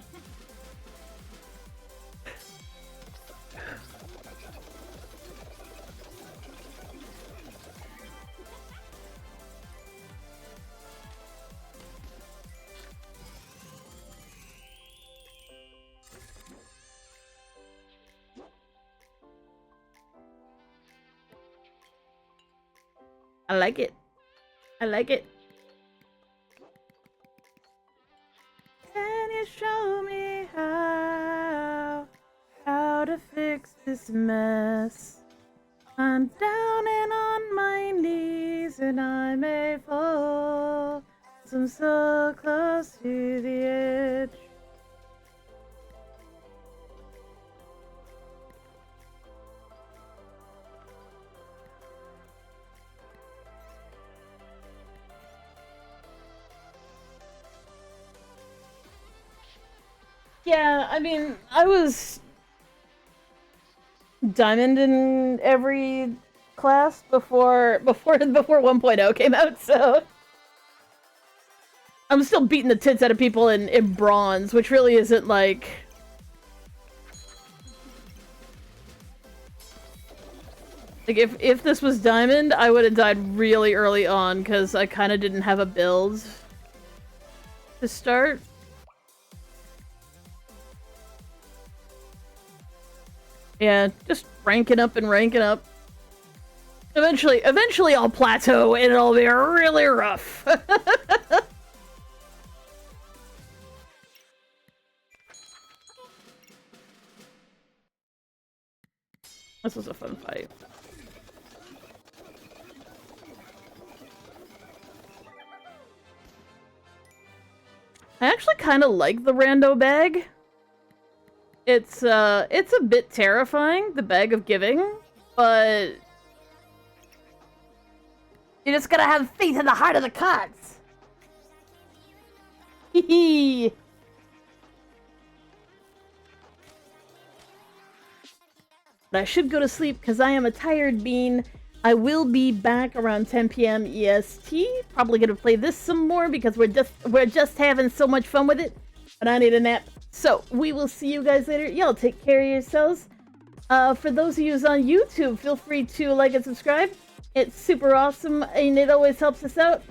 I like it. I like it. Can you show me how to fix this mess? I'm down and on my knees and I may fall, 'cause I'm so close to the edge. Yeah, I mean, I was diamond in every class before 1.0 came out, so I'm still beating the tits out of people in bronze, which really isn't like if this was diamond, I would have died really early on because I kind of didn't have a build to start. Yeah, just ranking up and ranking up. Eventually I'll plateau and it'll be really rough. This was a fun fight. I actually kind of like the rando bag. It's a bit terrifying, the bag of giving, but you just gotta have faith in the heart of the cards. Hee. But I should go to sleep because I am a tired bean. I will be back around 10 p.m. EST. Probably gonna play this some more because we're just having so much fun with it. But I need a nap. So we will see you guys later. Y'all take care of yourselves. For those of you who's on YouTube, feel free to like and subscribe. It's super awesome and it always helps us out.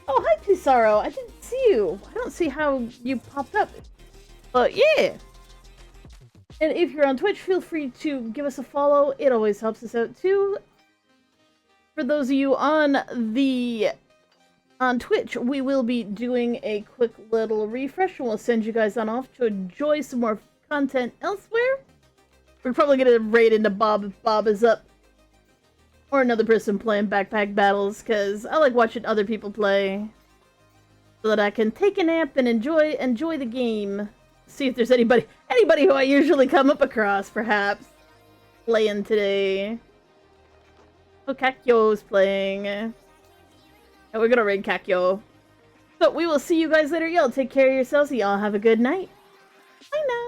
Oh, hi Pisaro. I didn't see you. I don't see how you popped up. But yeah. And if you're on Twitch, feel free to give us a follow. It always helps us out too. For those of you on Twitch, we will be doing a quick little refresh and we'll send you guys on off to enjoy some more content elsewhere. We're probably gonna raid into Bob if Bob is up. Or another person playing backpack battles, because I like watching other people play. So that I can take a nap and enjoy the game. See if there's anybody who I usually come up across, perhaps, playing today. Oh, Kakyo's playing. And we're gonna raid Kakyo. So we will see you guys later. Y'all take care of yourselves. Y'all have a good night. Bye now.